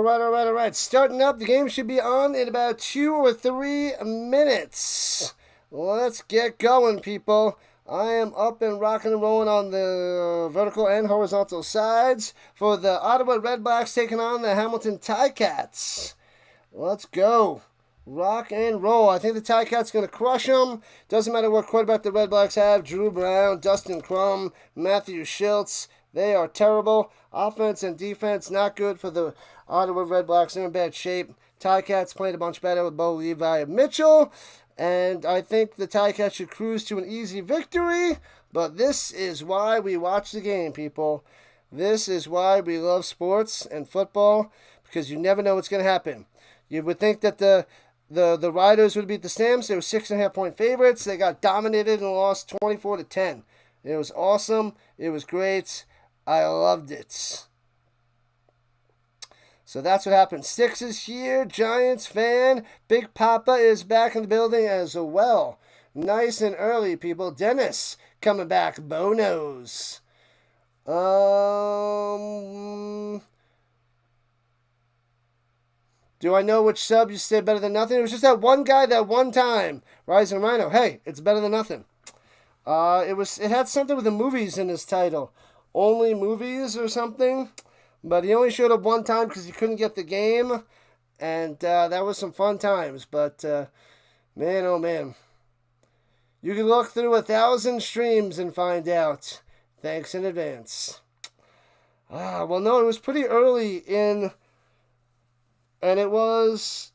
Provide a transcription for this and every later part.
All right. Starting up. The game should be on in about 2 or 3 minutes. Let's get going, people. I am up and rocking and rolling on the vertical and horizontal sides for the Ottawa Redblacks taking on the Hamilton TigerCats. Let's go. Rock and roll. I think the TigerCats going to crush them. Doesn't matter what quarterback the Redblacks have. Dru Brown, Dustin Crum, Matthew Schiltz. They are terrible. Offense and defense, not good for the Ottawa Redblacks. They're in bad shape. TigerCats played a bunch better with Bo Levi Mitchell. And I think the TigerCats should cruise to an easy victory. But this is why we watch the game, people. This is why we love sports and football. Because you never know what's going to happen. You would think that the Riders would beat the Stamps. They were 6.5-point favorites. They got dominated and lost 24-10. It was awesome. It was great. I loved it. So that's what happened. Six is here. Giants fan. Big Papa is back in the building as well. Nice and early, people. Dennis coming back. Bonos. Do I know which sub you say better than nothing? It was just that one guy that one time. Rising Rhino. Hey, it's better than nothing. It had something with the movies in his title. Only movies or something. But he only showed up one time because he couldn't get the game. And that was some fun times. But, man, oh man. You can look through 1,000 streams and find out. Thanks in advance. Well, no, it was pretty early in... And it was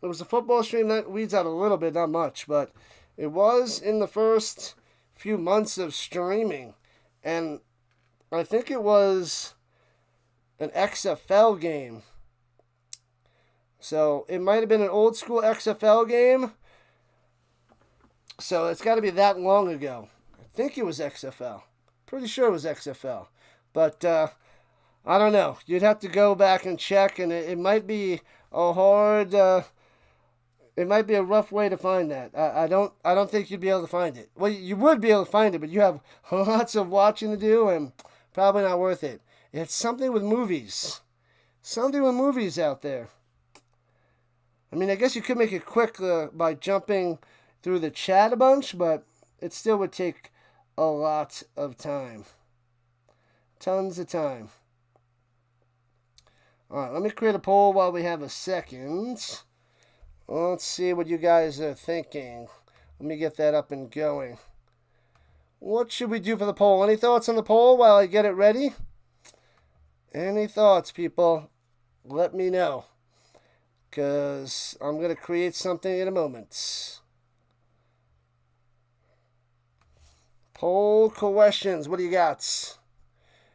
a football stream that weeds out a little bit, not much. But it was in the first few months of streaming. And I think it was an XFL game. So it might have been an old school XFL game. So it's got to be that long ago. I think it was XFL. Pretty sure it was XFL. But I don't know. You'd have to go back and check, and it might be a hard... it might be a rough way to find that. I don't think you'd be able to find it. Well, you would be able to find it, but you have lots of watching to do, and probably not worth it. It's something with movies. Something with movies out there. I mean, I guess you could make it quick by jumping through the chat a bunch, but it still would take a lot of time. Tons of time. Alright, let me create a poll while we have a second. Let's see what you guys are thinking. Let me get that up and going. What should we do for the poll? Any thoughts on the poll while I get it ready? Any thoughts, people? Let me know. Because I'm going to create something in a moment. Poll questions. What do you got?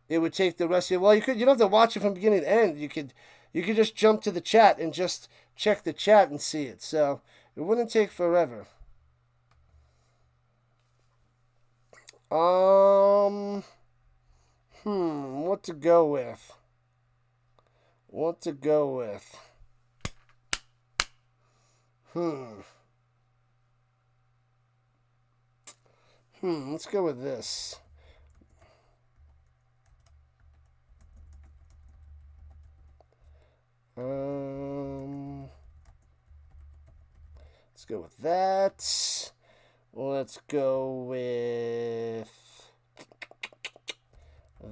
It would take the rest of you. Well, you don't have to watch it from beginning to end. You could just jump to the chat and just check the chat and see it. So it wouldn't take forever. What to go with? Let's go with this. Let's go with that. Let's go with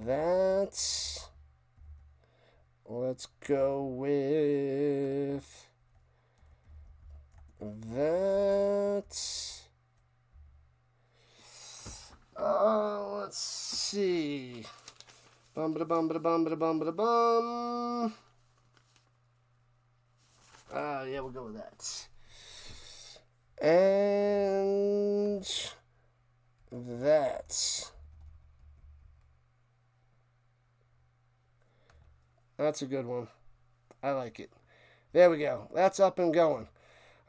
that. Let's go with that. Let's see. Bum. Yeah, we'll go with that. And that. That's a good one. I like it. There we go. That's up and going.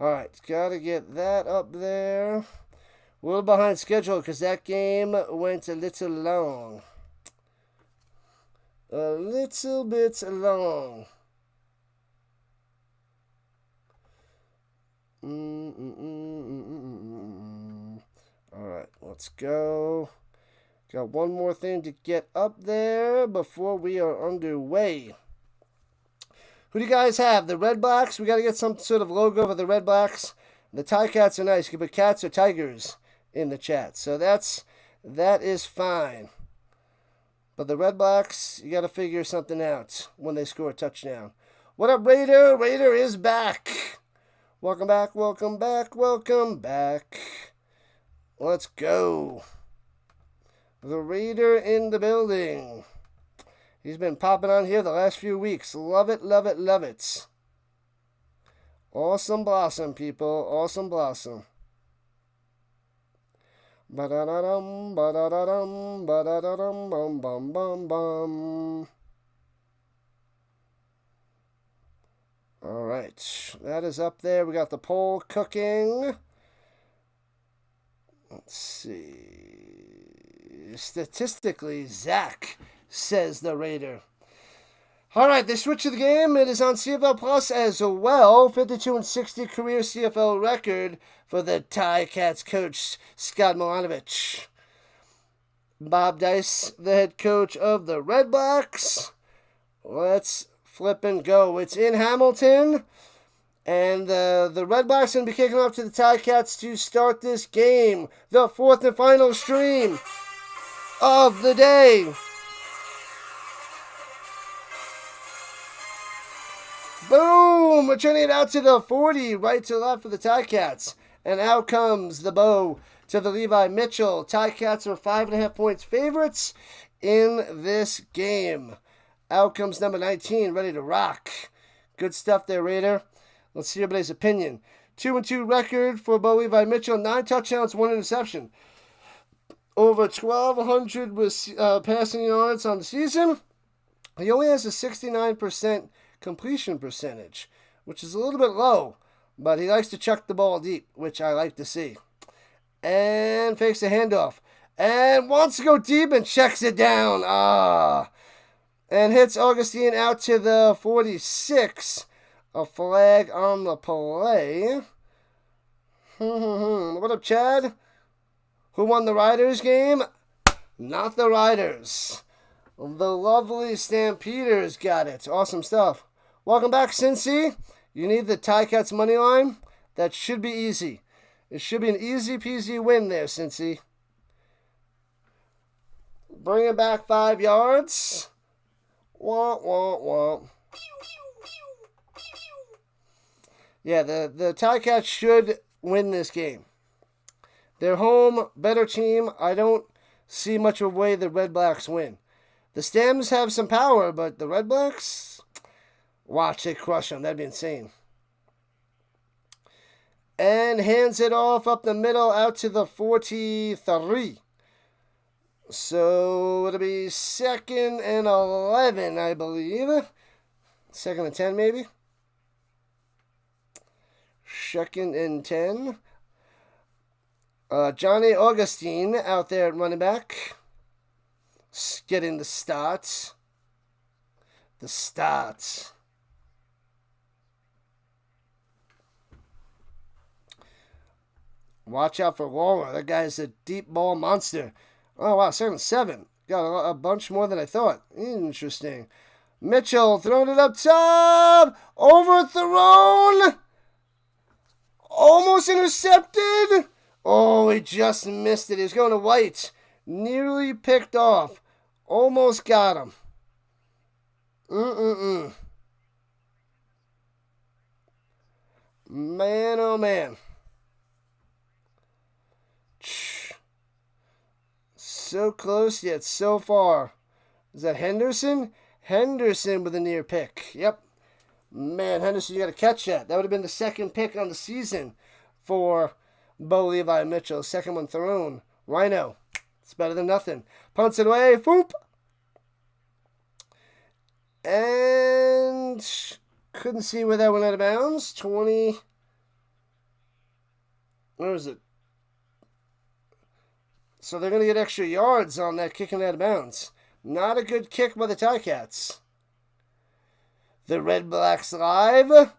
Alright, gotta get that up there. A little behind schedule because that game went a little long. A little bit long. Alright, let's go. Got one more thing to get up there before we are underway. Who do you guys have? The Redblacks? We got to get some sort of logo for the Redblacks. The TigerCats are nice. You can put cats or tigers in the chat. So that is fine. But the Redblacks, you got to figure something out when they score a touchdown. What up, Raider? Raider is back. Welcome back, welcome back, welcome back. Let's go. The Raider in the building. He's been popping on here the last few weeks. Love it, love it, love it. Awesome blossom, people. Awesome blossom. Ba-da-da-dum, ba-da-da-dum, ba-da-da-dum, bum, bum, bum, bum. All right. That is up there. We got the poll cooking. Let's see. Statistically, Zach, says the Raider. All right, they switch to the game. It is on CFL Plus as well. 52-60 career CFL record for the TigerCats coach, Scott Milanovic. Bob Dice, the head coach of the Redblacks. Let's flip and go. It's in Hamilton. And the Redblacks going to be kicking off to the TigerCats to start this game. The fourth and final stream of the day. Boom! We're turning it out to the 40, right to left for the TigerCats. And out comes the Bo to the Levi Mitchell. TigerCats are 5.5 points favorites in this game. Out comes number 19, ready to rock. Good stuff there, Raider. Let's see everybody's opinion. 2-2 record for Bo Levi Mitchell. 9 touchdowns, 1 interception. Over 1,200 passing yards on the season. He only has a 69% completion percentage, which is a little bit low, but he likes to chuck the ball deep, which I like to see. And fakes a handoff. And wants to go deep and checks it down. And hits Augustine out to the 46. A flag on the play. What up, Chad? Who won the Riders game? Not the Riders. The lovely Stampeders got it. Awesome stuff. Welcome back, Cincy. You need the TigerCats money line? That should be easy. It should be an easy-peasy win there, Cincy. Bring it back 5 yards. Wah, wah, wah. Yeah, the TigerCats should win this game. They're home, better team. I don't see much of a way the Redblacks win. The Stems have some power, but the Redblacks, watch it crush them. That'd be insane. And hands it off up the middle out to the 43. So it'll be 2nd and 11, I believe. 2nd and 10, maybe. 2nd and 10. Johnny Augustine out there at running back. Getting the starts. The starts. Watch out for Waller. That guy's a deep ball monster. Oh, wow. 2nd and 7. Got a bunch more than I thought. Interesting. Mitchell throwing it up top. Overthrown. Almost intercepted. Oh, he just missed it. He was going to White. Nearly picked off. Almost got him. Man, oh man. So close yet so far. Is that Henderson? Henderson with a near pick. Yep. Man, Henderson, you got to catch that. That would have been the 2nd pick on the season for Bo Levi Mitchell. 2nd one thrown. Rhino. It's better than nothing. Punts it away. Foop. And couldn't see where that went out of bounds. 20. Where is it? So they're going to get extra yards on that kicking out of bounds. Not a good kick by the TigerCats. The Redblacks live.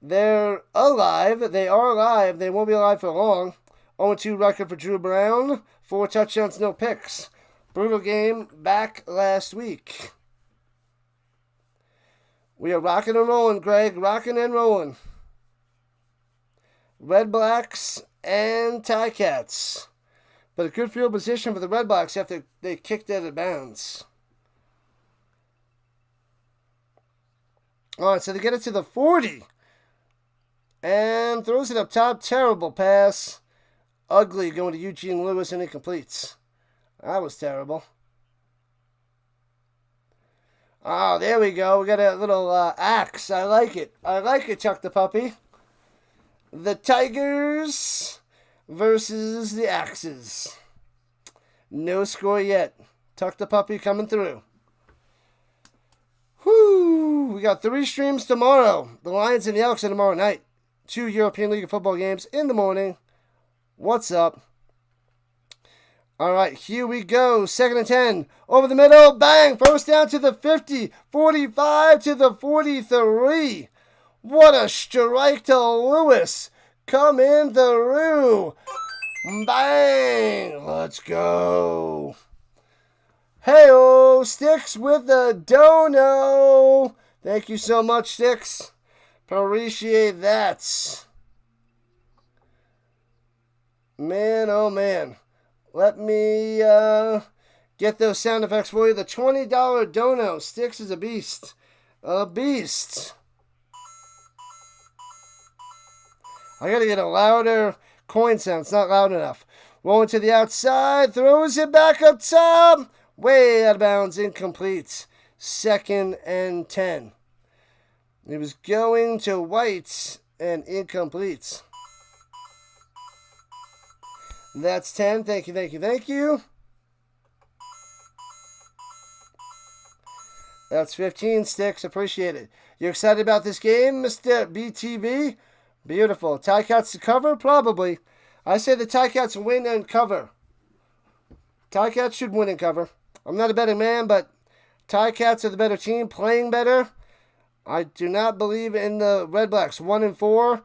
They're alive. They are alive. They won't be alive for long. 0-2 record for Dru Brown. 4 touchdowns, no picks. Brutal game back last week. We are rocking and rolling, Greg. Rocking and rolling. Redblacks and TigerCats. But a good field position for the Redblacks after they kicked out of bounds. All right, so they get it to the 40. And throws it up top. Terrible pass. Ugly going to Eugene Lewis and it completes. That was terrible. Oh, there we go. We got a little axe. I like it. I like it, Chuck the Puppy. The Tigers versus the Axes. No score yet. Tuck the Puppy coming through. Whoo! We got 3 streams tomorrow. The Lions and the Elks are tomorrow night. 2 European League of Football games in the morning. What's up? All right, here we go. 2nd and 10. Over the middle. Bang! First down to the 50. 45 to the 43. What a strike to Lewis. Coming through. Bang! Let's go. Hey-oh, Sticks with the dono. Thank you so much, Sticks. Appreciate that. Man, oh man. Let me get those sound effects for you. The $20 dono. Sticks is a beast. A beast. I gotta get a louder coin sound. It's not loud enough. Rolling to the outside. Throws it back up top. Way out of bounds. Incomplete. 2nd and 10. It was going to White and incomplete. That's 10. Thank you, thank you, thank you. That's 15, Sticks. Appreciate it. You excited about this game, Mr. BTV? Beautiful. TigerCats to cover? Probably. I say the TigerCats win and cover. TigerCats should win and cover. I'm not a betting man, but TigerCats are the better team, playing better. I do not believe in the Redblacks. 1-4.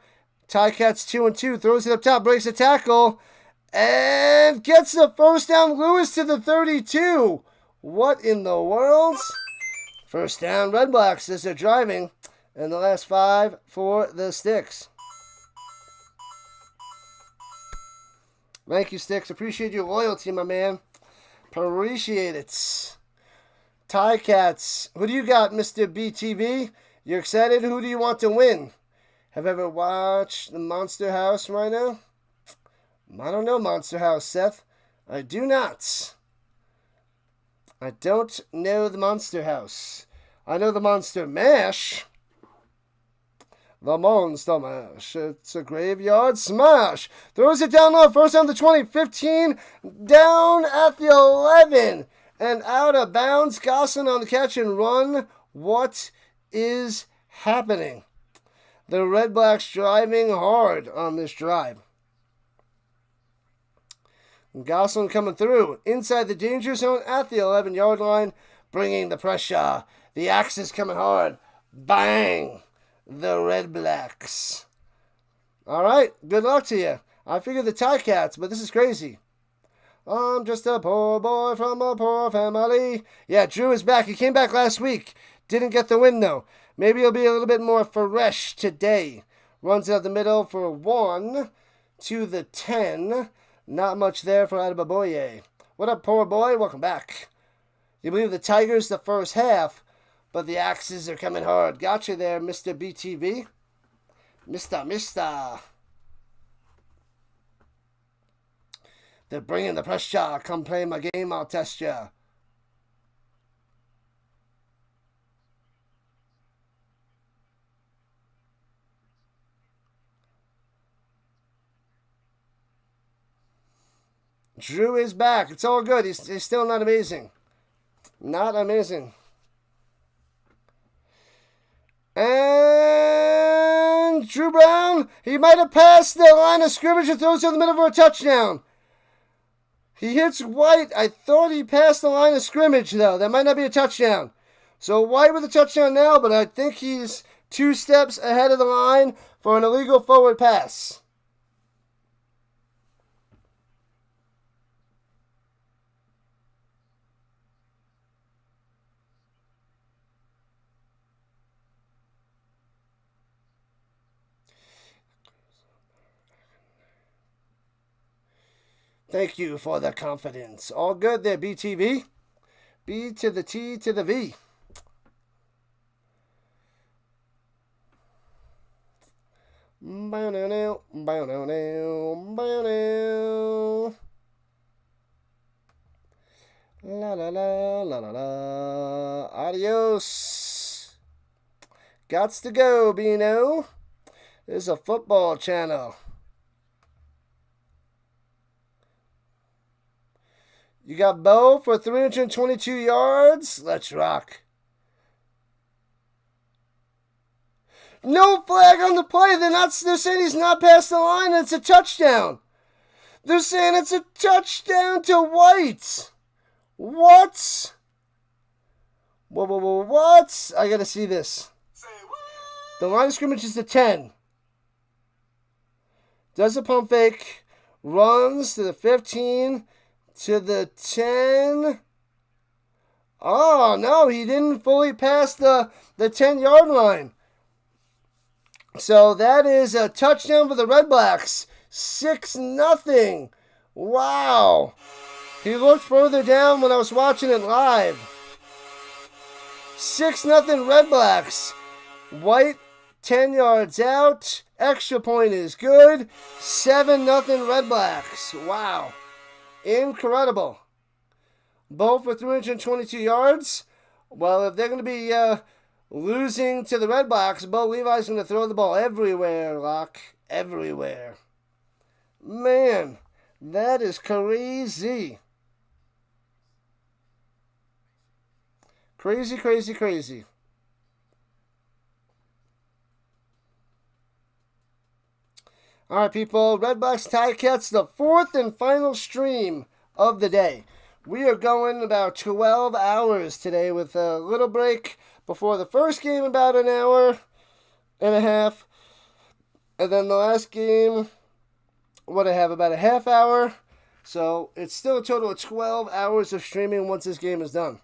TigerCats 2-2. Throws it up top, breaks a tackle, and gets the first down. Lewis to the 32. What in the world? First down, Redblacks as they're driving. And the last 5 for the Sticks. Thank you, Sticks. Appreciate your loyalty, my man. Appreciate it. TigerCats. Who do you got, Mr. BTV? You're excited? Who do you want to win? Have you ever watched the Monster House, Rhino? I don't know Monster House, Seth. I do not. I don't know the Monster House. I know the Monster Mash. The Monster Mash. It's a graveyard smash. Throws it down low. First down the 20. 15. Down at the 11. And out of bounds. Gosselin on the catch and run. What is happening? The Redblacks driving hard on this drive. Gosselin coming through. Inside the danger zone at the 11-yard line. Bringing the pressure. The axe is coming hard. Bang! The Redblacks. All right, good luck to you. I figured the TigerCats, but this is crazy. I'm just a poor boy from a poor family. Yeah, Dru is back. He came back last week. Didn't get the win, though. Maybe he'll be a little bit more fresh today. Runs out the middle for 1 to the 10. Not much there for Adebaboye. What up, poor boy? Welcome back. You believe the Tigers the first half, but the Axes are coming hard. Gotcha there, Mr. BTV. Mister. They're bringing the pressure. Come play my game, I'll test ya. Dru is back. It's all good. He's still not amazing. Not amazing. And Dru Brown, he might have passed the line of scrimmage and throws to the middle for a touchdown. He hits White. I thought he passed the line of scrimmage, though. That might not be a touchdown. So White with a touchdown now, but I think he's 2 steps ahead of the line for an illegal forward pass. Thank you for the confidence. All good there, BTV. B to the T to the V. Bow-now-now, bow-now-now, bow-now. La la la la la la. Adios. Gots to go, Bino. This is a football channel. You got Bo for 322 yards. Let's rock. No flag on the play. They're saying he's not past the line. It's a touchdown. They're saying it's a touchdown to White. What? What? I gotta see this. The line of scrimmage is the 10. Does a pump fake. Runs to the 15. To the 10. Oh, no. He didn't fully pass the 10-yard line. So that is a touchdown for the Redblacks. 6-0. Wow. He looked further down when I was watching it live. 6-0 Redblacks. White, 10 yards out. Extra point is good. 7-0 Redblacks. Wow. Incredible. Both for 322 yards. Well, if they're going to be losing to the Redblacks, Bo Levi's going to throw the ball everywhere, Locke. Everywhere. Man, that is crazy. Crazy, crazy, crazy. All right, people. Redblacks, TigerCats, the fourth and final stream of the day. We are going about 12 hours today with a little break before the first game, about an hour and a half. And then the last game, what I have, about a half hour. So it's still a total of 12 hours of streaming once this game is done.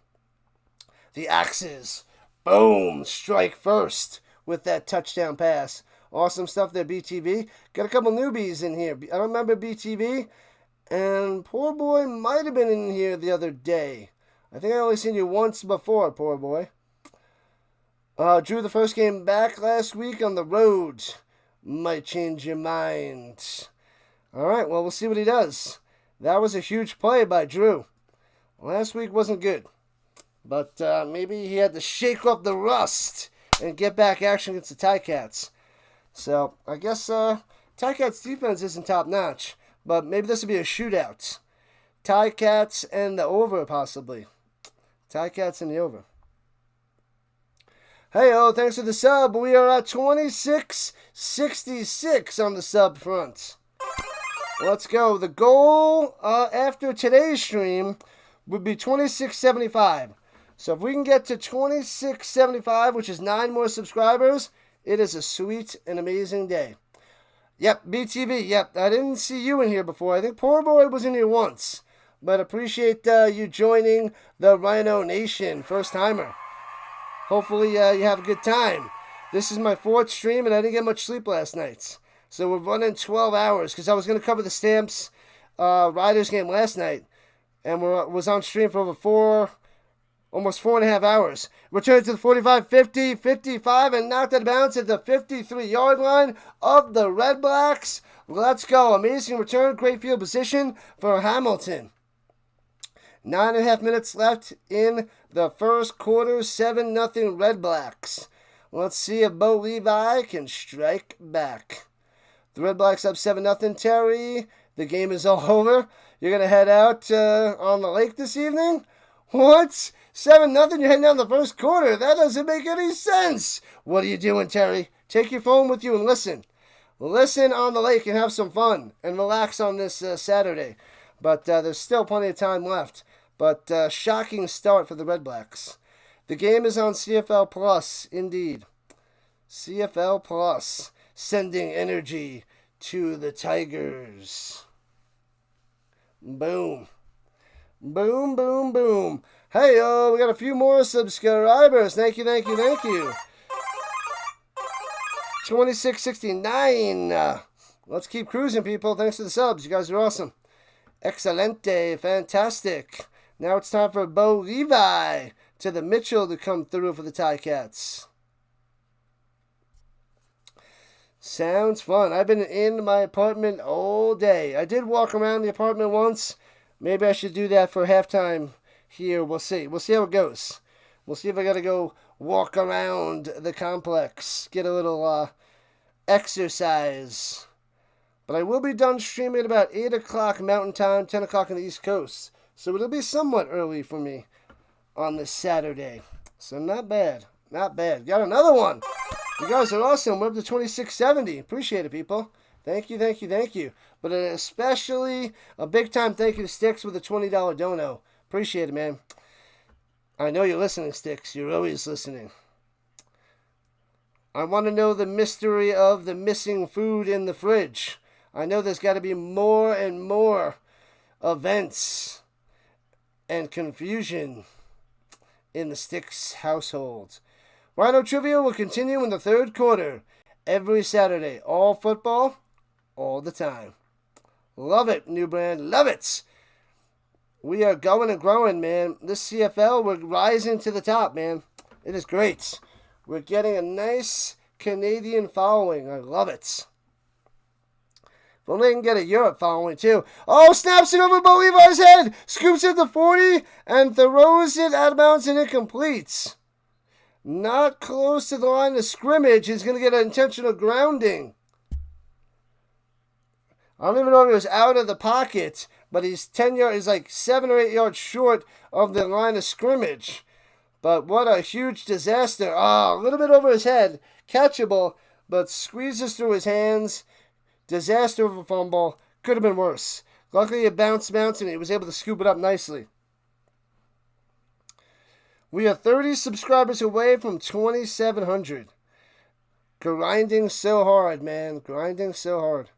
The Axes, boom, strike first with that touchdown pass. Awesome stuff there, BTV. Got a couple newbies in here. I don't remember BTV. And poor boy might have been in here the other day. I think I only seen you once before, poor boy. Drew the first game back last week on the road. Might change your mind. All right, well, we'll see what he does. That was a huge play by Drew. Last week wasn't good. But maybe he had to shake off the rust and get back action against the TigerCats. So, I guess TigerCats defense isn't top-notch. But maybe this will be a shootout. TigerCats and the over, possibly. TigerCats and the over. Hey-oh, thanks for the sub. We are at 26.66 on the sub front. Let's go. The goal after today's stream would be 26.75. So if we can get to 26.75, which is 9 more subscribers, it is a sweet and amazing day. Yep, BTV, yep. I didn't see you in here before. I think poor boy was in here once. But appreciate you joining the Rhino Nation, first-timer. Hopefully you have a good time. This is my 4th stream, and I didn't get much sleep last night. So we're running 12 hours, because I was going to cover the Stamps Riders game last night. And was on stream for over almost 4.5 hours. Returned to the 45, 50, 55, and knocked out of bounds at the 53-yard line of the Redblacks. Let's go. Amazing return. Great field position for Hamilton. 9.5 minutes left in the first quarter. 7-0 Redblacks. Let's see if Bo Levi can strike back. The Redblacks up 7-0. Terry, the game is all over. You're going to head out on the lake this evening? What? 7-0, you're heading down the first quarter. That doesn't make any sense. What are you doing, Terry? Take your phone with you and listen. Listen on the lake and have some fun and relax on this Saturday. But there's still plenty of time left. But shocking start for the Redblacks. The game is on CFL Plus, indeed. CFL Plus, sending energy to the Tigers. Boom. Boom, boom, boom. Hey, we got a few more subscribers. Thank you, thank you, thank you. 2669. Let's keep cruising, people. Thanks for the subs. You guys are awesome. Excelente. Fantastic. Now it's time for Bo Levi to the Mitchell to come through for the TigerCats. Sounds fun. I've been in my apartment all day. I did walk around the apartment once. Maybe I should do that for halftime here. We'll see. We'll see how it goes. We'll see if I got to go walk around the complex. Get a little exercise. But I will be done streaming at about 8 o'clock Mountain Time, 10 o'clock on the East Coast. So it'll be somewhat early for me on this Saturday. So not bad. Not bad. Got another one. You guys are awesome. We're up to 2670. Appreciate it, people. Thank you, thank you, thank you. But especially a big-time thank you to Sticks with a $20 dono. Appreciate it, man. I know you're listening, Sticks. You're always listening. I want to know the mystery of the missing food in the fridge. I know there's got to be more and more events and confusion in the Sticks household. Rhino Trivia will continue in the third quarter every Saturday. All football, all the time. Love it, new brand. Love it. We are going and growing, man. This CFL, we're rising to the top, man. It is great. We're getting a nice Canadian following. I love it. If only I can get a Europe following, too. Oh, snaps it over Bo Levi's head. Scoops it to 40 and throws it out of bounds and incomplete. Not close to the line of scrimmage. He's going to get an intentional grounding. I don't even know if he was out of the pocket, but he's 10 yards, he's like 7 or 8 yards short of the line of scrimmage. But what a huge disaster. Oh, a little bit over his head. Catchable, but squeezes through his hands. Disaster of a fumble. Could have been worse. Luckily it bounced, and he was able to scoop it up nicely. We are 30 subscribers away from 2,700. Grinding so hard, man. Grinding so hard.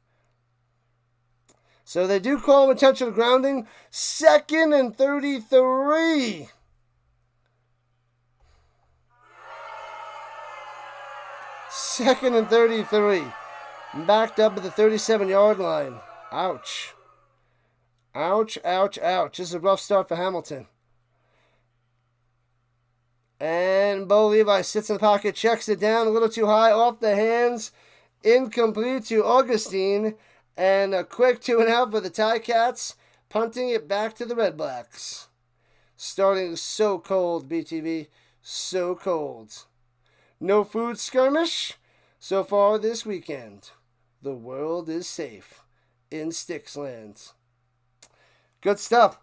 So they do call him intentional grounding. 2nd and 33. Second and 33. Backed up at the 37-yard line. Ouch. Ouch, ouch, ouch. This is a rough start for Hamilton. And Bo Levi sits in the pocket, checks it down a little too high, off the hands, incomplete to Augustine, and a quick 2-and-out for the TigerCats, punting it back to the Redblacks. Starting so cold, BTV, so cold. No food skirmish so far this weekend. The world is safe in Sticksland. Good stuff.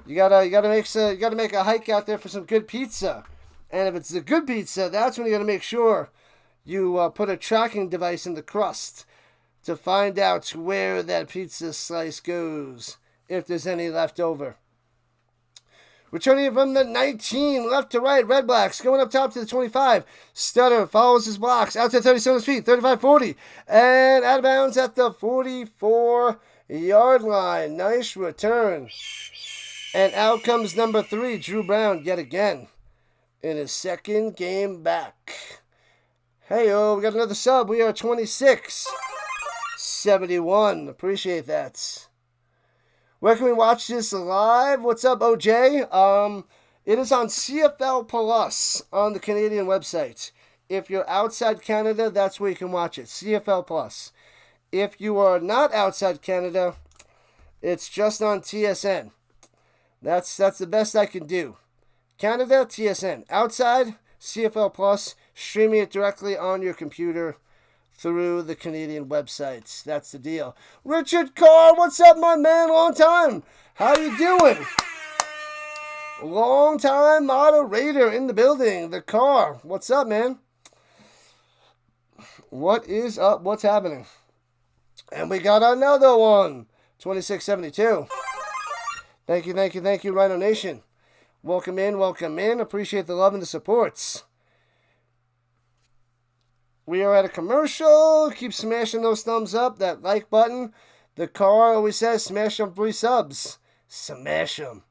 You gotta make a hike out there for some good pizza, and if it's a good pizza, that's when you gotta make sure you put a tracking device in the crust to find out where that pizza slice goes, if there's any left over. Returning from the 19, left to right, Redblacks going up top to the 25. Stutter follows his blocks out to 37 feet, 35-40, and out of bounds at the 44-yard line. Nice return. And out comes number 3, Dru Brown, yet again, in his second game back. Hey-oh, we got another sub. We are 26-71. Appreciate that. Where can we watch this live? What's up, OJ? It is on CFL Plus on the Canadian website. If you're outside Canada, that's where you can watch it. CFL Plus. If you are not outside Canada, it's just on TSN. That's the best I can do. Canada, TSN. Outside, CFL Plus, streaming it directly on your computer through the Canadian websites. That's the deal. Richard Carr, what's up, my man? Long time. How you doing? Long time moderator in the building. The Carr. What's up, man? What is up? What's happening? And we got another one. 2672. Thank you, Rhino Nation. Welcome in. Appreciate the love and the supports. We are at a commercial. Keep smashing those thumbs up, that like button. The car always says smash them 3 subs. Smash them.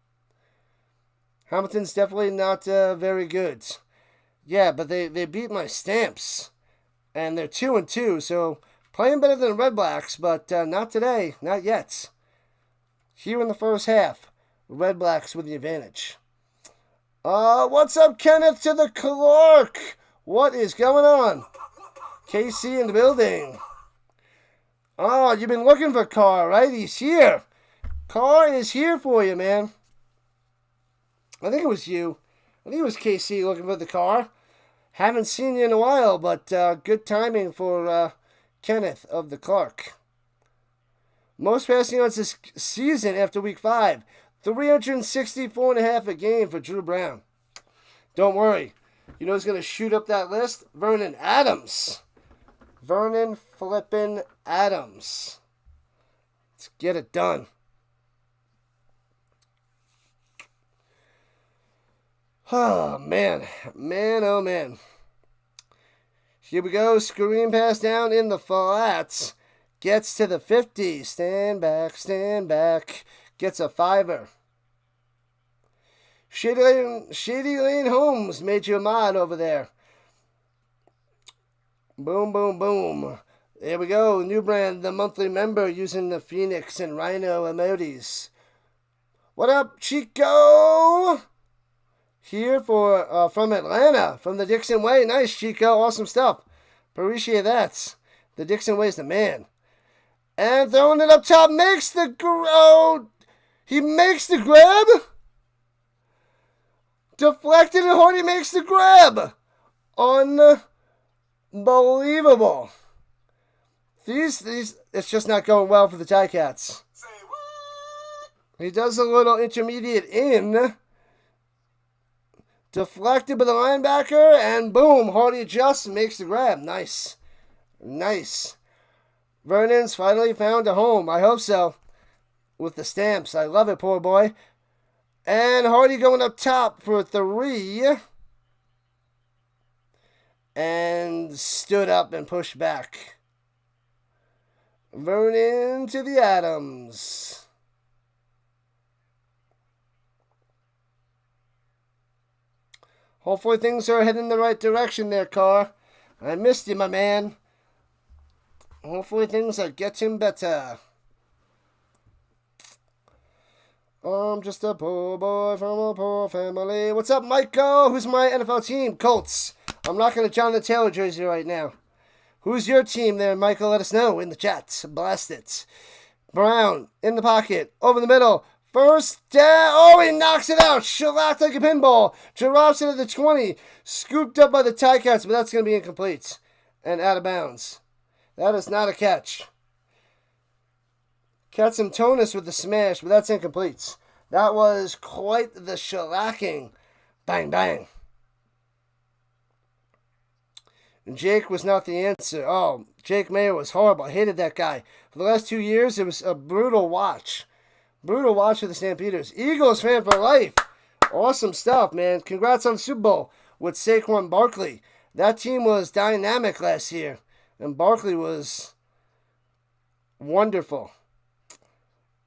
Hamilton's definitely not very good. Yeah, but they beat my Stamps. And they're 2-2, so playing better than the Redblacks, but not today. Not yet. here in the first half. Redblacks with the advantage. What's up, Kenneth to the Clark? What is going on? KC in the building. Oh, you've been looking for Carr, right? He's here. Carr is here for you, man. I think it was you. I think it was KC looking for the Carr. Haven't seen you in a while, but good timing for Kenneth of the Clark. Most passing yards this season after week 5. 364.5 a game for Dru Brown. Don't worry. You know who's going to shoot up that list? Vernon Adams. Vernon flippin' Adams. Let's get it done. Oh, man. Man, oh, man. Here we go. Screen pass down in the flats. Gets to the 50. Stand back, stand back. Gets a 5er. Shady Lane Holmes made you a mod over there. Boom, boom, boom. There we go. New brand, the monthly member using the Phoenix and Rhino emojis. What up, Chico? Here for from Atlanta, from the Dixon Way. Nice, Chico. Awesome stuff. Appreciate that. The Dixon Way's the man. And throwing it up top, makes the he makes the grab. Deflected and Hardy makes the grab. Unbelievable. These, it's just not going well for the TigerCats. He does a little intermediate in. Deflected by the linebacker, and boom, Hardy adjusts and makes the grab. Nice. Nice. Vernon's finally found a home. I hope so. With the stamps. I love it, poor boy. And Hardy going up top for 3. And stood up and pushed back. Vernon to the Adams. Hopefully things are heading in the right direction there, Carr. I missed you, my man. Hopefully things are getting better. I'm just a poor boy from a poor family. What's up, Michael? Who's my NFL team? Colts. I'm rocking a Jonathan Taylor jersey right now. Who's your team there, Michael? Let us know in the chat. Blast it. Brown in the pocket. Over the middle. First down. Oh, he knocks it out. Shellacked like a pinball. Drops it at the 20. Scooped up by the TigerCats, but that's going to be incomplete. And out of bounds. That is not a catch. Got some tonus with the smash, but that's incomplete. That was quite the shellacking. Bang, bang. And Jake was not the answer. Oh, Jake Mayer was horrible. I hated that guy. For the last 2 years, it was a brutal watch. Brutal watch for the Stampeders. Eagles fan for life. Awesome stuff, man. Congrats on the Super Bowl with Saquon Barkley. That team was dynamic last year. And Barkley was wonderful.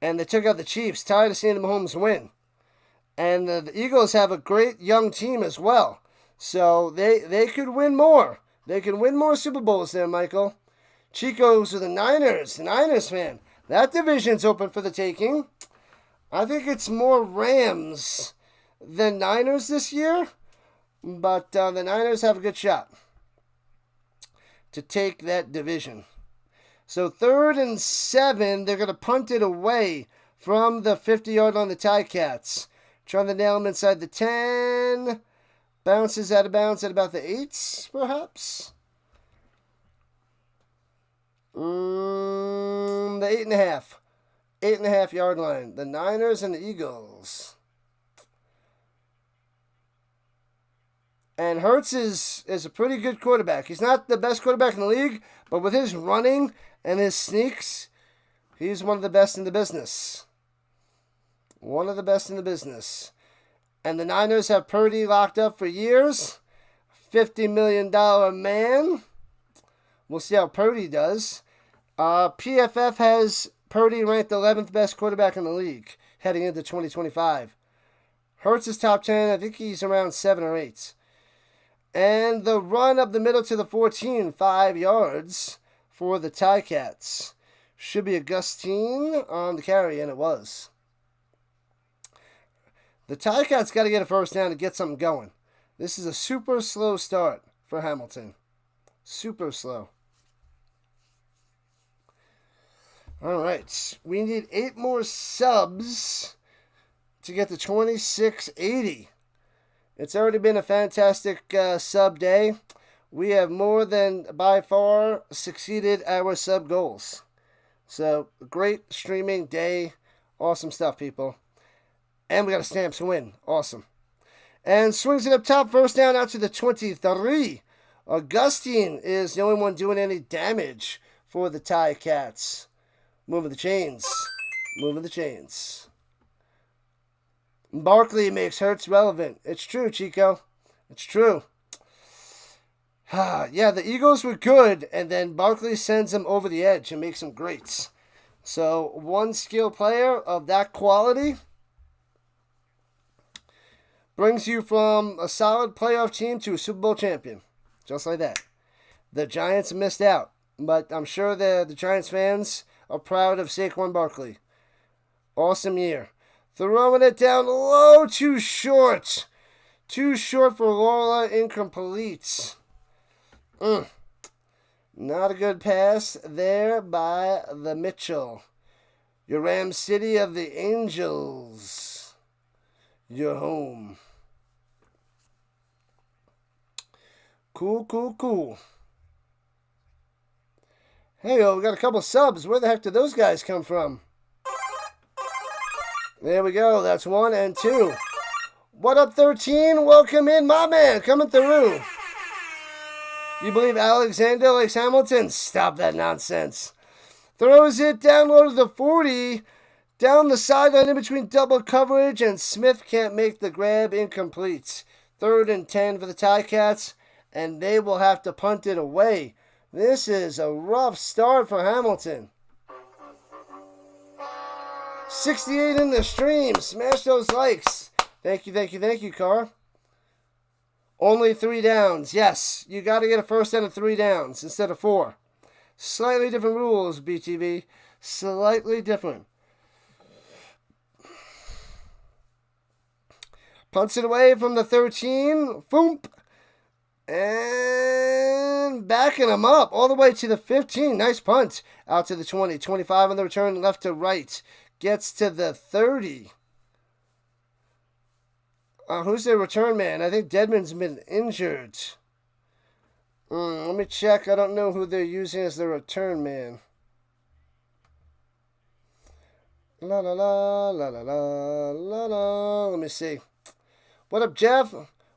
And they took out the Chiefs. Tired of seeing the Mahomes win. And the Eagles have a great young team as well. So they could win more. They can win more Super Bowls there, Michael. Chico's with the Niners. The Niners fan. That division's open for the taking. I think it's more Rams than Niners this year. But the Niners have a good shot to take that division. So 3rd and 7, they're going to punt it away from the 50-yard line, the TigerCats. Trying to nail them inside the 10. Bounces out of bounds at about the 8s, perhaps. The 8.5. 8.5 yard line. The Niners and the Eagles. And Hurts is a pretty good quarterback. He's not the best quarterback in the league, but with his running and his sneaks, he's one of the best in the business. One of the best in the business. And the Niners have Purdy locked up for years. $50 million man. We'll see how Purdy does. PFF has Purdy ranked the 11th best quarterback in the league heading into 2025. Hurts is top 10. I think he's around 7 or 8. And the run up the middle to the 14, 5 yards for the TigerCats. Should be Augustine on the carry, and it was. The TigerCats got to get a first down to get something going. This is a super slow start for Hamilton. Super slow. All right. We need 8 more subs to get to 2680. It's already been a fantastic sub day. We have more than, by far, succeeded our sub goals. So, great streaming day. Awesome stuff, people. And we got a Stamps win. Awesome. And swings it up top. First down out to the 23. Augustine is the only one doing any damage for the TigerCats. Moving the chains. Moving the chains. Barkley makes Hurts relevant. It's true, Chico. It's true. Yeah, the Eagles were good, and then Barkley sends them over the edge and makes them great. So, one skill player of that quality brings you from a solid playoff team to a Super Bowl champion. Just like that. The Giants missed out, but I'm sure the Giants fans are proud of Saquon Barkley. Awesome year. Throwing it down low, too short. Too short for Laura, incomplete. Not a good pass there by the Mitchell. Your Ram City of the Angels. You're home. Cool. Hey, we got a couple subs. Where the heck did those guys come from? There we go. That's 1 and 2. What up, 13? Welcome in, my man. Coming through. You believe Alexander likes Hamilton? Stop that nonsense. Throws it down low to the 40. Down the sideline in between double coverage, and Smith can't make the grab. Incomplete. 3rd and 10 for the TigerCats, and they will have to punt it away. This is a rough start for Hamilton. 68 in the stream. Smash those likes. Thank you, Carr. Only 3 downs. Yes, you got to get a first down of 3 downs instead of 4. Slightly different rules, BTV. Slightly different. Punts it away from the 13. Foomp. And backing him up all the way to the 15. Nice punt. Out to the 20. 25 on the return, left to right. Gets to the 30. Who's their return man? I think Deadman's been injured. Let me check. I don't know who they're using as their return man. La la la la la la la la. Let me see. What up, Jeff?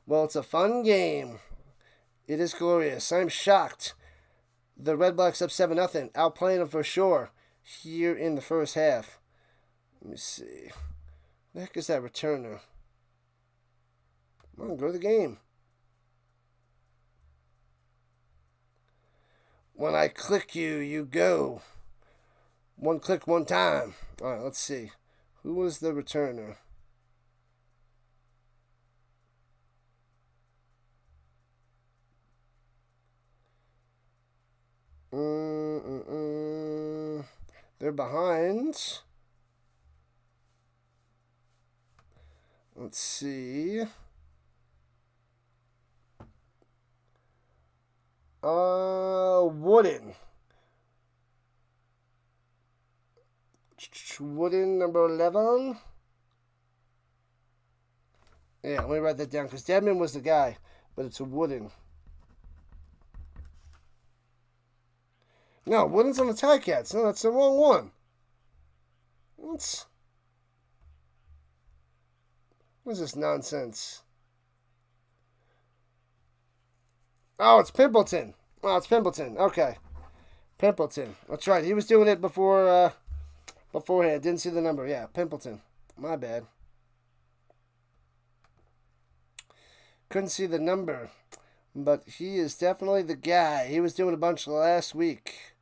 Well, it's a fun game. It is glorious. I'm shocked. The Redblacks up 7-0. Outplaying them for sure here in the first half. Let me see. What the heck is that returner? Come on, go to the game. When I click you, you go. One click, one time. All right, let's see. Who was the returner? They're behind. Let's see. Wooden. Wooden, number 11. Yeah, let me write that down because Deadman was the guy, but it's a Wooden. No, Wooden's on the TigerCats. No, that's the wrong one. What is this nonsense? Oh, it's Pimpleton. Oh, it's Pimpleton. Okay. Pimpleton. That's right. He was doing it beforehand. Didn't see the number. Yeah, Pimpleton. My bad. Couldn't see the number. But he is definitely the guy. He was doing a bunch last week.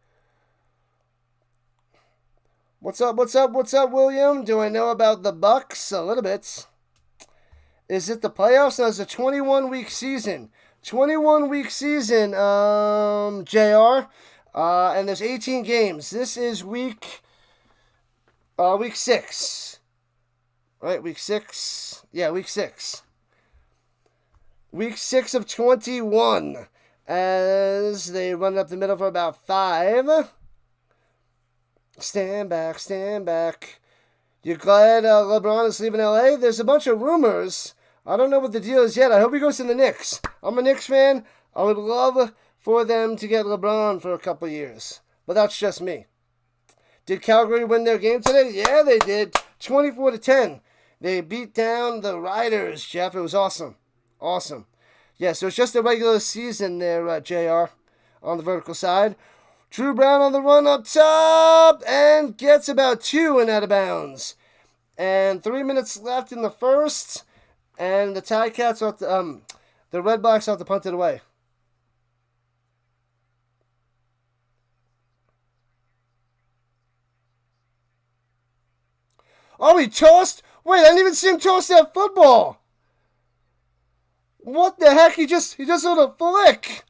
What's up, William? Do I know about the Bucks? A little bit. Is it the playoffs? No, it's a 21-week season. 21-week season, JR. And there's 18 games. This is week 6. Right, week 6. Yeah, week 6. Week 6 of 21. As they run up the middle for about 5. Stand back, stand back. You glad LeBron is leaving LA? There's a bunch of rumors. I don't know what the deal is yet. I hope he goes to the Knicks. I'm a Knicks fan. I would love for them to get LeBron for a couple years. But that's just me. Did Calgary win their game today? Yeah, they did. 24-10. They beat down the Riders, Jeff. It was awesome. Awesome. Yeah, so it's just a regular season there, JR, on the vertical side. Dru Brown on the run up top and gets about 2 and out of bounds. And 3 minutes left in the first, and the TigerCats the Redblacks have to punt it away. Oh, he tossed? Wait, I didn't even see him toss that football. What the heck? He just did a flick.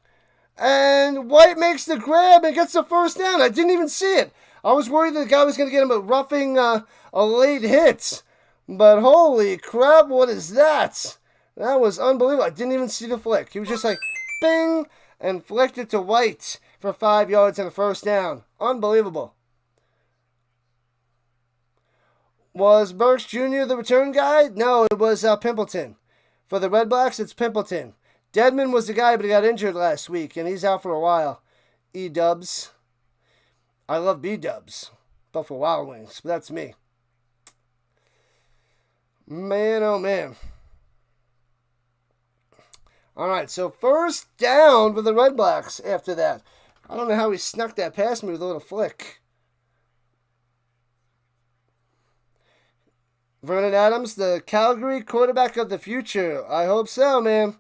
And White makes the grab and gets the first down. I didn't even see it. I was worried the guy was going to get him a roughing a late hit. But holy crap, what is that? That was unbelievable. I didn't even see the flick. He was just like, bing, and flicked it to White for 5 yards and a first down. Unbelievable. Was Burks Jr. the return guy? No, it was Pimpleton. For the Redblacks, it's Pimpleton. Dedman was the guy, but he got injured last week, and he's out for a while. E-dubs. I love B-dubs. Buffalo Wild Wings, but that's me. Man, oh man. All right, so first down for the Redblacks after that. I don't know how he snuck that past me with a little flick. Vernon Adams, the Calgary quarterback of the future. I hope so, man.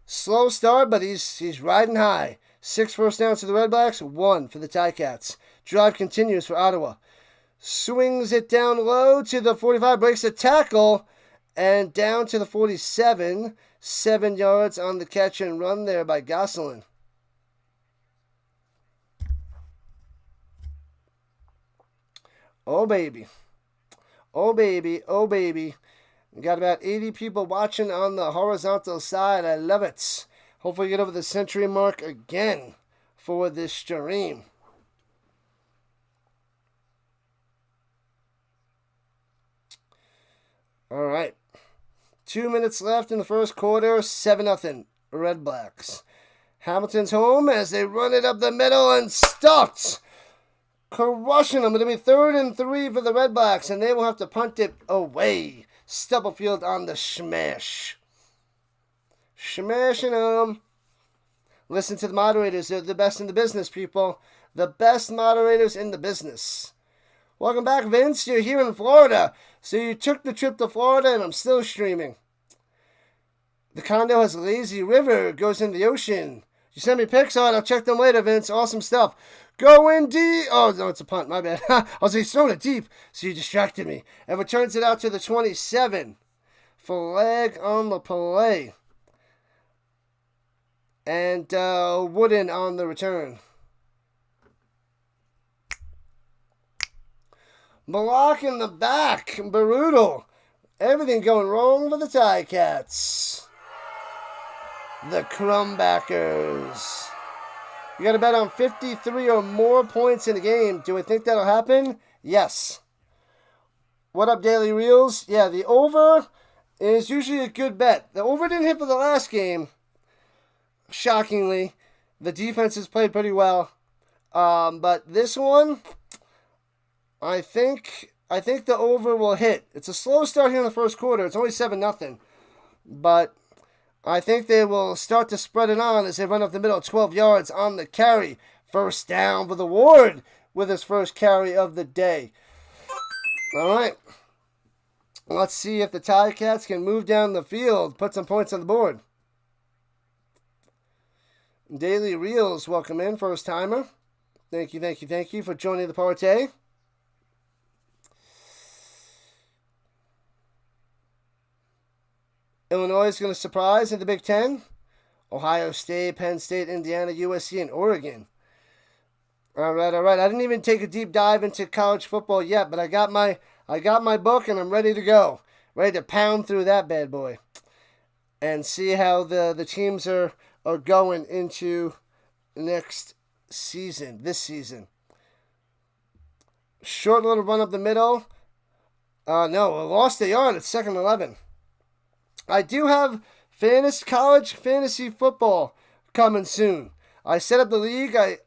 Slow start, but he's riding high. 6 first downs for the Redblacks, 1 for the TigerCats. Drive continues for Ottawa. Swings it down low to the 45, breaks a tackle, and down to the 47. 7 yards on the catch and run there by Gosselin. Oh, baby. Oh, baby. Oh, baby. We got about 80 people watching on the horizontal side. I love it. Hopefully get over the century mark again for this stream. All right. 2 minutes left in the first quarter. 7-0. Redblacks. Hamilton's home as they run it up the middle and stopped. Crushing them. It'll be 3rd and 3 for the Redblacks, and they will have to punt it away. Stubblefield on the smash. Smashing them. Listen to the moderators. They're the best in the business, people. The best moderators in the business. Welcome back, Vince. You're here in Florida. So you took the trip to Florida, and I'm still streaming. The condo has a lazy river. It goes in the ocean. You send me pics on it. I'll check them later, Vince. Awesome stuff. Going deep. Oh, no, it's a punt. My bad. I was like, throwing it deep, so you distracted me. And returns it out to the 27. Flag on the play. And Wooden on the return. Block in the back. Brutal. Everything going wrong for the TigerCats. The Crumbackers. You got to bet on 53 or more points in the game. Do I think that'll happen? Yes. What up, Daily Reels? Yeah, the over is usually a good bet. The over didn't hit for the last game. Shockingly. The defense has played pretty well. But this one, I think the over will hit. It's a slow start here in the first quarter. It's only 7-0. But I think they will start to spread it on as they run up the middle, 12 yards on the carry. First down for the Ward with his first carry of the day. All right. Let's see if the TigerCats can move down the field, put some points on the board. Daily Reels, welcome in, first timer. Thank you for joining the party. Illinois is going to surprise in the Big Ten. Ohio State, Penn State, Indiana, USC, and Oregon. All right. I didn't even take a deep dive into college football yet, but I got my book and I'm ready to go. Ready to pound through that bad boy. And see how the teams are going into next season, this season. Short little run up the middle. No, lost a yard at 2nd 11. I do have college fantasy football coming soon. I set up the league. I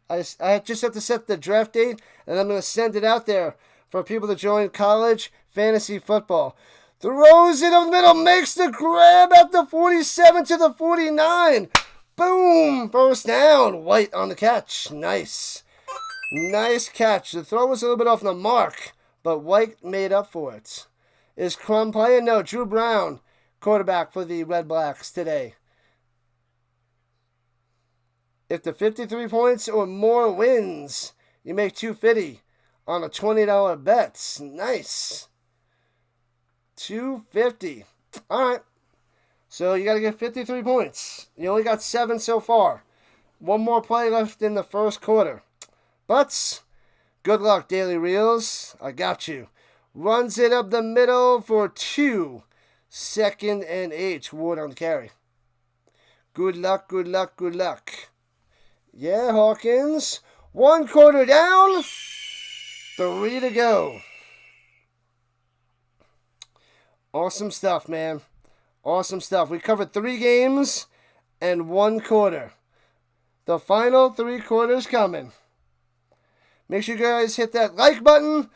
just have to set the draft date, and I'm going to send it out there for people to join college fantasy football. Throws it over the middle, makes the grab at the 47 to the 49. Boom! First down. White on the catch. Nice. Nice catch. The throw was a little bit off the mark, but White made up for it. Is Crum playing? No, Dru Brown, quarterback for the Redblacks today. If the 53 points or more wins, you make $250 on a $20 bet. Nice. $250. All right. So you got to get 53 points. You only got 7 so far. One more play left in the first quarter. But good luck, Daily Reels. I got you. Runs it up the middle for 2. 2nd and 8. Ward on the carry. Good luck, good luck, good luck. Yeah, Hawkins. 1 quarter down. 3 to go. Awesome stuff, man. Awesome stuff. We covered 3 games and 1 quarter. The final 3 quarters coming. Make sure you guys hit that like button,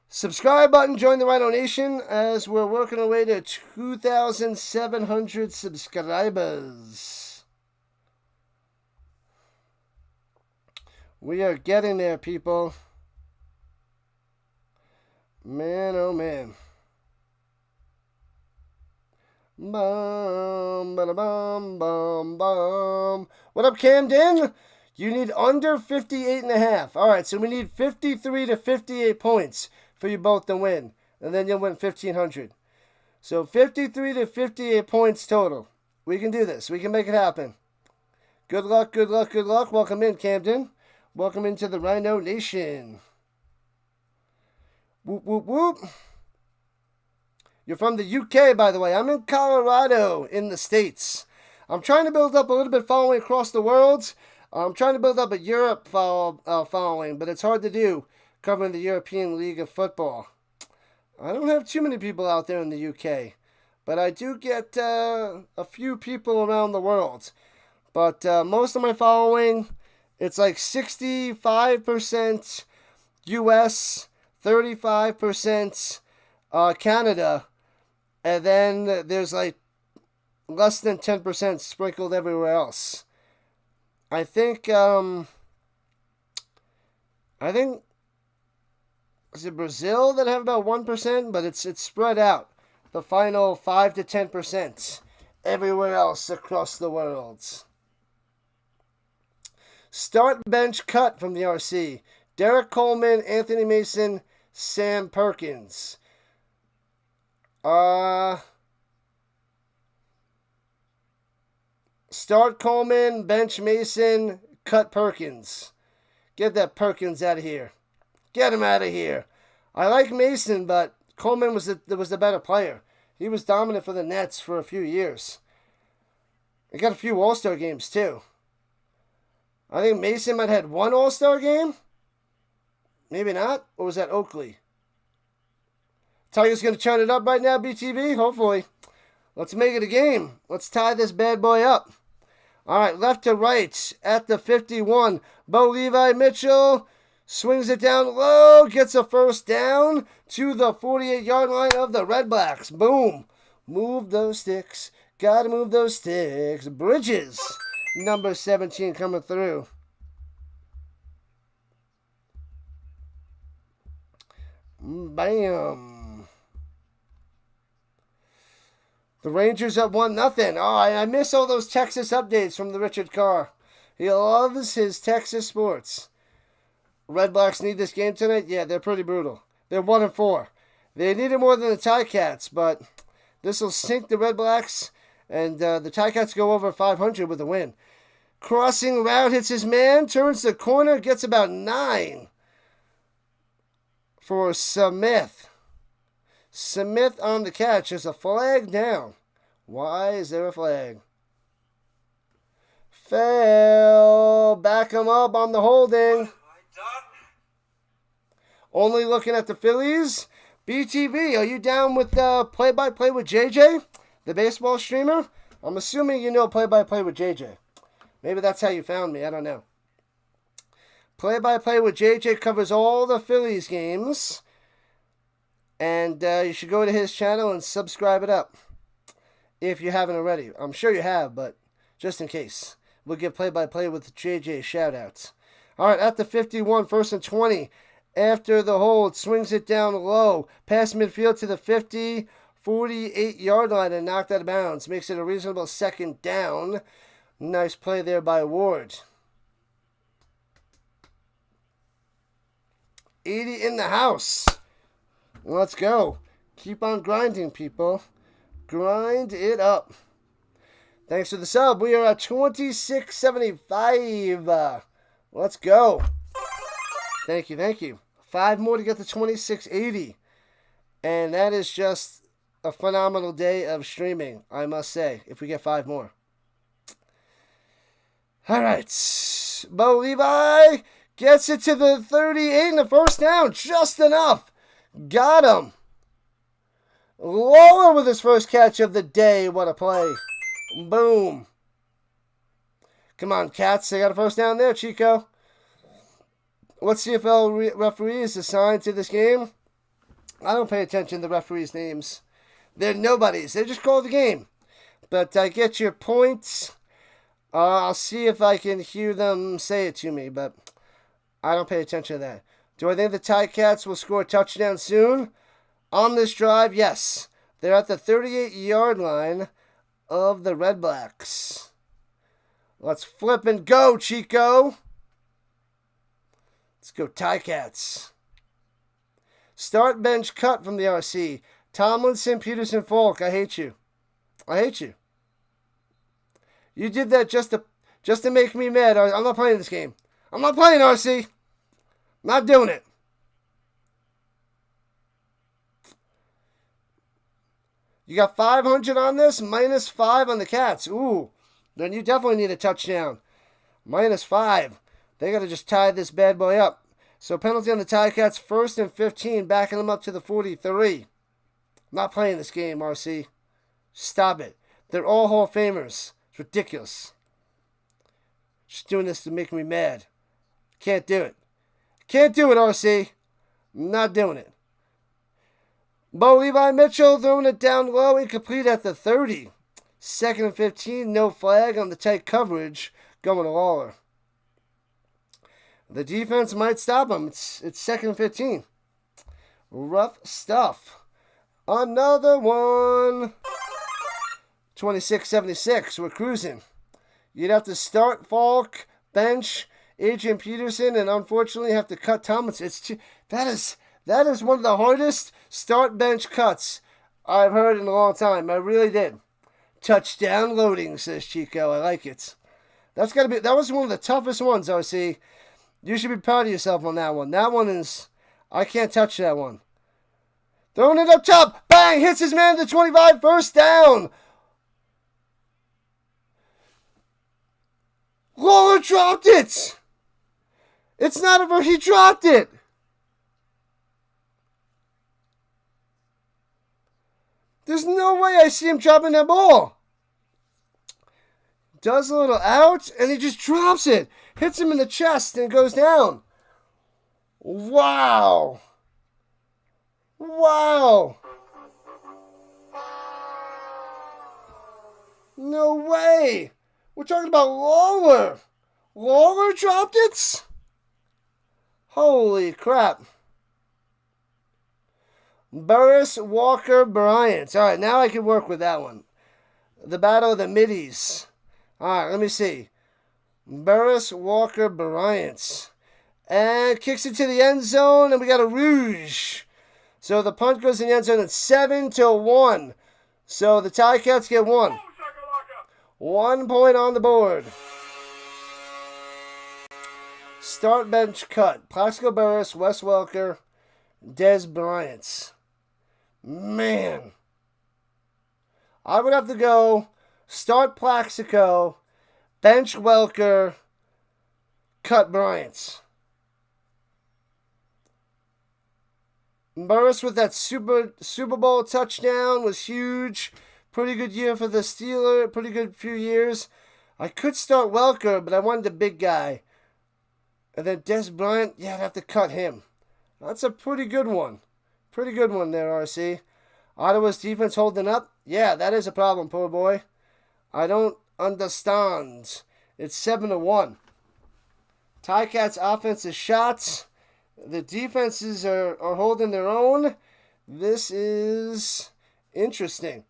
subscribe button, join the Rhino Nation as we're working our way to 2,700 subscribers. We are getting there, people. Man, oh man. Bum, ba-da-bum, bum, bum. What up, Camden? You need under 58.5. All right, so we need 53 to 58 points for you both to win, and then you'll win 1,500. So 53 to 58 points total. We can do this. We can make it happen. Good luck, good luck, good luck. Welcome in, Camden. Welcome into the Rhino Nation. Whoop, whoop, whoop. You're from the UK, by the way. I'm in Colorado, in the States. I'm trying to build up a little bit following across the world. I'm trying to build up a Europe following, but it's hard to do covering the European League of Football. I don't have too many people out there in the UK, but I do get a few people around the world. But most of my following, it's like 65% US, 35% Canada, and then there's like less than 10% sprinkled everywhere else. I think is it Brazil that have about 1%, but it's spread out. The final 5 to 10% everywhere else across the world. Start bench cut from the RC. Derek Coleman, Anthony Mason, Sam Perkins. Start Coleman, bench Mason, cut Perkins. Get that Perkins out of here. Get him out of here. I like Mason, but Coleman was the better player. He was dominant for the Nets for a few years. He got a few All-Star games, too. I think Mason might have had 1 All-Star game. Maybe not. Or was that Oakley? Tigers going to turn it up right now, BTV? Hopefully. Let's make it a game. Let's tie this bad boy up. All right, left to right at the 51. Bo Levi Mitchell swings it down low, gets a first down to the 48-yard line of the Redblacks. Boom. Move those sticks. Got to move those sticks. Bridges, number 17, coming through. Bam. The Rangers up 1-0. Oh, I miss all those Texas updates from the Richard Carr. He loves his Texas sports. Redblacks need this game tonight? Yeah, they're pretty brutal. They're 1-4. They need it more than the TigerCats, but this will sink the Redblacks, and the TigerCats go over 500 with a win. Crossing route, hits his man, turns the corner, gets about 9 for Smith. Smith on the catch. There's a flag down. Why is there a flag? Fail. Back him up on the holding. Only looking at the Phillies. BTV, are you down with play-by-play with JJ, the baseball streamer? I'm assuming you know play-by-play with JJ. Maybe that's how you found me. I don't know. Play-by-play with JJ covers all the Phillies games. And you should go to his channel and subscribe it up. If you haven't already. I'm sure you have, but just in case. We'll give play-by-play with JJ shout-outs. All right, at the 51, 1st and 20. After the hold, swings it down low. Past midfield to the 50, 48-yard line and knocked out of bounds. Makes it a reasonable second down. Nice play there by Ward. 80 in the house. Let's go. Keep on grinding, people. Grind it up. Thanks for the sub. We are at 26.75. Let's go. Thank you, thank you. 5 more to get to 26.80. And that is just a phenomenal day of streaming, I must say, if we get 5 more. All right. Bo Levi gets it to the 38 in the first down. Just enough. Got him. Lawler with his first catch of the day. What a play. Boom. Come on, Cats. They got a first down there, Chico. What CFL referee is assigned to this game? I don't pay attention to the referees' names. They're nobodies. They just call the game. But I get your points. I'll see if I can hear them say it to me, but I don't pay attention to that. Do I think the TigerCats will score a touchdown soon? On this drive, yes. They're at the 38-yard line of the Redblacks. Let's flip and go, Chico. Let's go TigerCats. Start bench cut from the RC. Tomlinson, Peterson, Falk. I hate you. I hate you. You did that just to make me mad. I'm not playing this game. I'm not playing, RC. Not doing it. You got 500 on this, minus 5 on the Cats. Ooh, then you definitely need a touchdown. Minus 5. They got to just tie this bad boy up. So penalty on the TigerCats, 1st and 15, backing them up to the 43. Not playing this game, RC. Stop it. They're all Hall of Famers. It's ridiculous. Just doing this to make me mad. Can't do it. Can't do it, RC. Not doing it. Bo Levi Mitchell throwing it down low, incomplete at the 30. 2nd and 15, no flag on the tight coverage, going to Lawler. The defense might stop him. It's 2nd and 15. Rough stuff. Another one. 26-76. We're cruising. You'd have to start Falk, bench Adrian Peterson, and unfortunately have to cut Tomlinson. That is one of the hardest start bench cuts I've heard in a long time. I really did. Touchdown loading, says Chico. I like it. That was one of the toughest ones, RC. You should be proud of yourself on that one. That one is, I can't touch that one. Throwing it up top. Bang! Hits his man to 25. First down. Lawler dropped it. It's not a he dropped it. There's no way I see him dropping that ball. Does a little out, and he just drops it. Hits him in the chest and goes down. Wow. Wow. No way. We're talking about Lawler. Lawler dropped it? Holy crap. Burris, Walker, Bryant. All right, now I can work with that one. The battle of the middies. All right, let me see. Burris, Walker, Bryant. And kicks it to the end zone, and we got a rouge. So the punt goes in the end zone at 7-1. So the TigerCats get 1. 1 point on the board. Start bench cut. Plaxico Burris, Wes Welker, Des Bryant. Man. I would have to go start Plaxico, bench Welker, cut Bryant. Burris with that Super Bowl touchdown was huge. Pretty good year for the Steelers. Pretty good few years. I could start Welker, but I wanted the big guy. And then Des Bryant, yeah, I'd have to cut him. That's a pretty good one. Pretty good one there, RC. Ottawa's defense holding up. Yeah, that is a problem, poor boy. I don't understand. It's 7-1. TigerCats offensive shots. The defenses are holding their own. This is interesting.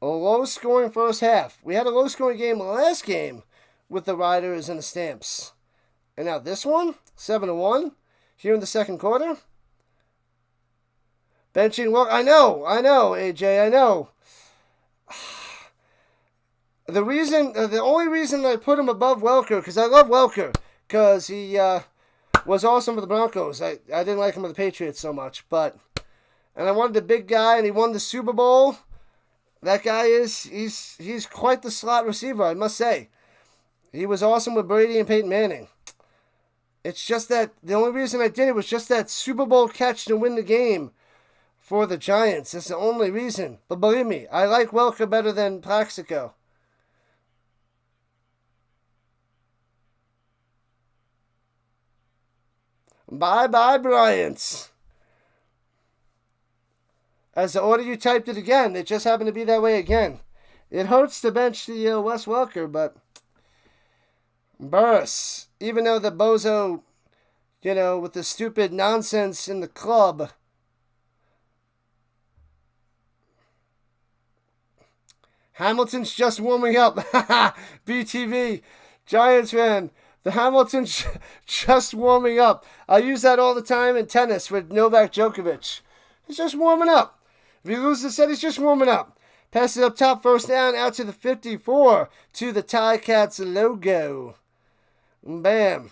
A low-scoring first half. We had a low-scoring game last game with the Riders and the Stamps. And now this one, 7-1, here in the second quarter. Benching Welker. I know, AJ, I know. The only reason I put him above Welker, because I love Welker, because he was awesome for the Broncos. I didn't like him with the Patriots so much, and I wanted the big guy, and he won the Super Bowl. That guy he's quite the slot receiver, I must say. He was awesome with Brady and Peyton Manning. It's just that the only reason I did it was just that Super Bowl catch to win the game for the Giants. That's the only reason. But believe me, I like Welker better than Plaxico. Bye-bye, Bryant. As the order you typed it again, it just happened to be that way again. It hurts to bench the Wes Welker, but Burris, even though the bozo, with the stupid nonsense in the club, Hamilton's just warming up. BTV, Giants fan. The Hamilton's just warming up. I use that all the time in tennis with Novak Djokovic. He's just warming up. If he loses the set, he's just warming up. Pass it up top, first down, out to the 54, to the TigerCats logo. Bam.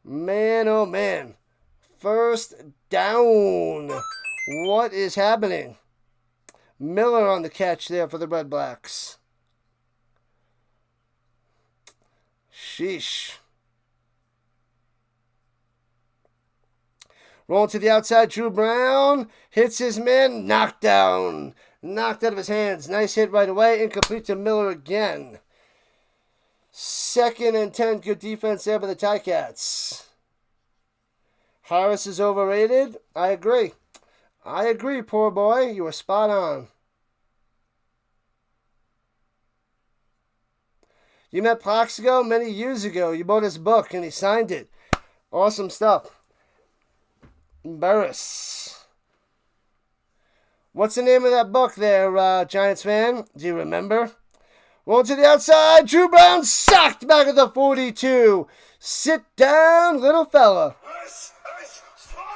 Man, oh man. First down. What is happening? Miller on the catch there for the Redblacks. Sheesh. Rolling to the outside, Dru Brown hits his man, knocked down. Knocked out of his hands. Nice hit right away. Incomplete to Miller again. 2nd and 10. Good defense there by the TigerCats. Harris is overrated. I agree. Poor boy. You were spot on. You met Plaxico many years ago. You bought his book and he signed it. Awesome stuff. Burris. What's the name of that book there, Giants fan? Do you remember? Roll to the outside. Dru Brown sacked back at the 42. Sit down, little fella.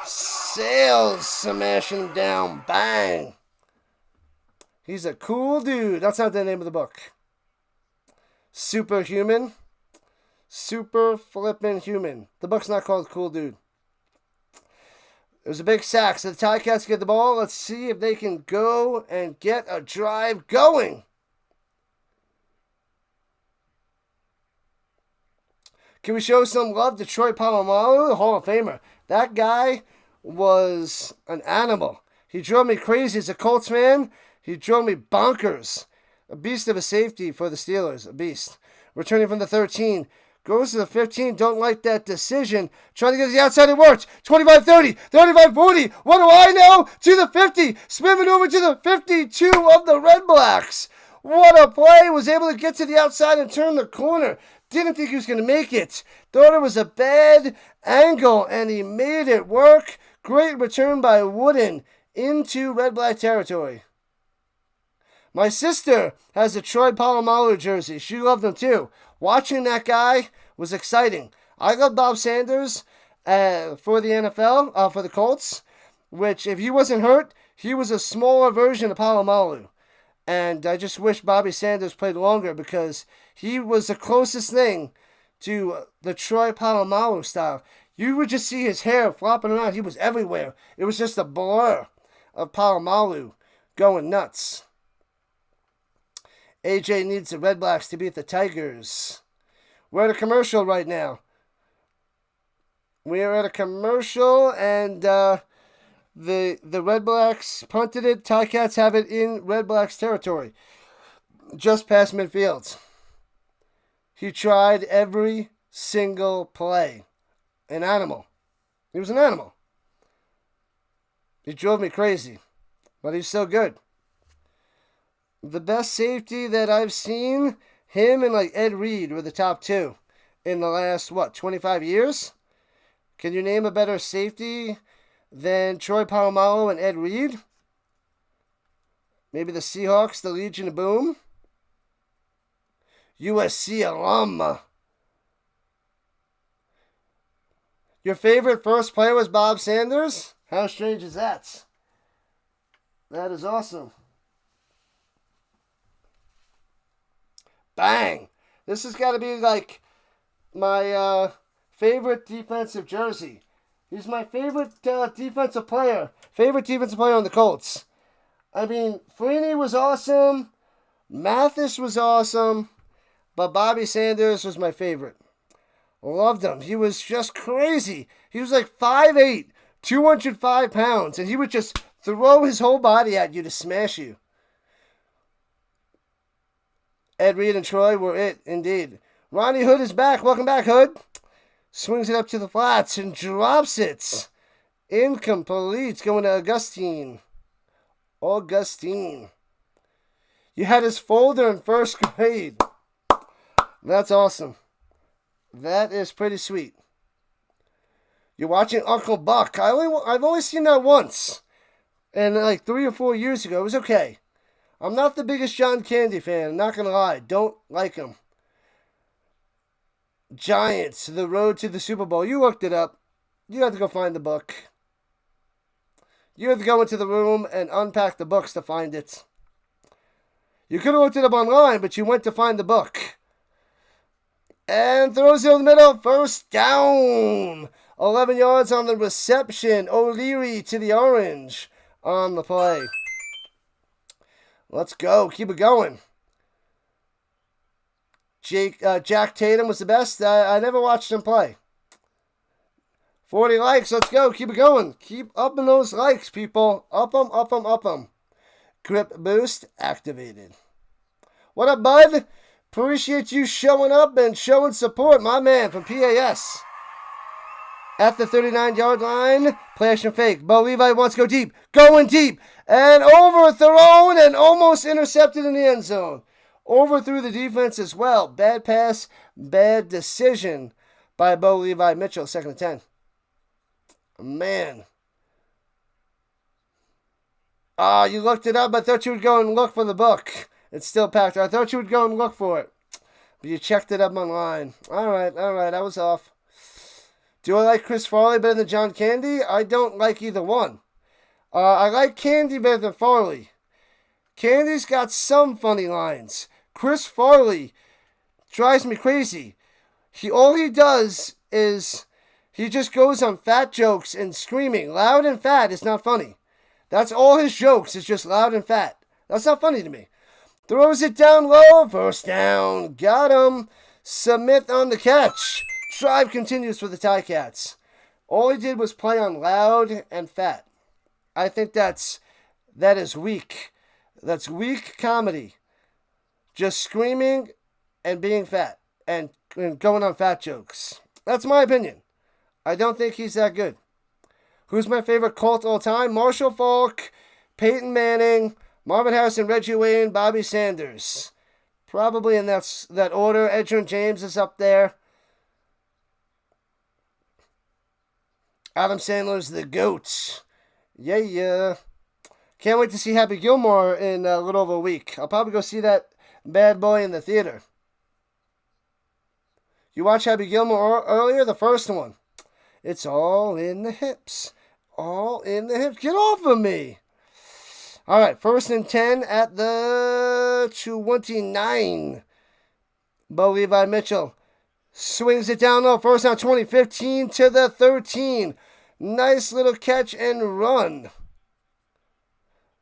Sails smashing him down. Bang. He's a cool dude. That's not the name of the book. Superhuman. Super flippin' human. The book's not called Cool Dude. It was a big sack. So the TigerCats get the ball. Let's see if they can go and get a drive going. Can we show some love to Troy Polamalu, the Hall of Famer? That guy was an animal. He drove me crazy as a Colts fan. He drove me bonkers. A beast of a safety for the Steelers. A beast. Returning from the 13. Goes to the 15. Don't like that decision. Trying to get to the outside. It worked. 25-30. 35-40. What do I know? To the 50. Spinning over to the 52 of the Redblacks. What a play. Was able to get to the outside and turn the corner. Didn't think he was going to make it. Thought it was a bad angle, and he made it work. Great return by Wooden into Redblack territory. My sister has a Troy Polamalu jersey. She loved him too. Watching that guy was exciting. I love Bob Sanders for the NFL, for the Colts, which if he wasn't hurt, he was a smaller version of Polamalu. And I just wish Bobby Sanders played longer because he was the closest thing to the Troy Polamalu style. You would just see his hair flopping around. He was everywhere. It was just a blur. of Palomalu going nuts. AJ needs the Redblacks to beat the Tigers. We're at a commercial right now. We are at a commercial, and the Redblacks punted it. TigerCats have it in Redblacks territory, just past midfield. He tried every single play. An animal. He was an animal. He drove me crazy, but he's so good. The best safety that I've seen, him and like Ed Reed were the top two in the last, 25 years? Can you name a better safety than Troy Polamalu and Ed Reed? Maybe the Seahawks, the Legion of Boom? USC alum. Your favorite first player was Bob Sanders? How strange is that? That is awesome. Bang! This has got to be like my favorite defensive jersey. He's my favorite defensive player. Favorite defensive player on the Colts. I mean, Freeney was awesome. Mathis was awesome. But Bobby Sanders was my favorite. Loved him. He was just crazy. He was like 5'8", 205 pounds. And he would just throw his whole body at you to smash you. Ed Reed and Troy were it, indeed. Ronnie Hood is back. Welcome back, Hood. Swings it up to the flats and drops it. Incomplete. Going to Augustine. You had his folder in first grade. That's awesome. That is pretty sweet. You're watching Uncle Buck. I've only seen that once. And like 3 or 4 years ago. It was okay. I'm not the biggest John Candy fan. I'm not going to lie. Don't like him. Giants, the road to the Super Bowl. You looked it up. You had to go find the book. You had to go into the room and unpack the books to find it. You could have looked it up online, but you went to find the book. And throws it over the middle. First down. 11 yards on the reception. O'Leary to the orange on the play. Let's go. Keep it going. Jack Tatum was the best. I never watched him play. 40 likes. Let's go. Keep it going. Keep upping those likes, people. Up them. Grip boost activated. What up, bud? Appreciate you showing up and showing support, my man from PAS. At the 39-yard line, play action fake. Bo Levi wants to go deep. Going deep. And overthrown and almost intercepted in the end zone. Overthrew the defense as well. Bad pass, bad decision by Bo Levi Mitchell, 2nd and 10. Man. You looked it up. I thought you would go and look for the book. It's still packed. I thought you would go and look for it. But you checked it up online. All right. I was off. Do I like Chris Farley better than John Candy? I don't like either one. I like Candy better than Farley. Candy's got some funny lines. Chris Farley drives me crazy. All he does is he just goes on fat jokes and screaming. Loud and fat is not funny. That's all his jokes is just loud and fat. That's not funny to me. Throws it down low. First down. Got him. Smith on the catch. Drive continues for the TigerCats. All he did was play on loud and fat. I think that is weak. That's weak comedy. Just screaming and being fat and going on fat jokes. That's my opinion. I don't think he's that good. Who's my favorite Colt all time? Marshall Faulk, Peyton Manning, Marvin Harrison, Reggie Wayne, Bobby Sanders. Probably in that order. Edgerrin James is up there. Adam Sandler's the GOAT. Yeah. Can't wait to see Happy Gilmore in a little over a week. I'll probably go see that bad boy in the theater. You watched Happy Gilmore earlier? The first one. It's all in the hips. All in the hips. Get off of me. All right, 1st and 10 at the 29. Bo Levi Mitchell swings it down low. First down, 20, 15 to the 13. Nice little catch and run.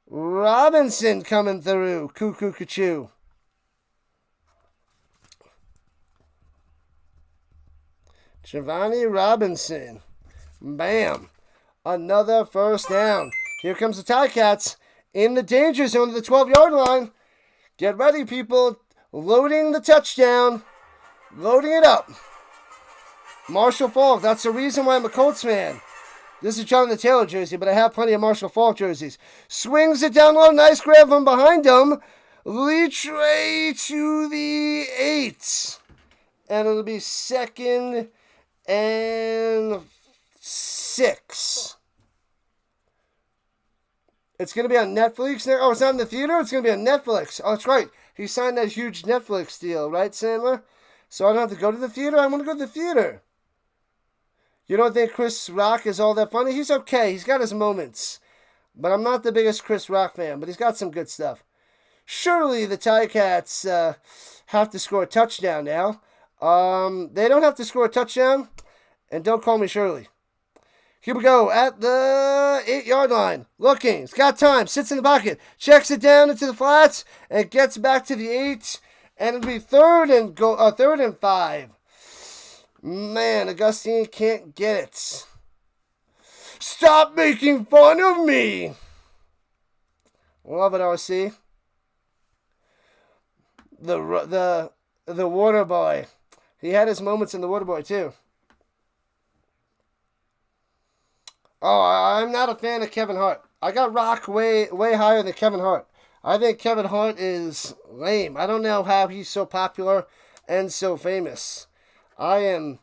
Robinson coming through. Cuckoo, cuckoo. Giovanni Robinson. Bam. Another first down. Here comes the TigerCats in the danger zone of the 12-yard line. Get ready, people. Loading the touchdown. Loading it up. Marshall Faulk. That's the reason why I'm a Colts fan. This is Jonathan Taylor jersey, but I have plenty of Marshall Faulk jerseys. Swings it down low. Nice grab from behind him. Leachway to the 8. And it'll be 2nd and 6. It's going to be on Netflix. Oh, it's not in the theater? It's going to be on Netflix. Oh, that's right. He signed that huge Netflix deal, right, Sandler? So I don't have to go to the theater? I want to go to the theater. You don't think Chris Rock is all that funny? He's okay. He's got his moments. But I'm not the biggest Chris Rock fan, but he's got some good stuff. Surely the TigerCats have to score a touchdown now. They don't have to score a touchdown. And don't call me Shirley. Here we go at the 8-yard line. Looking. He's got time. Sits in the pocket. Checks it down into the flats. And gets back to the 8. And it'll be 3rd and 5. Man, Augustine can't get it. Stop making fun of me. Love it, RC. The water boy. He had his moments in the water boy, too. Oh, I'm not a fan of Kevin Hart. I got Rock way higher than Kevin Hart. I think Kevin Hart is lame. I don't know how he's so popular and so famous. His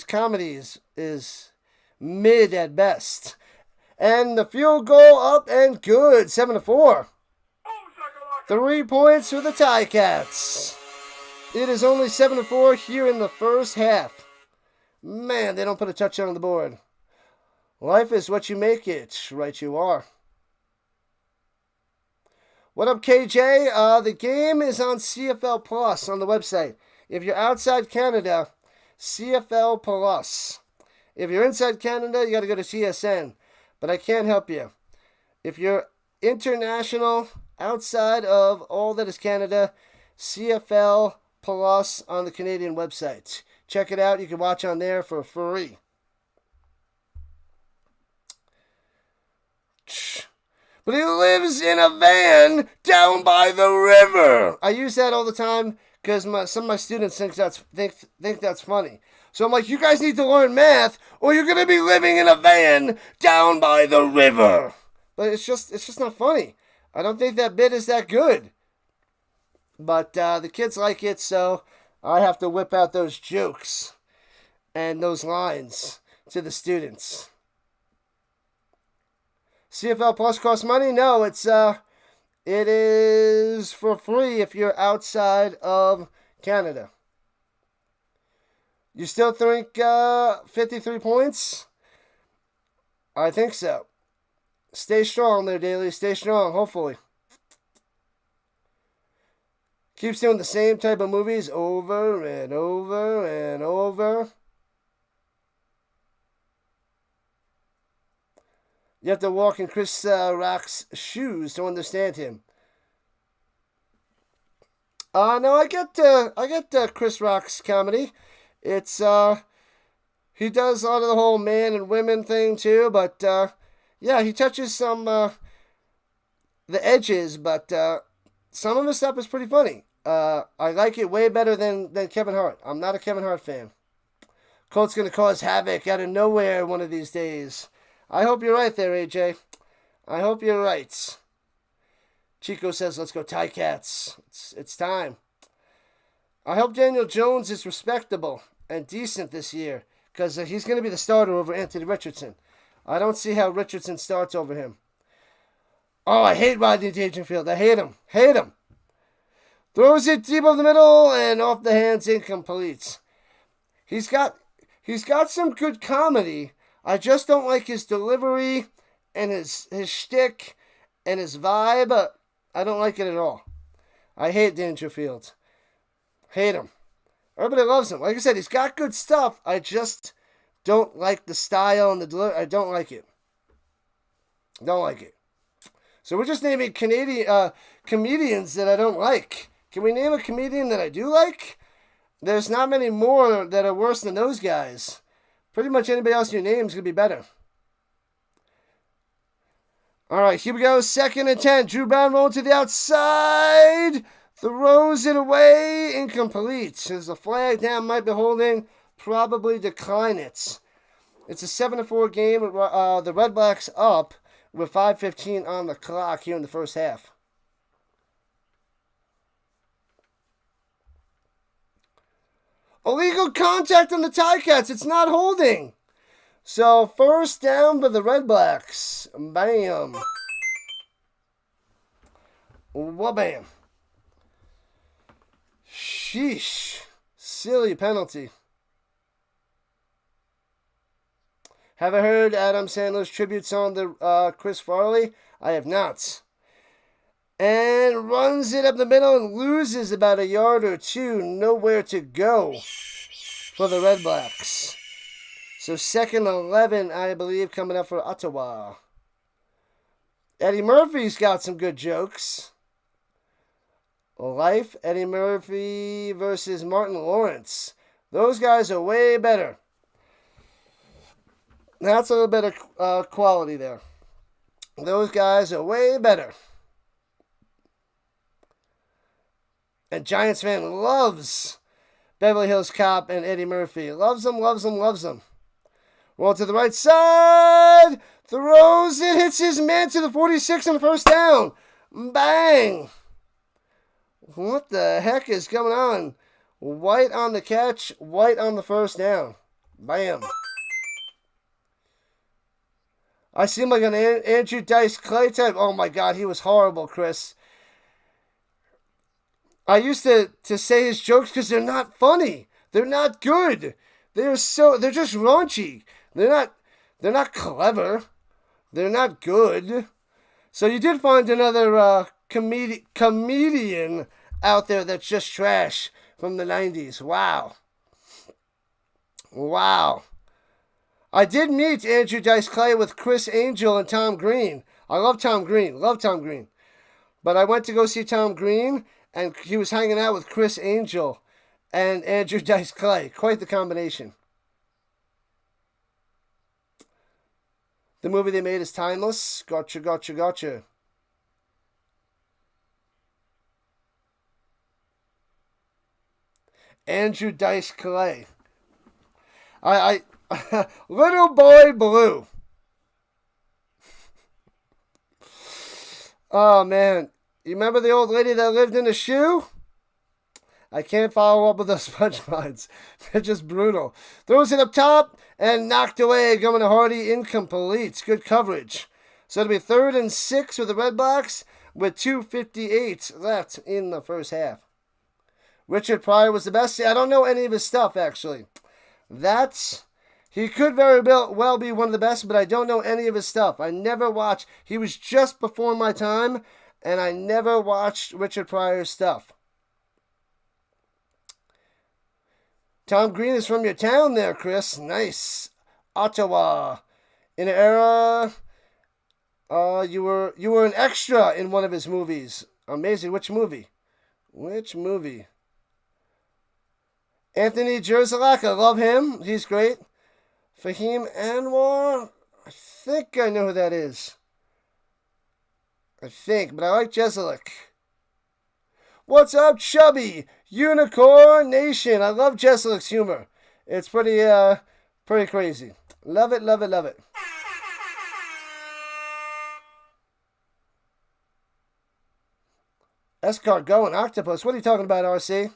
comedy is mid at best. And the field goal up and good. 7-4. 3 points for the TigerCats. It is only 7-4 here in the first half. Man, they don't put a touchdown on the board. Life is what you make it. Right you are. What up, KJ? The game is on CFL Plus on the website. If you're outside Canada, CFL Plus. If you're inside Canada, you got to go to CSN. But I can't help you. If you're international, outside of all that is Canada, CFL Plus on the Canadian website. Check it out. You can watch on there for free. But he lives in a van down by the river. I use that all the time because some of my students think that's funny. So I'm like, you guys need to learn math or you're going to be living in a van down by the river. But it's just not funny. I don't think that bit is that good. But the kids like it, so I have to whip out those jokes and those lines to the students. CFL Plus costs money? No, it is for free if you're outside of Canada. You still think 53 points? I think so. Stay strong there, Daly. Stay strong, hopefully. Keeps doing the same type of movies over and over and over. You have to walk in Chris Rock's shoes to understand him. No, I get Chris Rock's comedy. It's he does a lot of the whole man and women thing too, but yeah, he touches some the edges, but some of his stuff is pretty funny. I like it way better than Kevin Hart. I'm not a Kevin Hart fan. Colt's gonna cause havoc out of nowhere one of these days. I hope you're right there, AJ. I hope you're right. Chico says, let's go TigerCats. It's time. I hope Daniel Jones is respectable and decent this year because he's going to be the starter over Anthony Richardson. I don't see how Richardson starts over him. Oh, I hate Rodney Dangerfield. I hate him. Hate him. Throws it deep over the middle and off the hands, incomplete. He's got some good comedy. I just don't like his delivery and his shtick and his vibe. I don't like it at all. I hate Dangerfield. Hate him. Everybody loves him. Like I said, he's got good stuff. I just don't like the style and the delivery. I don't like it. Don't like it. So we're just naming Canadian comedians that I don't like. Can we name a comedian that I do like? There's not many more that are worse than those guys. Pretty much anybody else you name is going to be better. All right, here we go. 2nd and 10. Dru Brown rolling to the outside. Throws it away. Incomplete. There's a flag down. Might be holding. Probably decline it. It's a 7-4 game. The Redblacks up with 5:15 on the clock here in the first half. Illegal contact on the TigerCats. It's not holding. So, first down for the Redblacks. Bam. Wha-bam. Sheesh. Silly penalty. Have I heard Adam Sandler's tribute song to Chris Farley? I have not. And runs it up the middle and loses about a yard or two. Nowhere to go for the Redblacks. So 2nd and 11, I believe, coming up for Ottawa. Eddie Murphy's got some good jokes. Life, Eddie Murphy versus Martin Lawrence. Those guys are way better. That's a little bit of quality there. Those guys are way better. And Giants fan loves Beverly Hills Cop and Eddie Murphy. Loves them, loves them, loves them. Roll to the right side. Throws it. Hits his man to the 46 on the first down. Bang. What the heck is going on? White on the catch. White on the first down. Bam. I seem like an Andrew Dice Clay type. Oh my God, he was horrible, Chris. I used to say his jokes because they're not funny. They're not good. They're just raunchy. They're not clever. They're not good. So you did find another comedian out there that's just trash from the 90s. Wow. Wow. I did meet Andrew Dice Clay with Chris Angel and Tom Green. I love Tom Green. Love Tom Green. But I went to go see Tom Green, and he was hanging out with Chris Angel and Andrew Dice Clay. Quite the combination. The movie they made is timeless. Gotcha, gotcha, gotcha. Andrew Dice Clay. I Little Boy Blue. Oh, man. You remember the old lady that lived in a shoe? I can't follow up with those punchlines. They're just brutal. Throws it up top and knocked away. Going to Hardy, incomplete. Good coverage. So it'll be 3rd and 6 with the Redblacks with 2:58 left in the first half. Richard Pryor was the best. See, I don't know any of his stuff, actually. He could very well be one of the best, but I don't know any of his stuff. I never watched. He was just before my time, and I never watched Richard Pryor's stuff. Tom Green is from your town there, Chris. Nice. Ottawa. In an era, you were an extra in one of his movies. Amazing. Which movie? Which movie? Anthony Jeselnik. I love him. He's great. Fahim Anwar. I think I know who that is. But I like Jeselnik. What's up, Chubby? Unicorn Nation. I love Jeselnik's humor. It's pretty crazy. Love it, love it, love it. Escargot Octopus. What are you talking about, RC?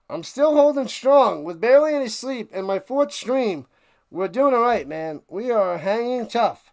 I'm still holding strong with barely any sleep and my 4th stream. We're doing all right, man. We are hanging tough.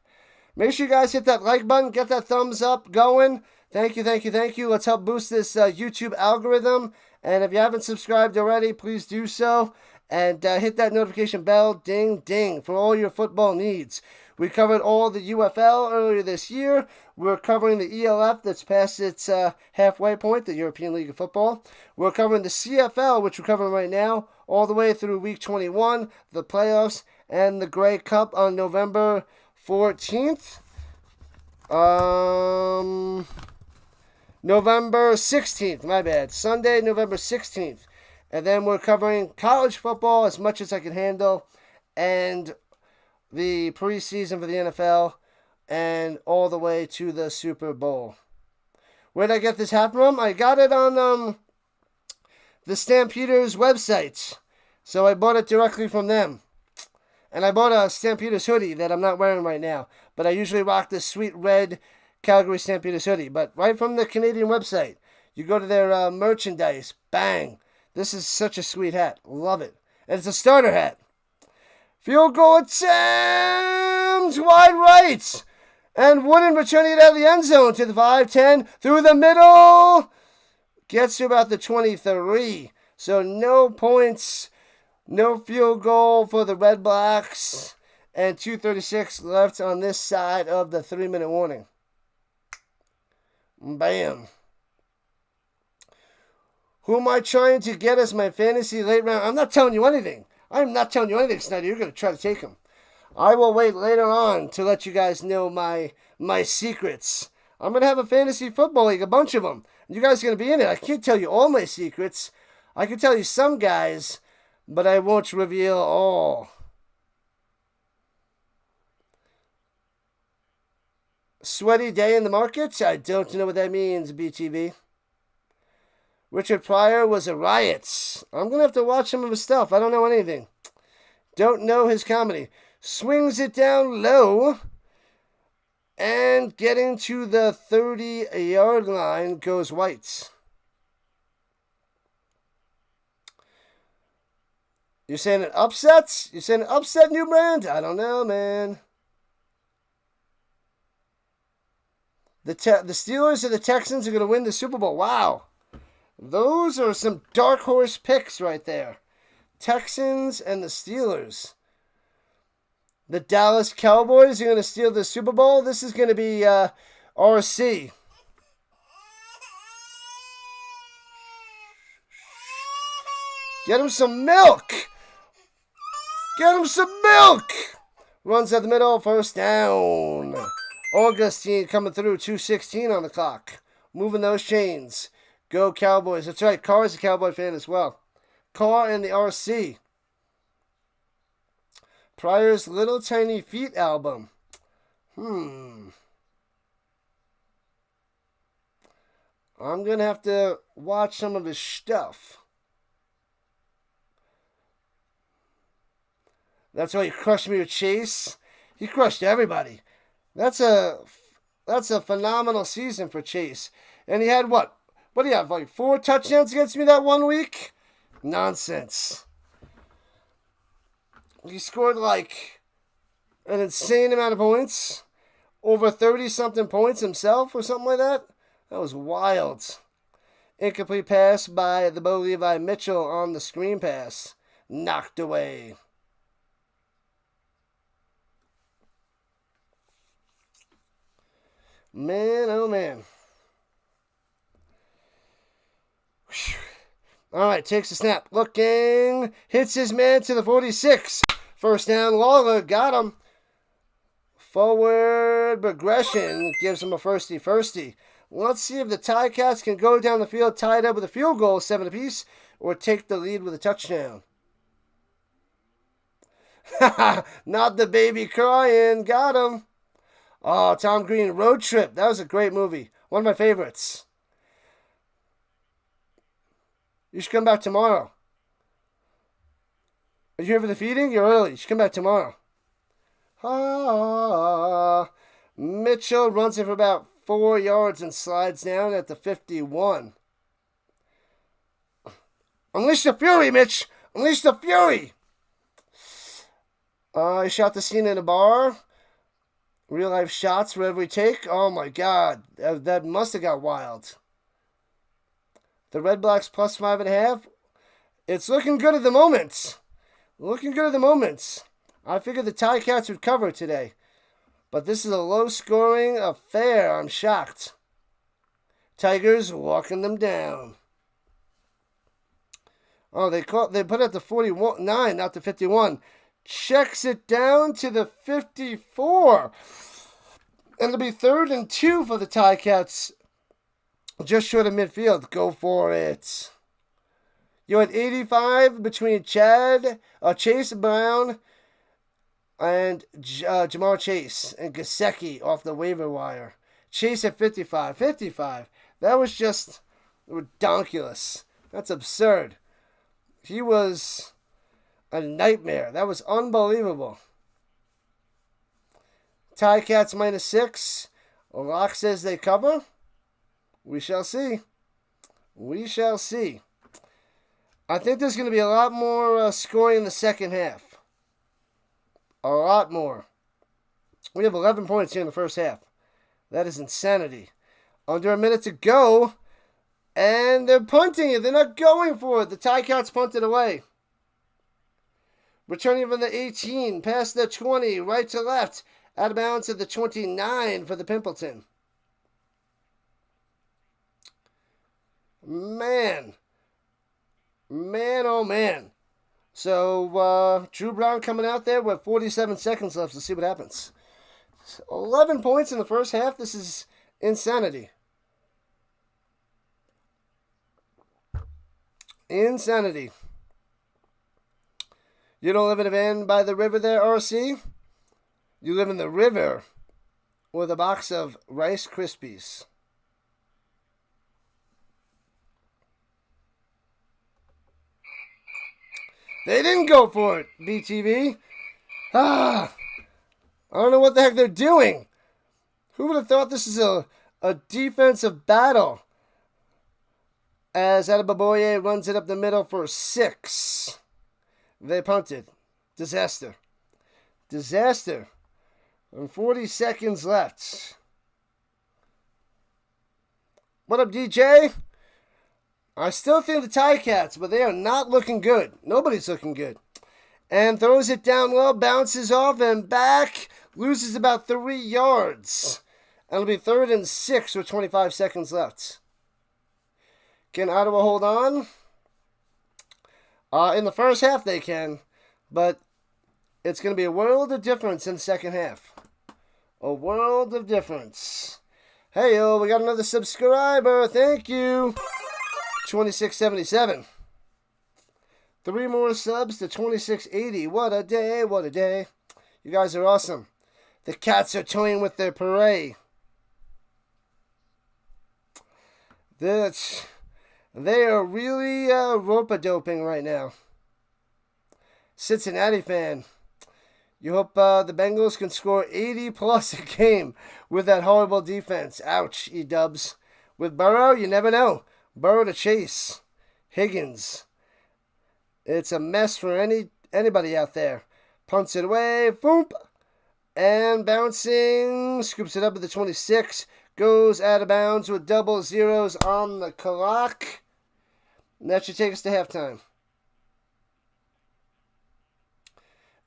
Make sure you guys hit that like button. Get that thumbs up going. Thank you, thank you, thank you. Let's help boost this YouTube algorithm. And if you haven't subscribed already, please do so. And hit that notification bell, ding, ding, for all your football needs. We covered all the UFL earlier this year. We're covering the ELF that's past its halfway point, the European League of Football. We're covering the CFL, which we're covering right now, all the way through Week 21, the playoffs, and the Grey Cup on November 14th. November 16th, my bad. Sunday, November 16th. And then we're covering college football as much as I can handle, and the preseason for the NFL, and all the way to the Super Bowl. Where did I get this hat from? I got it on the Stampeders website. So I bought it directly from them. And I bought a Stampeders hoodie that I'm not wearing right now. But I usually rock this sweet red Calgary Stampeders hoodie. But right from the Canadian website. You go to their merchandise. Bang. This is such a sweet hat. Love it. And it's a starter hat. Field goal attempt. Wide right. And Wooden returning it out of the end zone to the 5-10. Through the middle. Gets to about the 23. So no points. No field goal for the Redblacks. And 2:36 left on this side of the 3-minute warning. Bam. Who am I trying to get as my fantasy late round? I'm not telling you anything. I'm not telling you anything, Snyder. You're going to try to take him. I will wait later on to let you guys know my secrets. I'm going to have a fantasy football league, a bunch of them. You guys are going to be in it. I can't tell you all my secrets. I can tell you some guys, but I won't reveal all. Sweaty day in the market? I don't know what that means, BTV. Richard Pryor was a riot. I'm going to have to watch some of his stuff. I don't know anything. Don't know his comedy. Swings it down low. And getting to the 30-yard line goes White. You're saying it upsets? You're saying it upset, New Brand? I don't know, man. The Steelers or the Texans are going to win the Super Bowl. Wow. Those are some dark horse picks right there. Texans and the Steelers. The Dallas Cowboys are going to steal the Super Bowl. This is going to be RC. Get him some milk. Get him some milk. Runs at the middle. First down. Augustine coming through. 2:16 on the clock. Moving those chains. Go Cowboys. That's right. Carr is a Cowboy fan as well. Carr and the RC. Pryor's Little Tiny Feet album. I'm going to have to watch some of his stuff. That's why he crushed me with Chase. He crushed everybody. That's a phenomenal season for Chase. And he had what? What do you have, like 4 touchdowns against me that one week? Nonsense. He scored like an insane amount of points. Over 30-something points himself or something like that. That was wild. Incomplete pass by the Bo Levi Mitchell on the screen pass. Knocked away. Man, oh man. Whew. All right, takes a snap. Looking. Hits his man to the 46. First down, Lawler. Got him. Forward progression gives him a firsty. Let's see if the TigerCats can go down the field tied up with a field goal, 7 apiece, or take the lead with a touchdown. Not the baby crying. Got him. Oh, Tom Green, Road Trip. That was a great movie. One of my favorites. You should come back tomorrow. Are you here for the feeding? You're early. You should come back tomorrow. Mitchell runs it for about 4 yards and slides down at the 51. Unleash the fury, Mitch. Unleash the fury. He shot the scene in a bar. Real life shots for every take. Oh my God. That must have got wild. The Redblacks plus 5.5. It's looking good at the moment. I figured the TigerCats would cover today. But this is a low-scoring affair. I'm shocked. Tigers walking them down. Oh, they put it at the 49, not the 51. Checks it down to the 54. And it'll be 3rd and 2 for the TigerCats. Just short of midfield. Go for it. You had 85 between Chase Brown and Jamar Chase and Gasecki off the waiver wire. Chase at 55. 55. That was just ridiculous. That's absurd. He was a nightmare. That was unbelievable. TigerCats -6. Lock says they cover. We shall see. We shall see. I think there's going to be a lot more scoring in the second half. A lot more. We have 11 points here in the first half. That is insanity. Under a minute to go. And they're punting it. They're not going for it. The TigerCats punted away. Returning from the 18. Past the 20. Right to left. Out of bounds at the 29 for the Pimpleton. Man. Man, oh man. So, Dru Brown coming out there with 47 seconds left. Let's see what happens. 11 points in the first half. This is insanity. Insanity. You don't live in a van by the river there, RC? You live in the river with a box of Rice Krispies. They didn't go for it, BTV. I don't know what the heck they're doing. Who would have thought this is a defensive battle? As Adebaboye runs it up the middle for 6. They punted. Disaster. Disaster. And 40 seconds left. What up, DJ? I still think the TigerCats, but they are not looking good. Nobody's looking good. And throws it down low, bounces off, and back. Loses about 3 yards. And it'll be 3rd and 6 with 25 seconds left. Can Ottawa hold on? In the first half they can, but it's going to be a world of difference in the second half. A world of difference. Hey, yo, we got another subscriber. Thank you. 2677. 3 more subs to 2680. What a day, what a day. You guys are awesome. The Cats are toying with their parade. They are really rope-a-doping right now. Cincinnati fan. You hope the Bengals can score 80 plus a game with that horrible defense. Ouch, E-dubs. With Burrow, you never know. Burrow to Chase. Higgins. It's a mess for anybody out there. Punts it away. Boom. And bouncing. Scoops it up at the 26. Goes out of bounds with double zeros on the clock. And that should take us to halftime.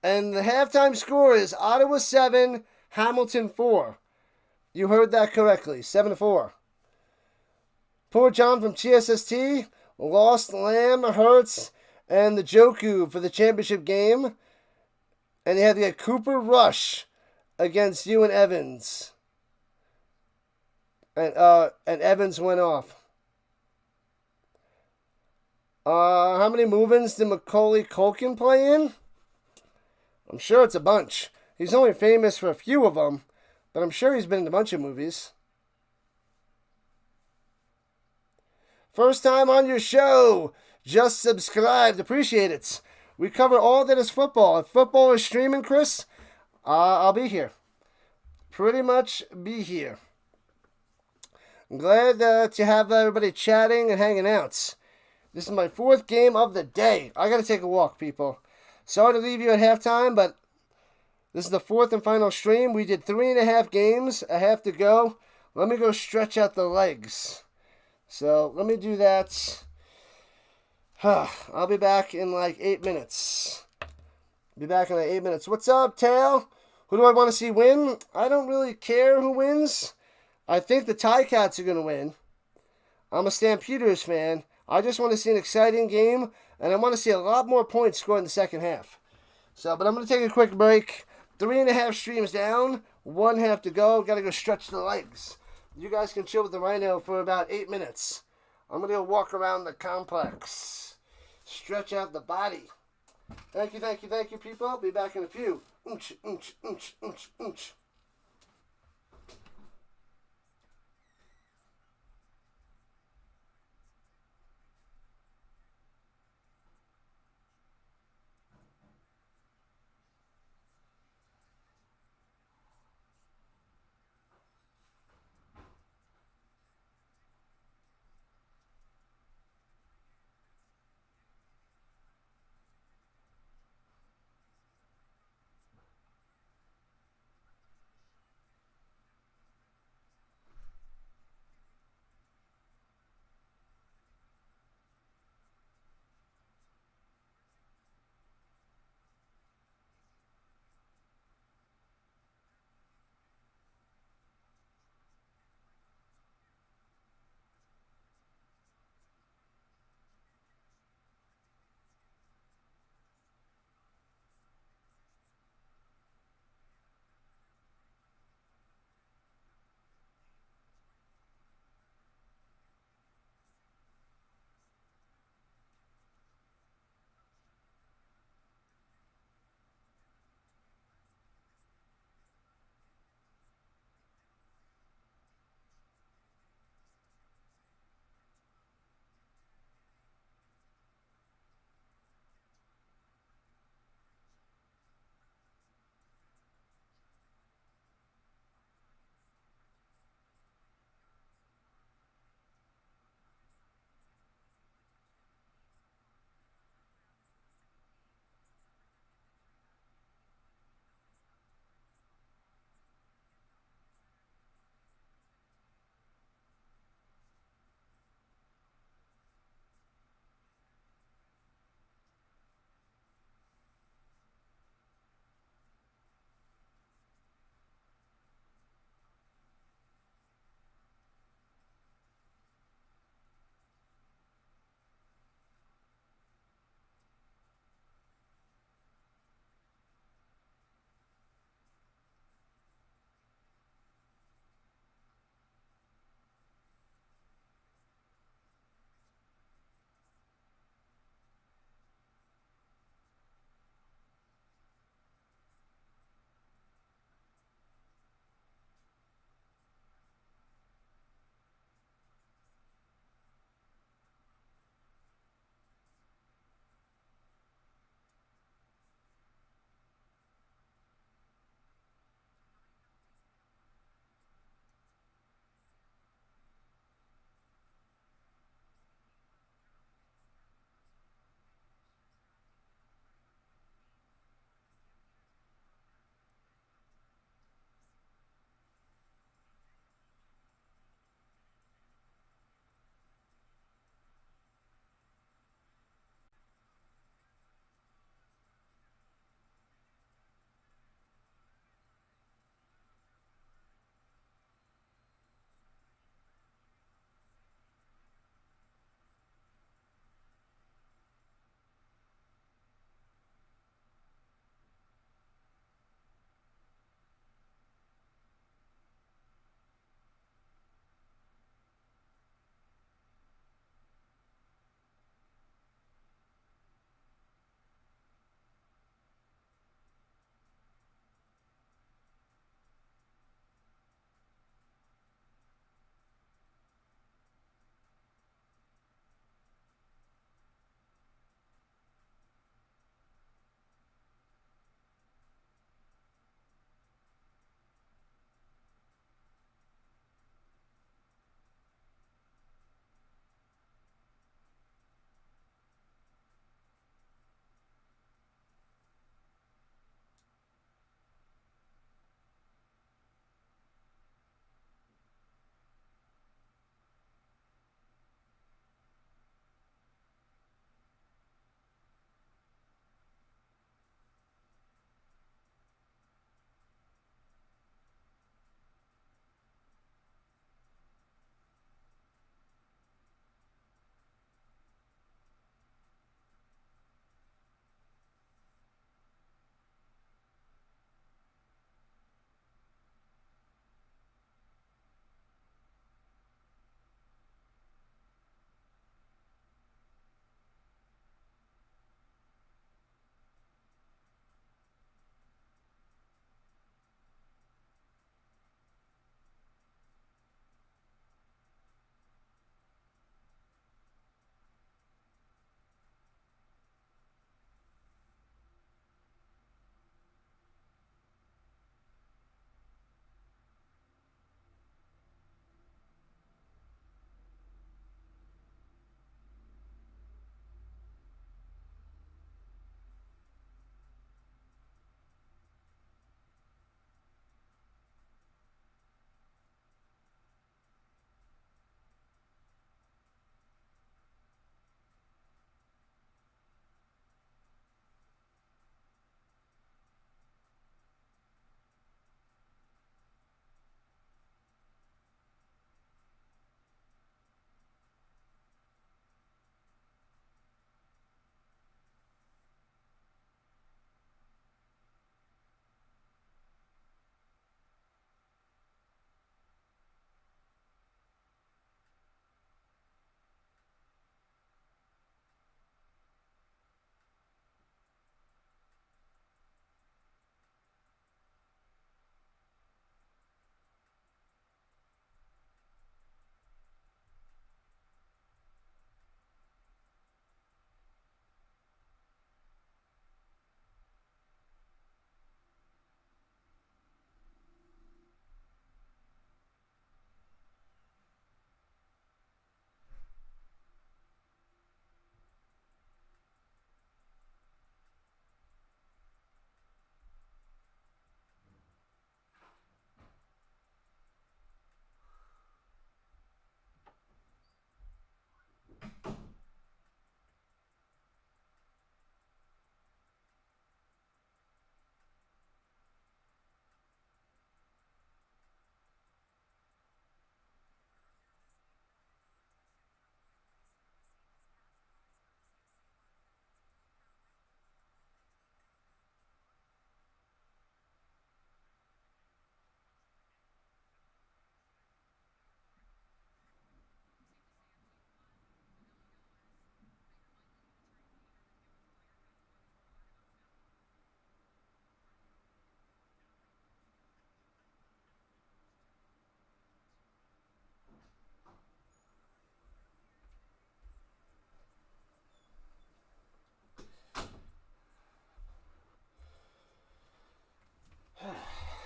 And the halftime score is Ottawa 7, Hamilton 4. You heard that correctly. 7-4. Poor John from TSST lost Lamb, Hurts, and the Joku for the championship game. And he had to get Cooper Rush against you and Evans. And Evans went off. How many move-ins did Macaulay Culkin play in? I'm sure it's a bunch. He's only famous for a few of them, but I'm sure he's been in a bunch of movies. First time on your show. Just subscribed. Appreciate it. We cover all that is football. If football is streaming, Chris, I'll be here. Pretty much be here. I'm glad to have everybody chatting and hanging out. This is my 4th game of the day. I got to take a walk, people. Sorry to leave you at halftime, but this is the 4th and final stream. We did 3.5 games. I have to go. Let me go stretch out the legs. So, let me do that. I'll be back in like 8 minutes. Be back in like 8 minutes. What's up, Tail? Who do I want to see win? I don't really care who wins. I think the TigerCats are going to win. I'm a Stampeders fan. I just want to see an exciting game, and I want to see a lot more points scored in the second half. So, but I'm going to take a quick break. 3.5 streams down. 1 half to go. Got to go stretch the legs. You guys can chill with the Rhino for about 8 minutes. I'm going to go walk around the complex. Stretch out the body. Thank you, people. I'll be back in a few. Oonch, oonch, oonch, oonch, oonch.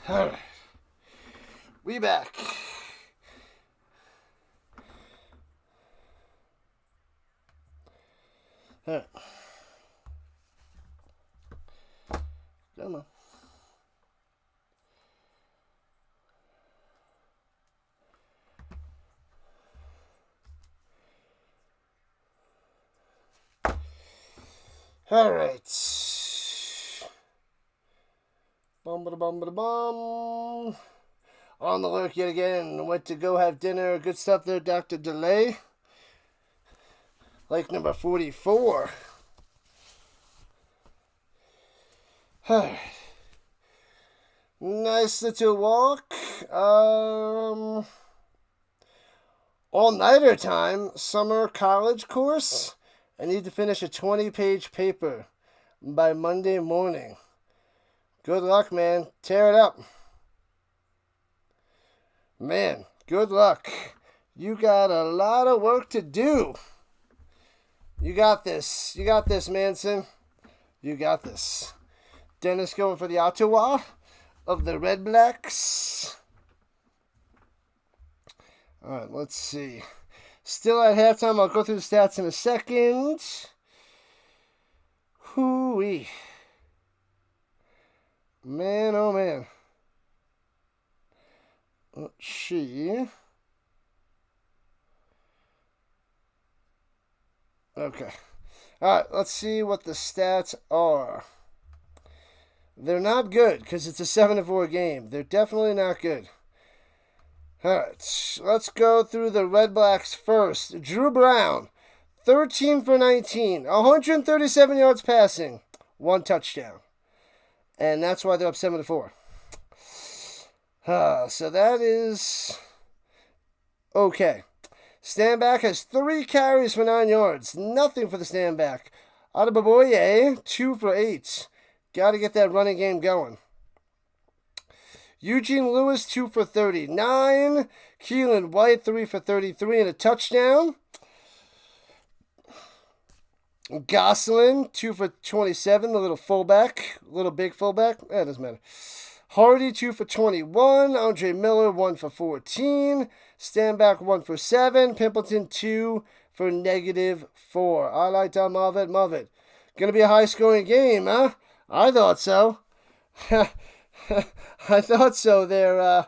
All right. We back. All right. Come on. All right. Bum. On the lurk yet again. Went to go have dinner. Good stuff there, Dr. Delay. Like number 44. All right. Nice little walk. All-nighter time. Summer college course. I need to finish a 20-page paper by Monday morning. Good luck, man. Tear it up. Man, good luck. You got a lot of work to do. You got this. You got this, Manson. You got this. Dennis going for the Ottawa of the Redblacks. All right, let's see. Still at halftime. I'll go through the stats in a second. Hoo-wee. Man, oh man. Let's see. Okay. Alright, let's see what the stats are. They're not good because it's a 7-4 game. They're definitely not good. Alright, let's go through the Redblacks first. Dru Brown, 13 for 19, 137 yards passing, 1 touchdown. And that's why they're up 7-4. So that is okay. Standback has 3 carries for 9 yards. Nothing for the standback. Adebaboye, 2 for 8. Got to get that running game going. Eugene Lewis, 2 for 39. Keelan White, 3 for 33 and a touchdown. Gosselin, 2 for 27, the little big fullback. That doesn't matter. Hardy, 2 for 21. Andre Miller, 1 for 14. Standback, 1 for 7. Pimpleton, 2 for -4. I like that, Marvet. Gonna be a high-scoring game, huh? I thought so. I thought so there,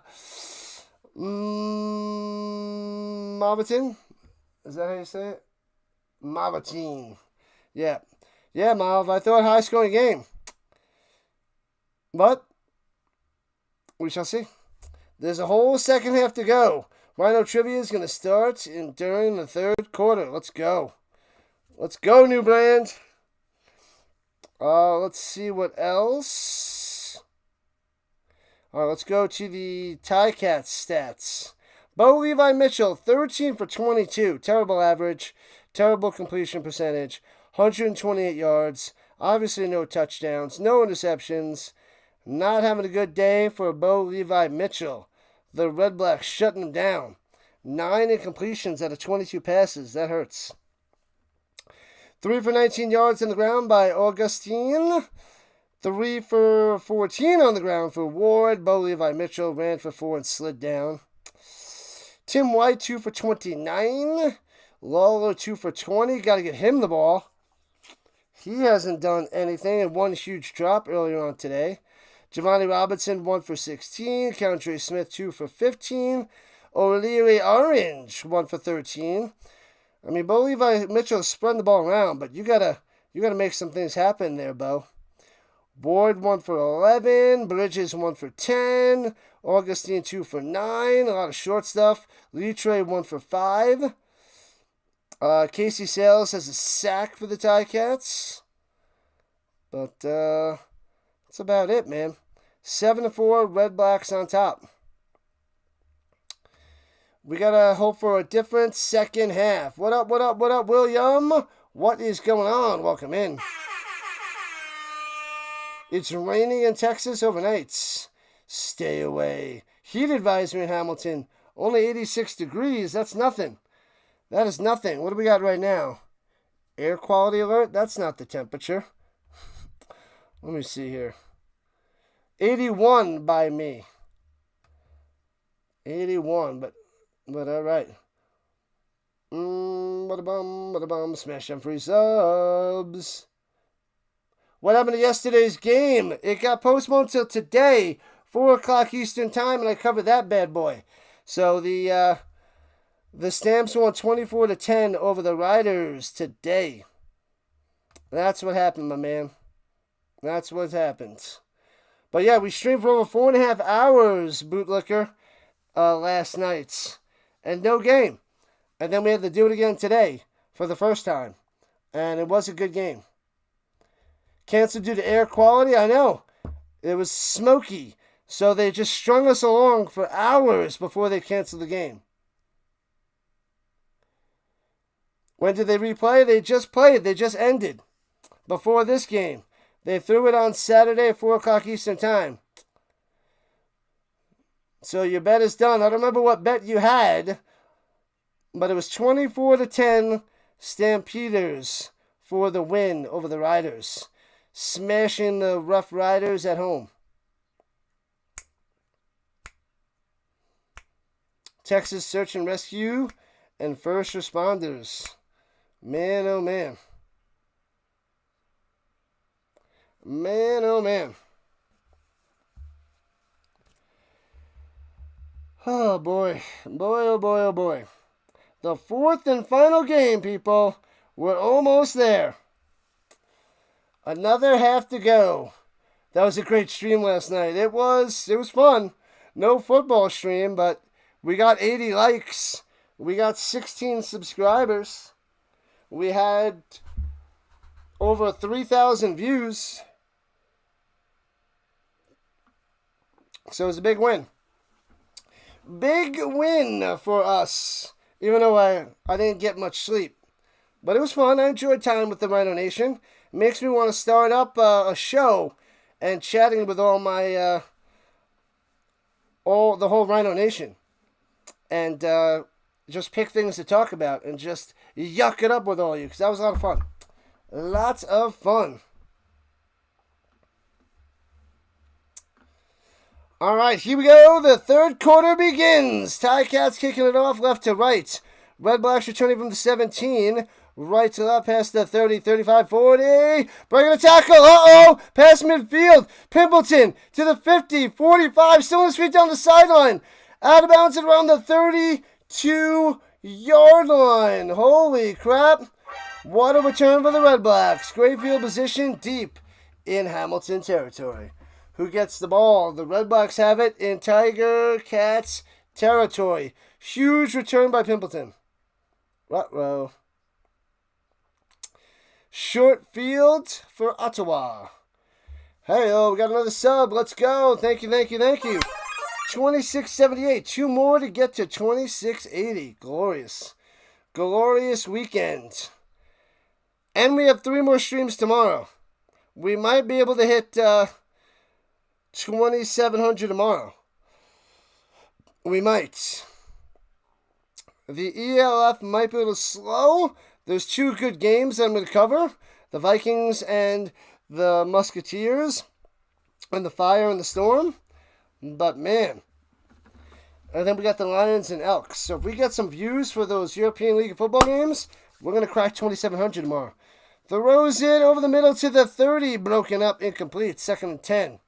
Marvetin? Is that how you say it? Marvetin. Yeah, Marv, I thought high-scoring game. But we shall see. There's a whole second half to go. Rhino Trivia is going to start during the third quarter. Let's go. Let's go, new brand. Let's see what else. All right, let's go to the TigerCats stats. Bo Levi Mitchell, 13 for 22. Terrible average. Terrible completion percentage. 128 yards. Obviously no touchdowns. No interceptions. Not having a good day for Bo Levi Mitchell. The Redblacks shutting him down. 9 incompletions out of 22 passes. That hurts. 3 for 19 yards on the ground by Augustine. 3 for 14 on the ground for Ward. Bo Levi Mitchell ran for 4 and slid down. Tim White, 2 for 29. Lawler, 2 for 20. Got to get him the ball. He hasn't done anything, and 1 huge drop earlier on today. Giovanni Robinson, 1 for 16. Country Smith, 2 for 15. O'Leary Orange, 1 for 13. I mean, Bo Levi Mitchell spreading the ball around, but you gotta make some things happen there, Bo. Ward, 1 for 11. Bridges, 1 for 10. Augustine, 2 for 9. A lot of short stuff. Litre, 1 for 5. Casey Sales has a sack for the TigerCats. But that's about it, man. 7-4, Redblacks on top. We gotta hope for a different second half. What up, William? What is going on? Welcome in. It's raining in Texas overnight. Stay away. Heat advisory in Hamilton. Only 86 degrees. That's nothing. That is nothing. What do we got right now? Air quality alert? That's not the temperature. Let me see here. 81 by me. 81, but all right. Bada bum, smash them free subs. What happened to yesterday's game? It got postponed till today, 4 o'clock Eastern time, and I covered that bad boy. So the Stamps won 24-10 over the Riders today. That's what happened, my man. That's what happened. But yeah, we streamed for over 4.5 hours, Bootlicker, last night. And no game. And then we had to do it again today for the first time. And it was a good game. Canceled due to air quality, I know. It was smoky. So they just strung us along for hours before they canceled the game. When did they replay? They just played. They just ended. Before this game. They threw it on Saturday at 4 o'clock Eastern time. So your bet is done. I don't remember what bet you had, but it was 24-10 Stampeders for the win over the Riders. Smashing the Rough Riders at home. Texas Search and Rescue and First Responders. Man, oh man. Man, oh man. Oh boy. Boy, oh boy, oh boy. The fourth and final game, people. We're almost there. Another half to go. That was a great stream last night. It was fun. No football stream, but we got 80 likes. We got 16 subscribers. We had over 3,000 views. So it was a big win. Big win for us. Even though I didn't get much sleep. But it was fun. I enjoyed time with the Rhino Nation. It makes me want to start up a show and chatting with all my the whole Rhino Nation. And just pick things to talk about and just yuck it up with all you. Because that was a lot of fun. Lots of fun. All right, here we go. The third quarter begins. TigerCats kicking it off left to right. Redblacks returning from the 17. Right to left past the 30, 35, 40. Breaking a tackle. Uh-oh. Past midfield. Pimpleton to the 50, 45. Still on his feet down the sideline. Out of bounds at around the 32-yard line. Holy crap. What a return for the Redblacks. Great field position deep in Hamilton territory. Who gets the ball? The Redblacks have it in TigerCats territory. Huge return by Pimpleton. Ruh-roh. Short field for Ottawa. Hey, we got another sub. Let's go. Thank you, thank you, thank you. 2678. 2 more to get to 2680. Glorious. Glorious weekend. And we have 3 more streams tomorrow. We might be able to hit 2,700 tomorrow. We might. The ELF might be a little slow. There's 2 good games I'm going to cover. The Vikings and the Musketeers. And the Fire and the Storm. But man. And then we got the Lions and Elks. So if we get some views for those European League of Football games, we're going to crack 2,700 tomorrow. Throws it over the middle to the 30. Broken up, incomplete. 2nd and 10.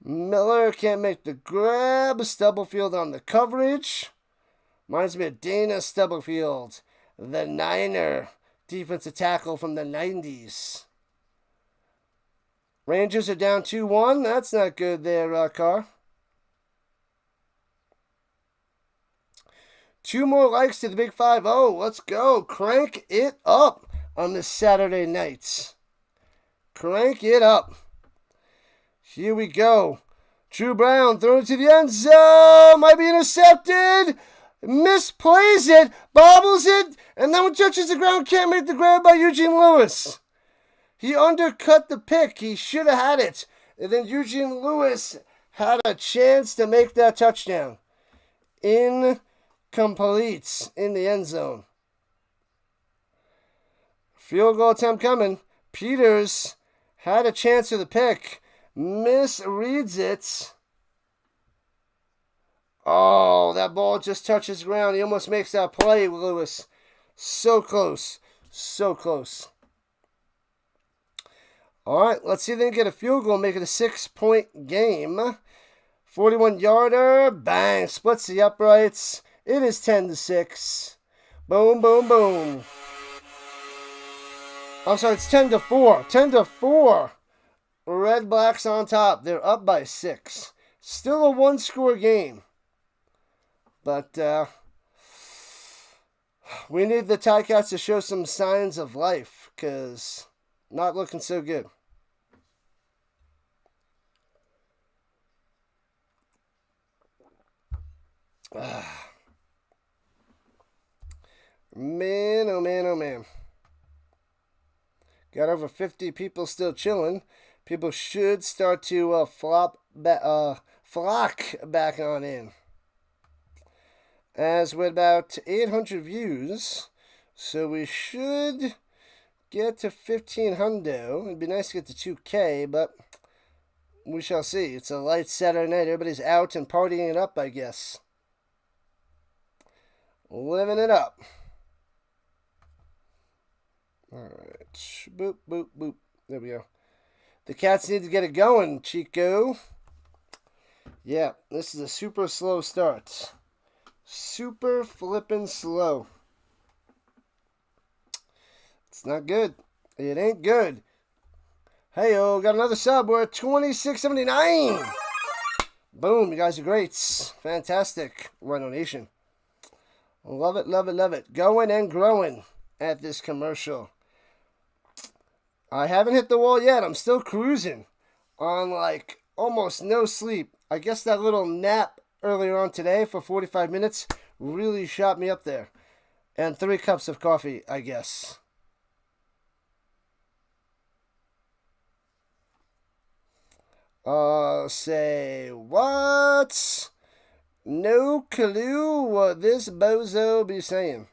Miller can't make the grab. Stubblefield on the coverage. Reminds me of Dana Stubblefield, the Niner defensive tackle from the 90s. Rangers are down 2-1. That's not good there, Carr. 2 more likes to the Big 5-0. Let's go. Crank it up on this Saturday night. Crank it up. Here we go. Dru Brown thrown it to the end zone. Might be intercepted. Misplays it. Bobbles it. And then when it touches the ground, can't make the grab by Eugene Lewis. He undercut the pick. He should have had it. And then Eugene Lewis had a chance to make that touchdown. Incomplete in the end zone. Field goal attempt coming. Peters had a chance for the pick. Misreads it. Oh, that ball just touches the ground. He almost makes that play, Lewis. So close. So close. All right, let's see if they can get a field goal, make it a 6-point game. 41-yarder, bang, splits the uprights. It is 10-6. Boom, boom, boom. I'm sorry, it's 10-4. 10-4. Redblacks on top. They're up by 6. Still a one-score game. But we need the TigerCats to show some signs of life, because not looking so good. Man, oh man, oh man. Got over 50 people still chilling. People should start to flock back on in. As with about 800 views, so we should get to 1,500. It'd be nice to get to 2K, but we shall see. It's a light Saturday night. Everybody's out and partying it up, I guess. Living it up. Alright. Boop, boop, boop. There we go. The Cats need to get it going, Chico. Yeah, this is a super slow start. Super flippin' slow. It's not good. It ain't good. Hey-o, got another sub. We're at 26.79. Boom, you guys are great. Fantastic. Rhino Nation. Love it, love it, love it. Going and growing at this commercial. I haven't hit the wall yet. I'm still cruising on like almost no sleep. I guess that little nap earlier on today for 45 minutes really shot me up there. And 3 cups of coffee, I guess. Say what? No clue what this bozo be saying.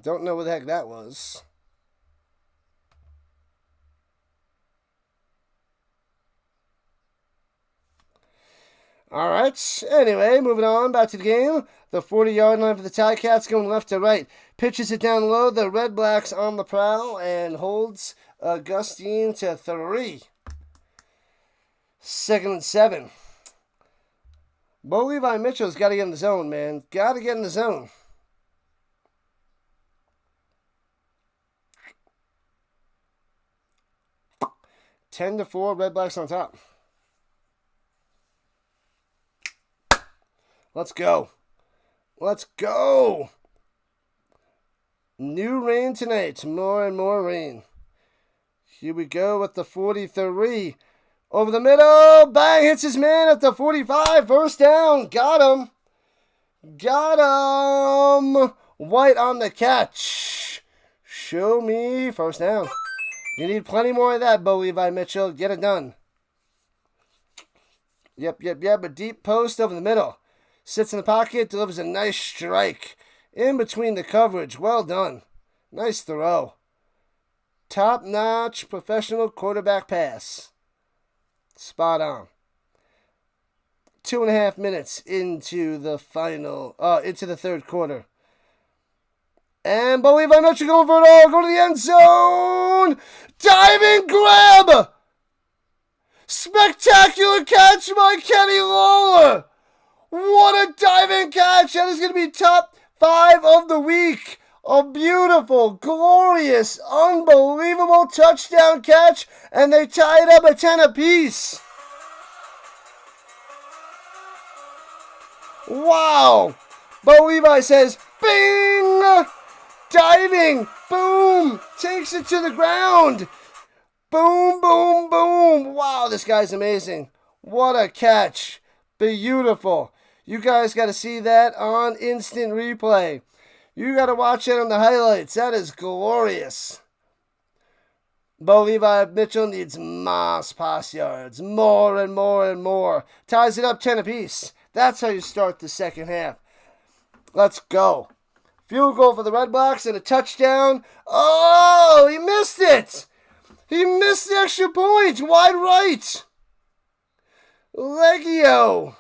Don't know what the heck that was. All right. Anyway, moving on back to the game. The 40-yard line for the TigerCats going left to right. Pitches it down low. The Redblacks on the prowl and holds Augustine to 3. 2nd and 7. Bo Levi Mitchell's got to get in the zone, man. Got to get in the zone. Ten to 4, Redblacks on top. Let's go. Let's go. New rain tonight. More and more rain. Here we go with the 43. Over the middle. Bang. Hits his man at the 45. First down. Got him. Got him. White on the catch. Show me first down. You need plenty more of that, Bo Levi Mitchell. Get it done. Yep. A deep post over the middle. Sits in the pocket, delivers a nice strike. In between the coverage. Well done. Nice throw. Top-notch professional quarterback pass. Spot on. 2.5 minutes into the into the third quarter. And Bo Levi Mitchell going for it all. Go to the end zone. Diving grab. Spectacular catch by Kenny Lawler. What a diving catch. That is going to be top 5 of the week. A beautiful, glorious, unbelievable touchdown catch. And they tie it up at 10 apiece. Wow. Bo Levi says, bing. Diving. Boom. Takes it to the ground. Boom, boom, boom. Wow, this guy's amazing. What a catch. Beautiful. You guys got to see that on instant replay. You got to watch it on the highlights. That is glorious. Bo Levi Mitchell needs mass pass yards. More and more and more. Ties it up 10 apiece. That's how you start the second half. Let's go. Field goal for the Redblacks and a touchdown. Oh, he missed it. He missed the extra point. Wide right. Legio.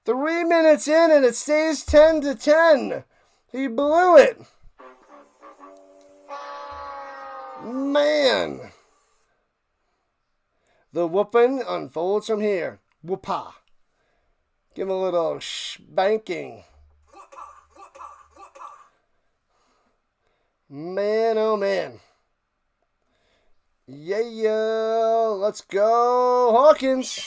Three minutes in and it stays 10-10. He blew it. Man. The whooping unfolds from here. Whoopah. Give him a little spanking. Man, oh man. Yeah, let's go Hawkins.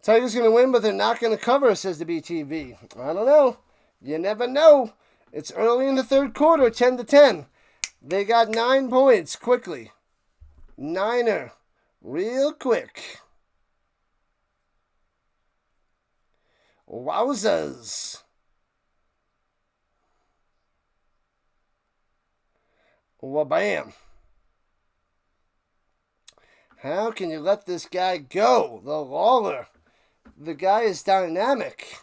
Tigers going to win, but they're not going to cover, says the BTV. I don't know. You never know. It's early in the third quarter, 10-10. They got 9 points quickly. Niner, real quick. Wowzers. Wabam. How can you let this guy go? The Lawler. The guy is dynamic.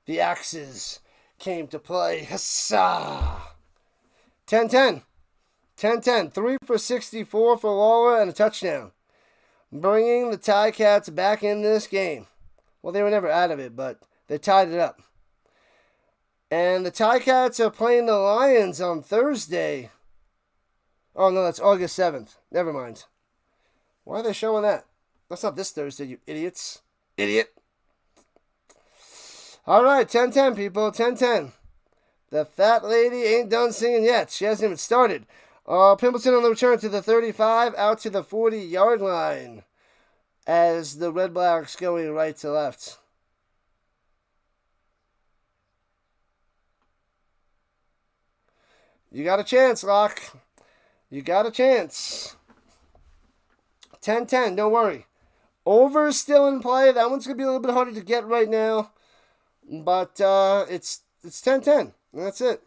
The axes came to play. Huzzah! 10-10. 10-10. 3 for 64 for Lawler and a touchdown. Bringing the TigerCats back in this game. Well, they were never out of it, but they tied it up. And the TigerCats are playing the Lions on Thursday. Oh, no, that's August 7th. Never mind. Why are they showing that? That's not this Thursday, you idiots. Idiot. All right, 10-10, people. 10-10. The fat lady ain't done singing yet. She hasn't even started. Pimpleton on the return to the 35, out to the 40-yard line. As the Redblacks going right to left. You got a chance, Locke. You got a chance. 10-10, don't worry. Over is still in play. That one's going to be a little bit harder to get right now. But it's 10-10. That's it.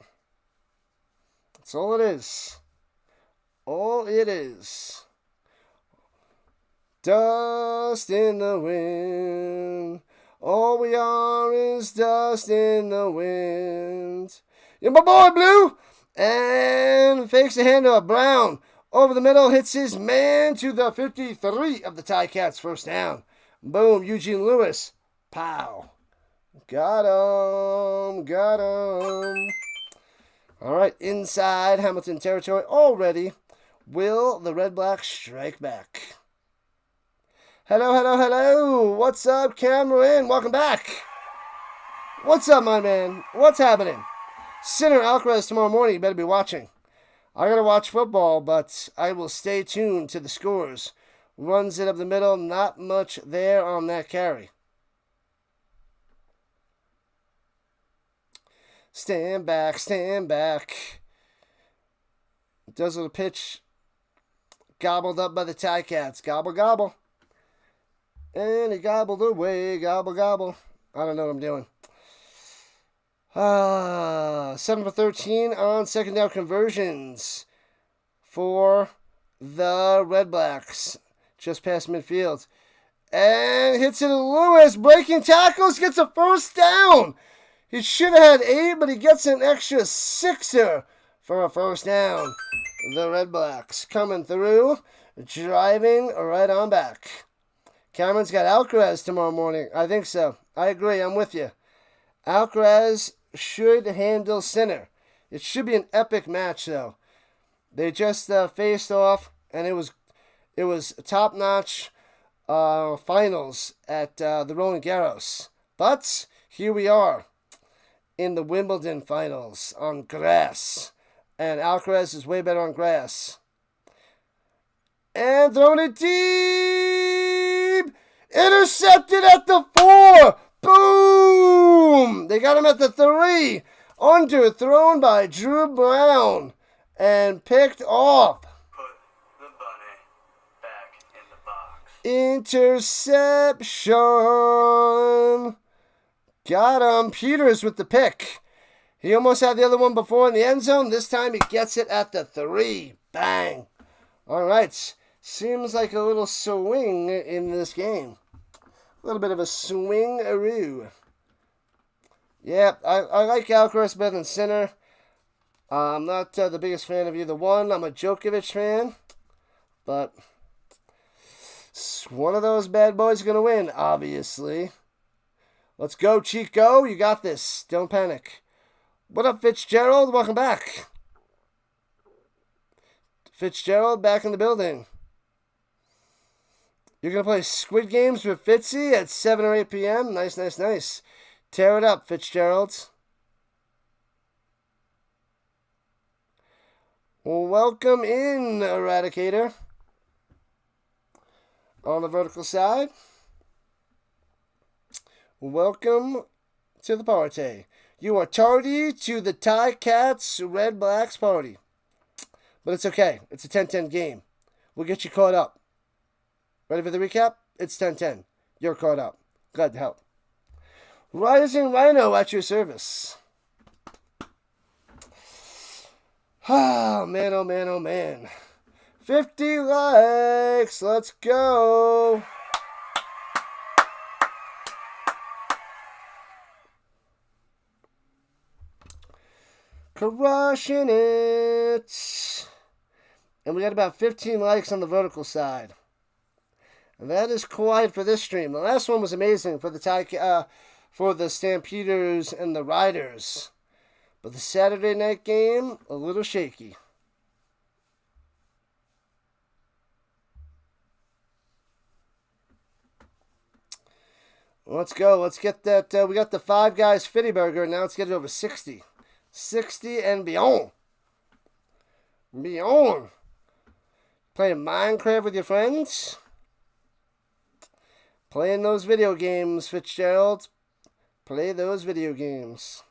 That's all it is. All it is. Dust in the wind. All we are is dust in the wind. Yeah, my boy, Blue. And fakes the handoff. Brown over the middle, hits his man to the 53 of the TigerCats. First down. Boom, Eugene Lewis. Pow. Got him. Got him. All right, inside Hamilton territory already. Will the Redblacks strike back? Hello, hello, hello. What's up, Cameron? Welcome back. What's up, my man? What's happening? Sinner Alcaraz tomorrow morning. You better be watching. I gotta watch football, but I will stay tuned to the scores. Runs it up the middle. Not much there on that carry. Stand back, stand back. Does a little pitch. Gobbled up by the TigerCats. Gobble, gobble. And he gobbled away. Gobble, gobble. I don't know what I'm doing. 7 for 13 on second down conversions for the Redblacks. Just past midfield. And hits it to Lewis. Breaking tackles. Gets a first down. He should have had 8, but he gets an extra 6er for a first down. The Redblacks coming through. Driving right on back. Cameron's got Alcaraz tomorrow morning. I think so. I agree. I'm with you. Alcaraz should handle Sinner. It should be an epic match, though. They just faced off, and it was top-notch finals at the Roland Garros. But here we are in the Wimbledon finals on grass, and Alcaraz is way better on grass. And throwing it deep, intercepted at the 4. Boom! They got him at the 3. Underthrown by Dru Brown. And picked off. Put the bunny back in the box. Interception. Got him. Peters with the pick. He almost had the other one before in the end zone. This time he gets it at the 3. Bang. All right. Seems like a little swing in this game. A little bit of a swing-a-roo. Yeah, I like Alcaraz better than Sinner. I'm not the biggest fan of either one. I'm a Djokovic fan. But one of those bad boys is going to win, obviously. Let's go, Chico. You got this. Don't panic. What up, Fitzgerald? Welcome back. Fitzgerald back in the building. You're going to play Squid Games with Fitzy at 7 or 8 p.m.? Nice, nice, nice. Tear it up, Fitzgerald. Welcome in, Eradicator. On the vertical side. Welcome to the party. You are tardy to the TigerCats Redblacks party. But it's okay. It's a 10-10 game. We'll get you caught up. Ready for the recap? It's 10-10. You're caught up. Glad to help. Rising Rhino at your service. Oh, man, oh, man, oh, man. 50 likes. Let's go. Crushing it. And we got about 15 likes on the vertical side. And that is quiet for this stream. The last one was amazing for the Stampeders and the Riders. But the Saturday night game, a little shaky. Let's go. Let's get that. We got the Five Guys Fitty Burger. Now let's get it over 60. 60 and beyond. Beyond. Playing Minecraft with your friends. Playing those video games, Fitzgerald. Play those video games.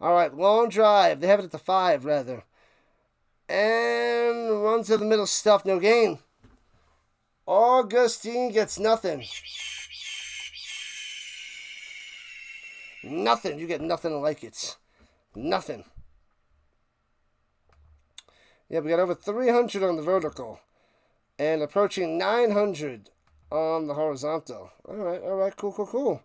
All right, long drive. They have it at the 5, rather. And runs to the middle stuff. No gain. Augustine gets nothing. Nothing. You get nothing like it. Nothing. Yeah, we got over 300 on the vertical. And approaching 900 on the horizontal. All right. Cool.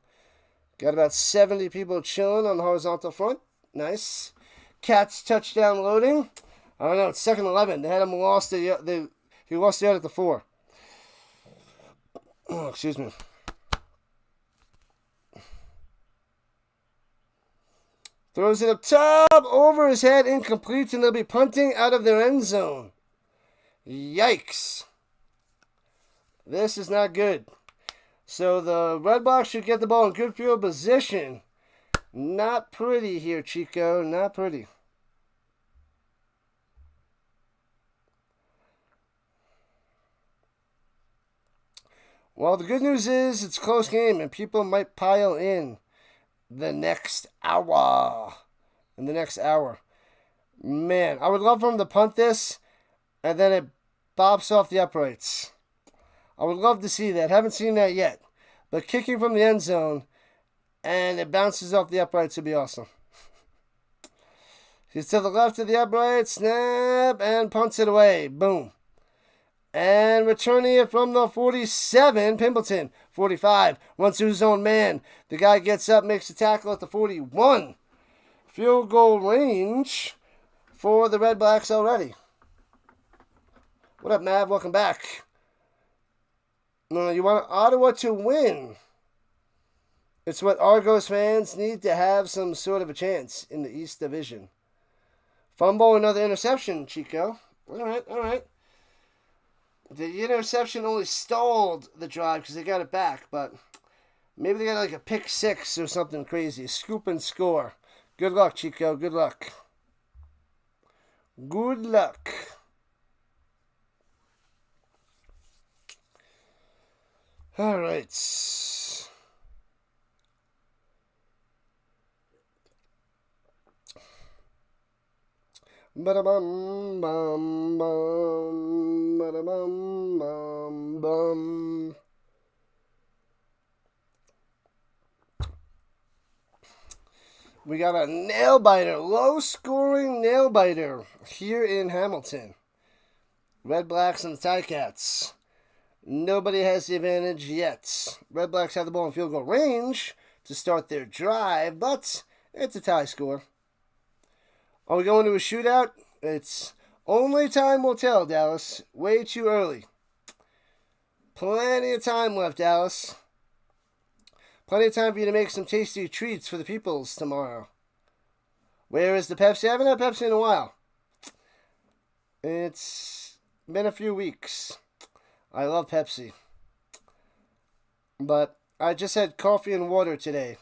Got about 70 people chilling on the horizontal front. Nice. Cats touchdown loading. I don't know. It's 2nd-11. They had him lost. He lost the out at the 4. Oh, excuse me. Throws it up top, over his head, incomplete, and they'll be punting out of their end zone. Yikes. This is not good. So the Redblacks should get the ball in good field position. Not pretty here, Chico. Not pretty. Well, the good news is it's a close game and people might pile in the next hour. Man, I would love for him to punt this and then it bops off the uprights. I would love to see that. Haven't seen that yet. But kicking from the end zone and it bounces off the uprights would be awesome. He's to the left of the upright, snap, and punts it away. Boom. And returning it from the 47, Pimpleton. 45, runs to his own man. The guy gets up, makes the tackle at the 41. Field goal range for the Redblacks already. What up, Mav? Welcome back. No, you want Ottawa to win. It's what Argos fans need to have some sort of a chance in the East Division. Fumble, another interception, Chico. All right. The interception only stalled the drive because they got it back, but maybe they got like a pick 6 or something crazy. A scoop and score. Good luck, Chico. Good luck. Good luck. All right. Ba-da-bum, bum, bum, ba-da-bum, bum, bum. We got a nail-biter, low-scoring nail-biter here in Hamilton. Redblacks and the TigerCats. Nobody has the advantage yet. Redblacks have the ball in field goal range to start their drive, but it's a tie score. Are we going to a shootout? It's only time will tell, Dallas. Way too early. Plenty of time left, Dallas. Plenty of time for you to make some tasty treats for the peoples tomorrow. Where is the Pepsi? I haven't had Pepsi in a while. It's been a few weeks. I love Pepsi. But I just had coffee and water today.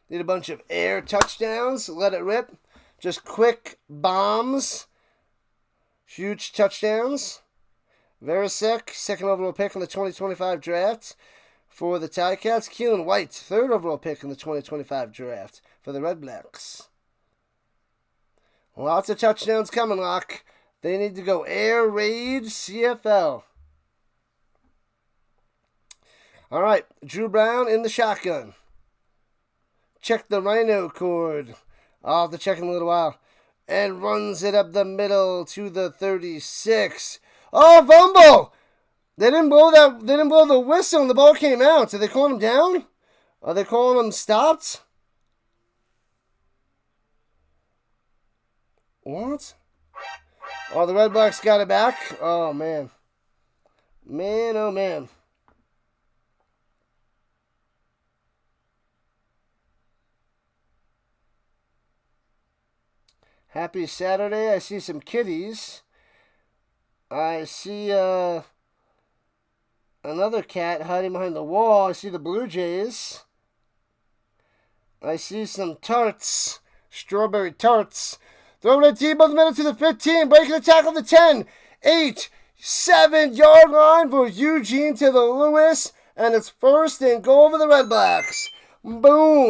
Need a bunch of air touchdowns. Let it rip. Just quick bombs. Huge touchdowns. Verisek, second overall pick in the 2025 draft for the TigerCats. Keelan White, third overall pick in the 2025 draft for the Redblacks. Lots of touchdowns coming, Locke. They need to go air raid CFL. All right, Dru Brown in the shotgun. Check the Rhino cord. I'll have to check in a little while. And runs it up the middle to the 36. Oh, fumble! They didn't blow the whistle and the ball came out. Did they call him down? Are they calling him stopped? What? Oh, the Redblacks got it back? Oh, man. Man, oh, man. Happy Saturday. I see some kitties. I see another cat hiding behind the wall. I see the Blue Jays. I see some tarts. Strawberry tarts. Throwing a deep of the middle to the 15. Breaking the tackle to 10. 8, 7-yard line for Eugene to the Lewis. And it's first and goal for the Redblacks. Boom.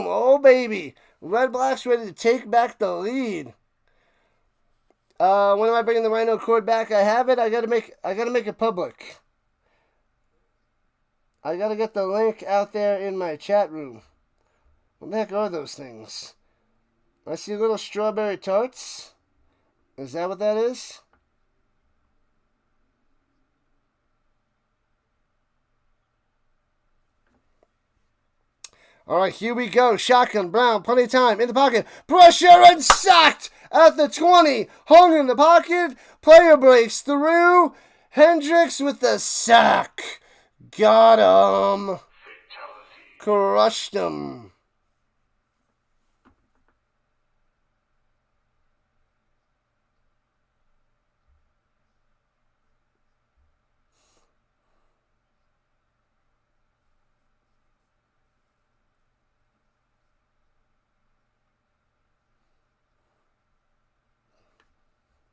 Oh, baby. Redblacks ready to take back the lead. When am I bringing the Rhino cord back? I have it. I gotta make it public. I gotta get the link out there in my chat room. What the heck are those things? I see little strawberry tarts. Is that what that is? All right, here we go. Shotgun, Brown, plenty of time. In the pocket. Pressure and sacked at the 20. Hung in the pocket. Player breaks through. Hendricks with the sack. Got him. Crushed him.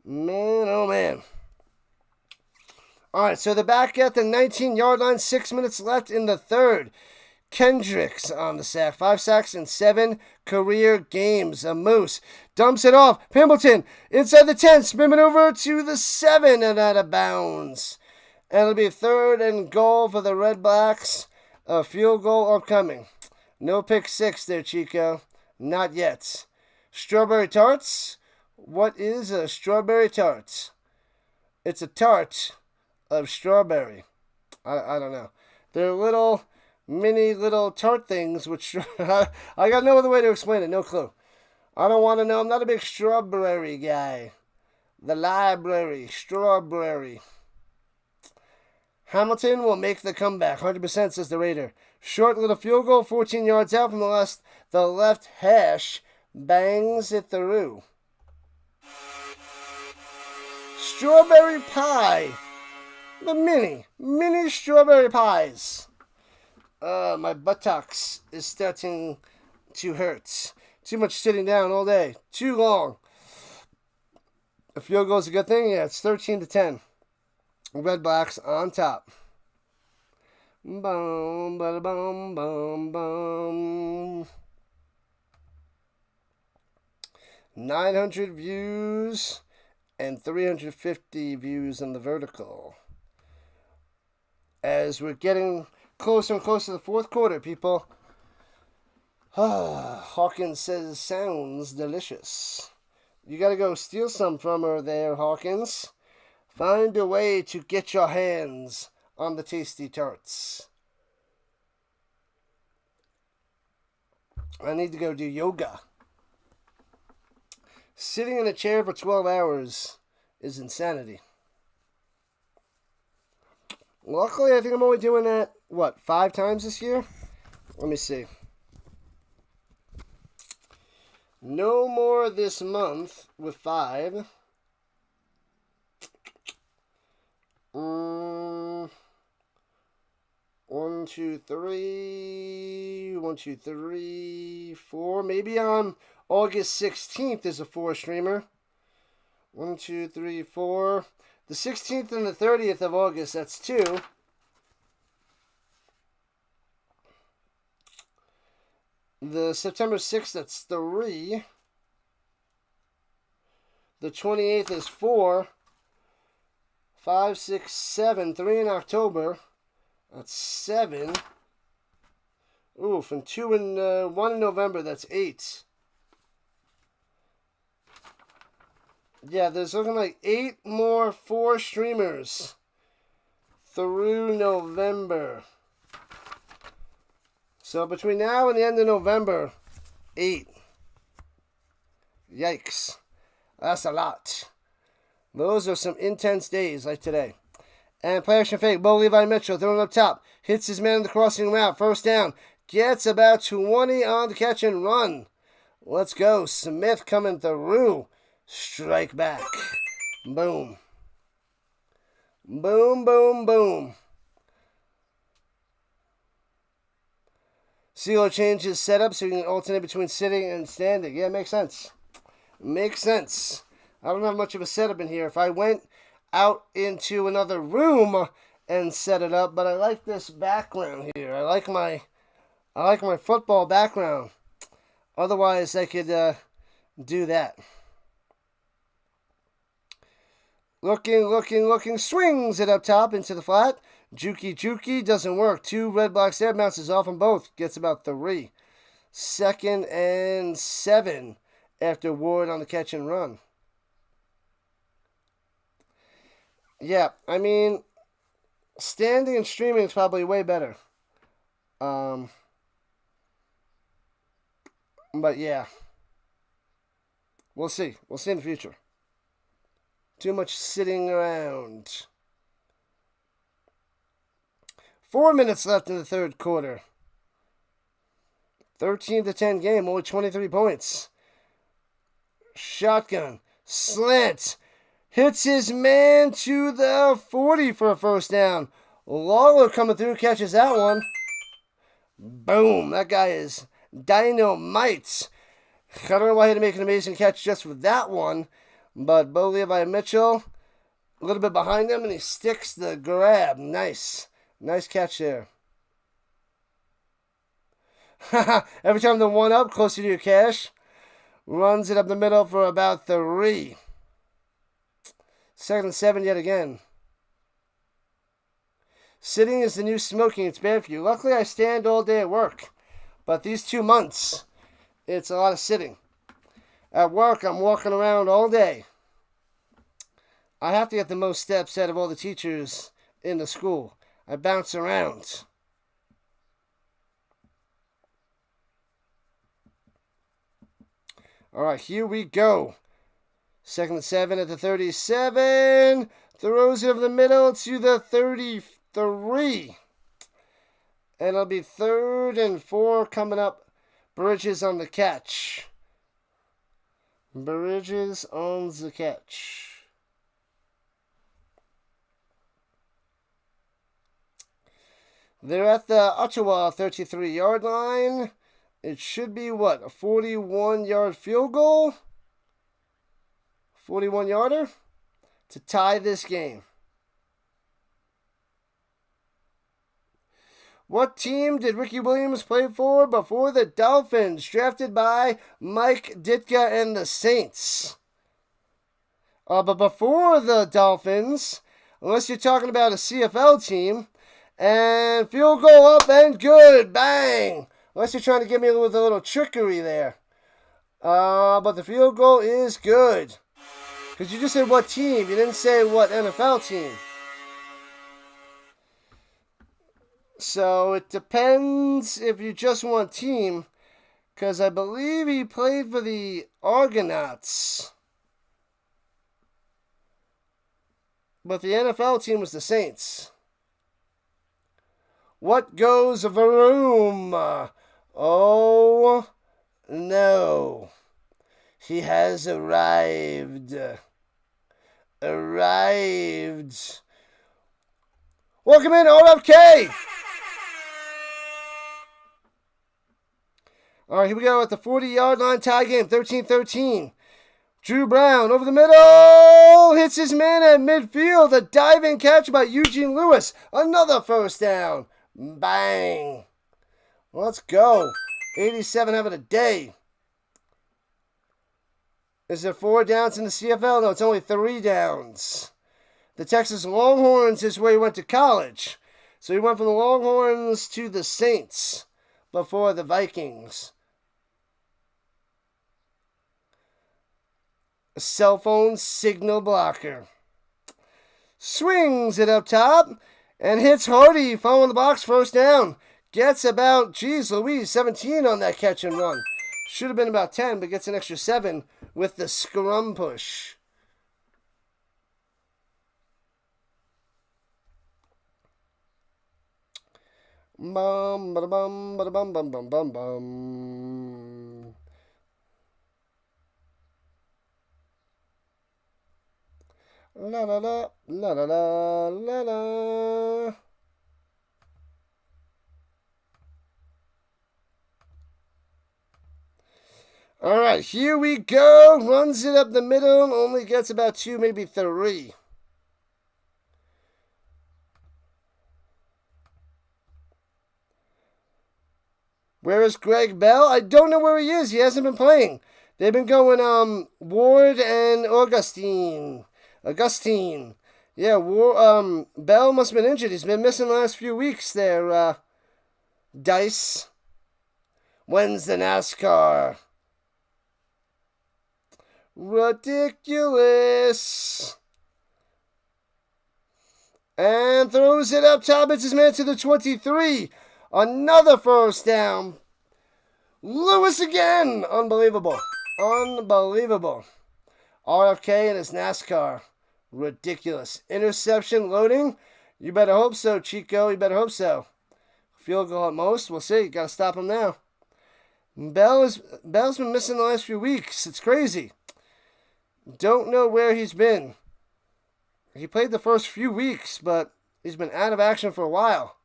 Man, oh man. All right, so they're back at the 19-yard line. 6 minutes left in the third. Kendricks on the sack. 5 sacks in 7 career games. A Moose dumps it off. Pimbleton inside the 10. Spin it over to the 7 and out of bounds. And it'll be third and goal for the Redblacks. A field goal upcoming. No pick 6 there, Chico. Not yet. Strawberry tarts. What is a strawberry tart? It's a tart of strawberry. I don't know. They're little, mini little tart things, which I got no other way to explain it. No clue. I don't want to know. I'm not a big strawberry guy. The library. Strawberry. Hamilton will make the comeback. 100% says the Raider. Short little field goal. 14 yards out from the left hash. Bangs it through. Strawberry pie. The mini strawberry pies. My buttocks is starting to hurt. Too much sitting down all day. Too long. A field goal is a good thing. Yeah, it's 13-10. Redblacks on top. Boom, bada, boom, boom, boom. 900 views and 350 views on the vertical. As we're getting closer and closer to the fourth quarter, people. Hawkins says, sounds delicious. You got to go steal some from her there, Hawkins. Find a way to get your hands on the tasty tarts. I need to go do yoga. Sitting in a chair for 12 hours is insanity. Luckily, I think I'm only doing that, 5 times this year? Let me see. No more this month with 5. 1, 2, 3. 1, 2, 3, 4. Maybe on August 16th is a 4 streamer. 1, 2, 3, 4. The 16th and the 30th of August, that's 2. The September 6th, that's 3. The 28th is 4. 5, 6, 7. 3 in October. That's 7. Oof, and 2 and 1 in November, that's 8. Yeah, there's looking like 8 more 4 streamers through November. So between now and the end of November, 8. Yikes. That's a lot. Those are some intense days like today. And play action fake. Bo Levi Mitchell throwing up top. Hits his man in the crossing route. First down. Gets about 20 on the catch and run. Let's go. Smith coming through. Strike back. Boom. Boom, boom, boom. CeeLo changed his setup so you can alternate between sitting and standing. Yeah, makes sense. Makes sense. I don't have much of a setup in here. If I went out into another room and set it up, but I like this background here. I like my football background. Otherwise, I could do that. Looking, swings it up top into the flat. Jukey, doesn't work. 2 Redblacks there, bounces off them both. Gets about 3. 2nd and 7 after Ward on the catch and run. Yeah, I mean, standing and streaming is probably way better. But yeah. We'll see. We'll see in the future. Too much sitting around. 4 minutes left in the third quarter. 13-10 game, only 23 points. Shotgun. Slant. Hits his man to the 40 for a first down. Lawler coming through, catches that one. Boom. That guy is dynamite. I don't know why he had to make an amazing catch just with that one. But Bo Levi Mitchell, a little bit behind him, and he sticks the grab. Nice. Nice catch there. Every time the one up, closer to your cash. Runs it up the middle for about 3. 2nd and 7 yet again. Sitting is the new smoking. It's bad for you. Luckily, I stand all day at work. But these 2 months, it's a lot of sitting. At work, I'm walking around all day. I have to get the most steps out of all the teachers in the school. I bounce around. All right, here we go. 2nd and 7 at the 37. Throws it over the middle to the 33. And it'll be 3rd and 4 coming up. Bridges on the catch. Bridges on the catch. They're at the Ottawa 33-yard line. It should be, a 41-yard field goal? 41-yarder? To tie this game. What team did Ricky Williams play for before the Dolphins? Drafted by Mike Ditka and the Saints. But before the Dolphins, unless you're talking about a CFL team, and field goal up and good. Bang. Unless you're trying to get me with a little trickery there. But the field goal is good. Because you just said what team. You didn't say what NFL team. So it depends if you just want team. Because I believe he played for the Argonauts. But the NFL team was the Saints. What goes Vroom? Oh, no. He has arrived. Arrived. Welcome in, RFK. All right, here we go at the 40-yard line tie game, 13-13. Dru Brown over the middle, hits his man at midfield. A diving catch by Eugene Lewis. Another first down. Bang. Let's go. 87 having a day. Is there 4 downs in the CFL? No, it's only 3 downs. The Texas Longhorns is where he went to college. So he went from the Longhorns to the Saints before the Vikings. A cell phone signal blocker. Swings it up top and hits Hardy following the box, first down. Gets about, geez Louise, 17 on that catch and run. Should have been about 10, but gets an extra 7 with the scrum push. Bum, ba bum, ba bum, bum, bum, bum, bum. La la la, la la la, la la. All right, here we go. Runs it up the middle. Only gets about 2, maybe 3. Where is Greg Bell? I don't know where he is. He hasn't been playing. They've been going Ward and Augustine. Yeah, Bell must have been injured. He's been missing the last few weeks there, Dice. When's the NASCAR? Ridiculous. And throws it up top. It's his man to the 23. Another first down. Lewis again. Unbelievable. Unbelievable. RFK and his NASCAR. Ridiculous. Interception loading. You better hope so, Chico. You better hope so. Field goal at most. We'll see. Got to stop him now. Bell's been missing the last few weeks. It's crazy. Don't know where he's been. He played the first few weeks, but he's been out of action for a while.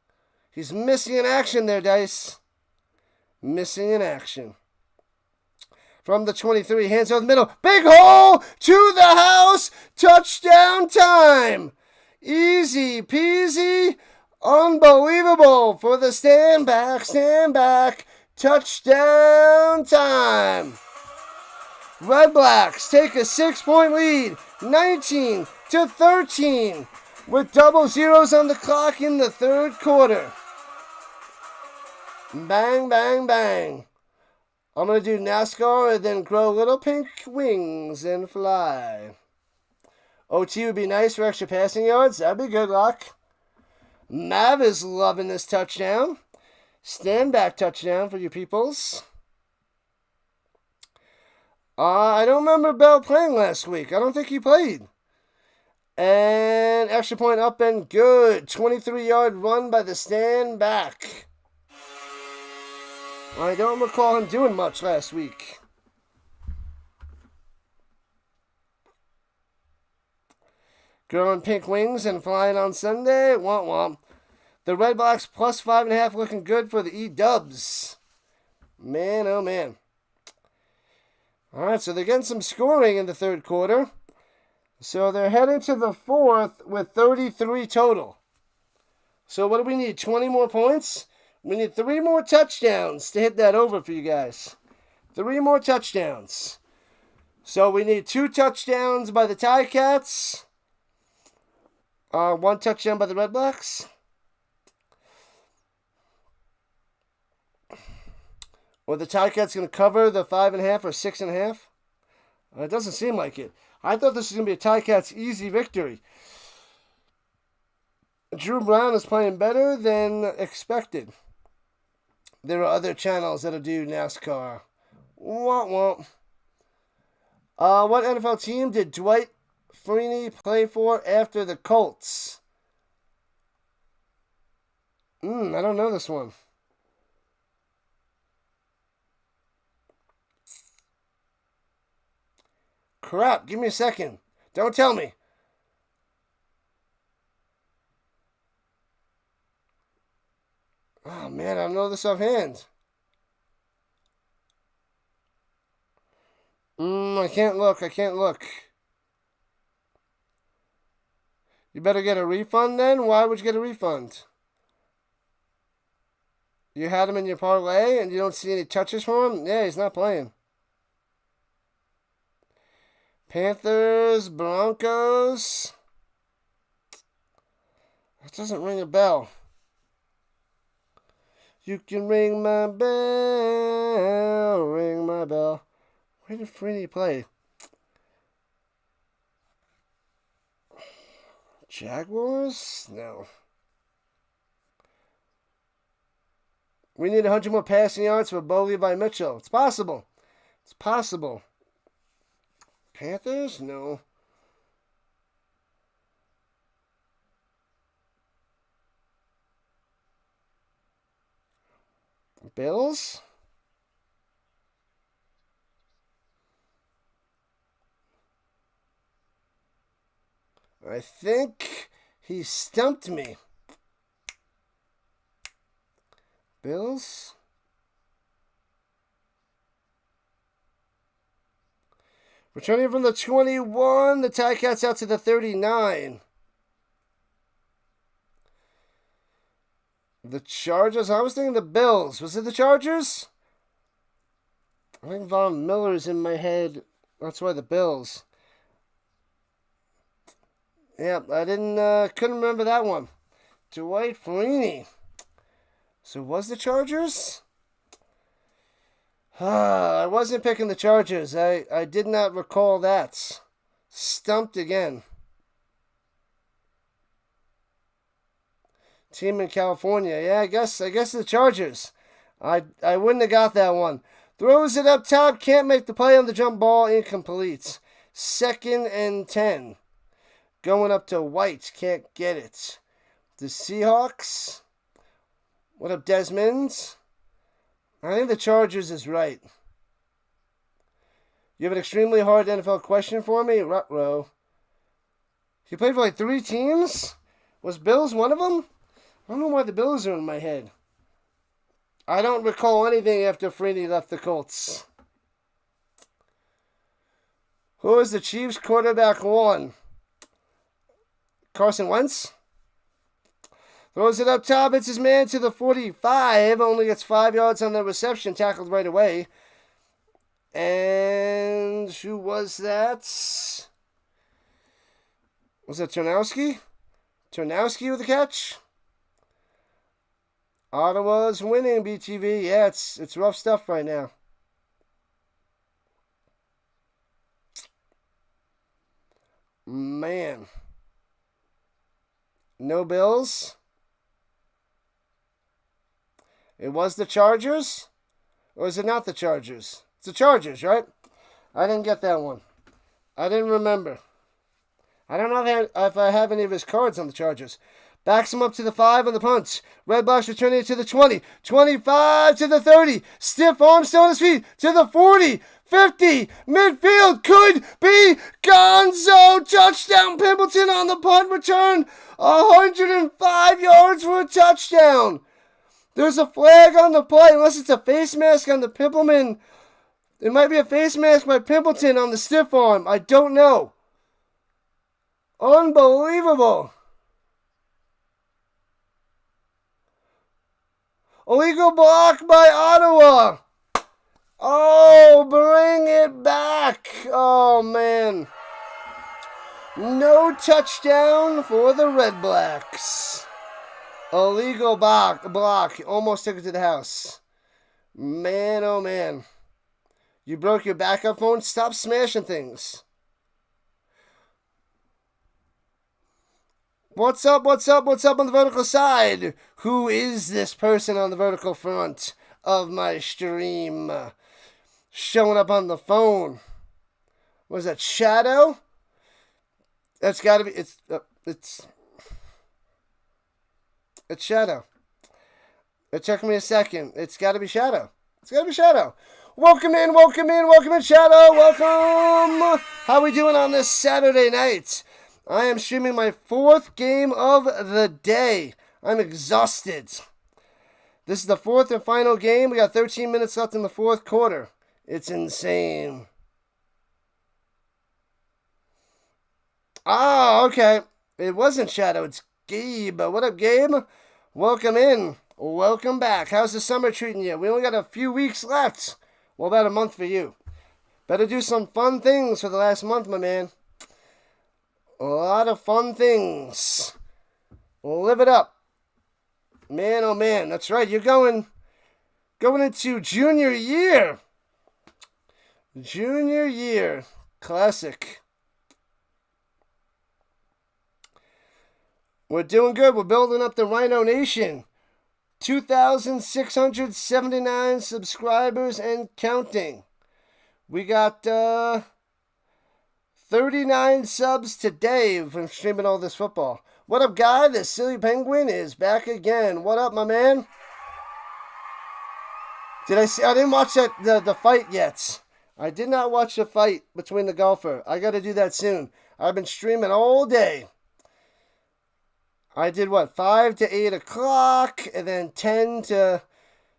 He's missing in action there, Dice. Missing in action. From the 23, hands over the middle. Big hole to the house. Touchdown time. Easy peasy. Unbelievable for the stand back. Touchdown time. Redblacks take a 6-point lead. 19-13. With double zeros on the clock in the third quarter. Bang, bang, bang. I'm going to do NASCAR and then grow little pink wings and fly. OT would be nice for extra passing yards. That'd be good luck. Mav is loving this touchdown. Stand back touchdown for you peoples. I don't remember Bell playing last week. I don't think he played. And extra point up and good. 23-yard run by the stand back. I don't recall him doing much last week. Growing pink wings and flying on Sunday. Womp womp. The Redblacks plus 5.5 looking good for the E-Dubs. Man, oh man. All right, so they're getting some scoring in the third quarter. So they're heading to the fourth with 33 total. So what do we need? 20 more points? We need 3 more touchdowns to hit that over for you guys. 3 more touchdowns. So we need 2 touchdowns by the TigerCats. 1 touchdown by the Redblacks. Or the TigerCats going to cover the 5.5 or 6.5? It doesn't seem like it. I thought this was going to be a TigerCats easy victory. Dru Brown is playing better than expected. There are other channels that'll do NASCAR. Womp womp. What NFL team did Dwight Freeney play for after the Colts? I don't know this one. Crap, give me a second. Don't tell me. Oh, man, I don't know this offhand. I can't look. You better get a refund then? Why would you get a refund? You had him in your parlay and you don't see any touches for him? Yeah, he's not playing. Panthers, Broncos. That doesn't ring a bell. You can ring my bell, ring my bell. Where did Freeney play? Jaguars? No. We need 100 more passing yards for Bo Levi Mitchell. It's possible. It's possible. Panthers? No. Bills? I think he stumped me. Bills? Returning from the 21, the TigerCats out to the 39. The Chargers? I was thinking the Bills. Was it the Chargers? I think Von Miller's in my head. That's why the Bills. Yeah, I couldn't remember that one. Dwight Freeney. So was the Chargers? I wasn't picking the Chargers. I did not recall that. Stumped again. Team in California. Yeah, I guess the Chargers. I wouldn't have got that one. Throws it up top. Can't make the play on the jump ball. Incomplete. 2nd and 10. Going up to White. Can't get it. The Seahawks. What up, Desmond? I think the Chargers is right. You have an extremely hard NFL question for me? Ruh-roh. He played for like 3 teams? Was Bills one of them? I don't know why the Bills are in my head. I don't recall anything after Freeney left the Colts. Who is the Chiefs quarterback 1? Carson Wentz? Throws it up top. It's his man to the 45. Only gets 5 yards on the reception. Tackled right away. And who was that? Was it Turnowski? Turnowski with the catch? Ottawa's winning, BTV. Yeah, it's rough stuff right now. Man. No Bills. It was the Chargers? Or is it not the Chargers? It's the Chargers, right? I didn't get that one. I didn't remember. I don't know if I have any of his cards on the Chargers. Backs him up to the 5 on the punt. Redblacks returning it to the 20. 25 to the 30. Stiff arm still on his feet. To the 40. 50. Midfield could be Gonzo. Touchdown. Pimpleton on the punt return. 105 yards for a touchdown. There's a flag on the play. Unless it's a face mask on the Pimpleman. It might be a face mask by Pimpleton on the stiff arm. I don't know. Unbelievable. Illegal block by Ottawa. Oh, bring it back. Oh, man. No touchdown for the Redblacks. Illegal block. Almost took it to the house. Man, oh man. You broke your backup phone? Stop smashing things. What's up, what's up, what's up on the vertical side? Who is this person on the vertical front of my stream? Showing up on the phone. What is that, Shadow? That's gotta be, it's Shadow. It took me a second. It's gotta be Shadow. It's gotta be Shadow. Welcome in, Shadow. Welcome. How we doing on this Saturday night? I am streaming my 4th game of the day. I'm exhausted. This is the 4th and final game. We got 13 minutes left in the 4th quarter. It's insane. Ah, okay. It wasn't Shadow. It's Gabe. What up, Gabe? Welcome in. Welcome back. How's the summer treating you? We only got a few weeks left. Well, about a month for you. Better do some fun things for the last month, my man. A lot of fun things. Live it up. Man, oh man. That's right. You're going into junior year. Junior year. Classic. We're doing good. We're building up the Rhino Nation. 2,679 subscribers and counting. We got 39 subs today from streaming all this football. What up, guy? The Silly Penguin is back again. What up, my man? I didn't watch the fight yet. I did not watch the fight between the golfer. I got to do that soon. I've been streaming all day. I did 5 to 8 o'clock, and then 10 to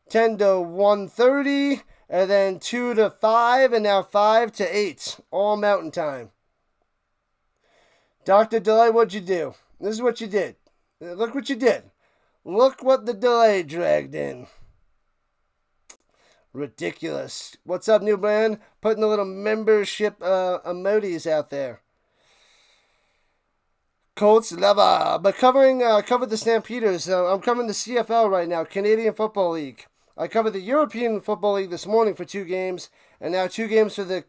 1:30, and then 2 to 5, and now 5 to 8, all Mountain Time. Dr. Delay, what'd you do? This is what you did. Look what you did. Look what the delay dragged in. Ridiculous. What's up, new brand? Putting the little membership emojis out there. Colts lover. But covered the Stampeders. I'm covering the CFL right now, Canadian Football League. I covered the European Football League this morning for 2 games, and now 2 games for the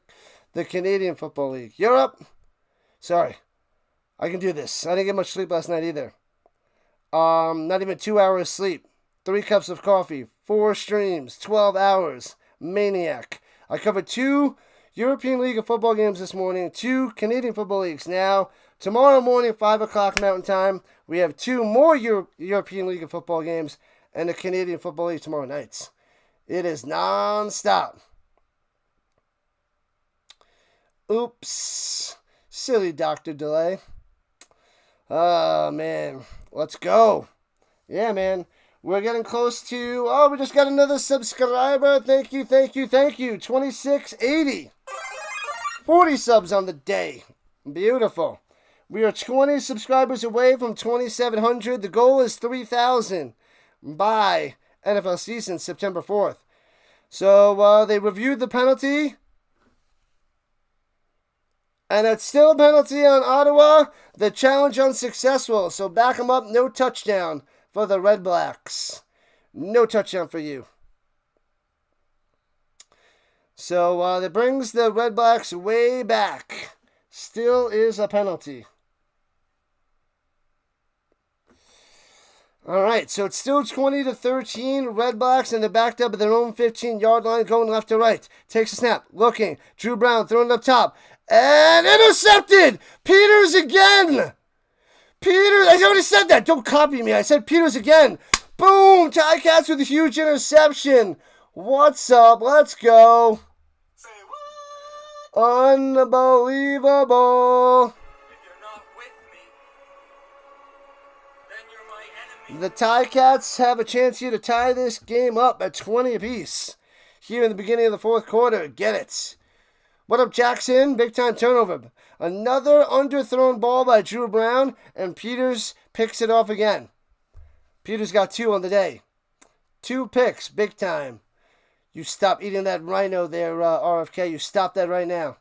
Canadian Football League. Europe? Sorry. I can do this. I didn't get much sleep last night either. Not even 2 hours sleep. 3 cups of coffee. 4 streams. 12 hours. Maniac. I covered 2 European League of Football games this morning. 2 Canadian Football Leagues. Now, tomorrow morning, 5 o'clock Mountain Time, we have 2 more European League of Football games and the Canadian Football League tomorrow nights. It is non-stop. Oops. Silly Dr. Delay. Oh, man. Let's go. Yeah, man. We're getting close to... Oh, we just got another subscriber. Thank you. 2680. 40 subs on the day. Beautiful. We are 20 subscribers away from 2,700. The goal is 3,000 by NFL season, September 4th. So they reviewed the penalty. And it's still a penalty on Ottawa. The challenge unsuccessful. So back them up. No touchdown for the Redblacks. No touchdown for you. So that brings the Redblacks way back. Still is a penalty. All right, so it's still 20-13. Redblacks, and they're backed up at their own 15-yard line, going left to right. Takes a snap, looking. Dru Brown throwing it up top. And intercepted! Peters again! Peters, I already said that. Don't copy me. I said Peters again. Boom! TigerCats with a huge interception. What's up? Let's go. Say what? Unbelievable. If you're not with me, then you're my enemy. The TigerCats have a chance here to tie this game up at 20 apiece. Here in the beginning of the 4th quarter. Get it. What up, Jackson? Big time turnover. Another underthrown ball by Dru Brown, and Peters picks it off again. Peters got 2 on the day. 2 picks, big time. You stop eating that Rhino there, RFK. You stop that right now.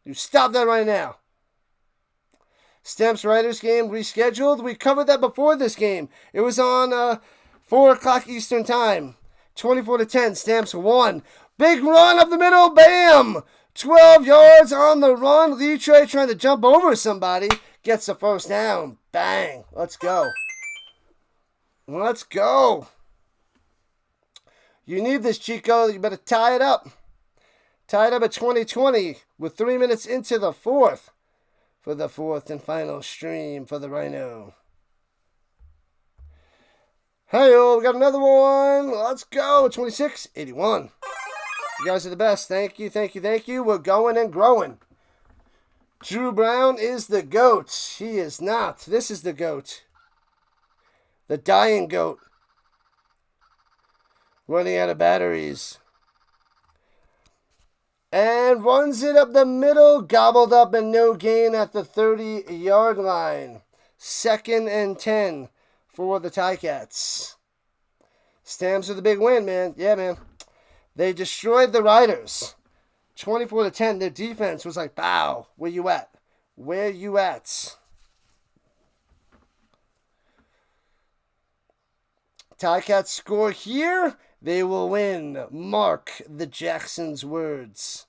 You stop that right now. Stamps Riders game rescheduled. We covered that before this game. It was on 4 o'clock Eastern time. 24-10. Stamps 1. Big run up the middle. Bam! 12 yards on the run. Lee Trey trying to jump over somebody. Gets the first down. Bang. Let's go. Let's go. You need this, Chico. You better tie it up. Tie it up at 20-20 with 3 minutes into the fourth. For the fourth and final stream for the Rhino. Hey, we got another one. Let's go. 26-81. You guys are the best. Thank you, thank you, thank you. We're going and growing. Dru Brown is the GOAT. He is not. This is the GOAT. The dying GOAT. Running out of batteries. And runs it up the middle. Gobbled up and no gain at the 30-yard line. 2nd and 10 for the TigerCats. Stamps with a big win, man. Yeah, man. They destroyed the Riders. 24-10. Their defense was like, bow. Where you at? Where you at? TigerCats score here. They will win. Mark the Jackson's words.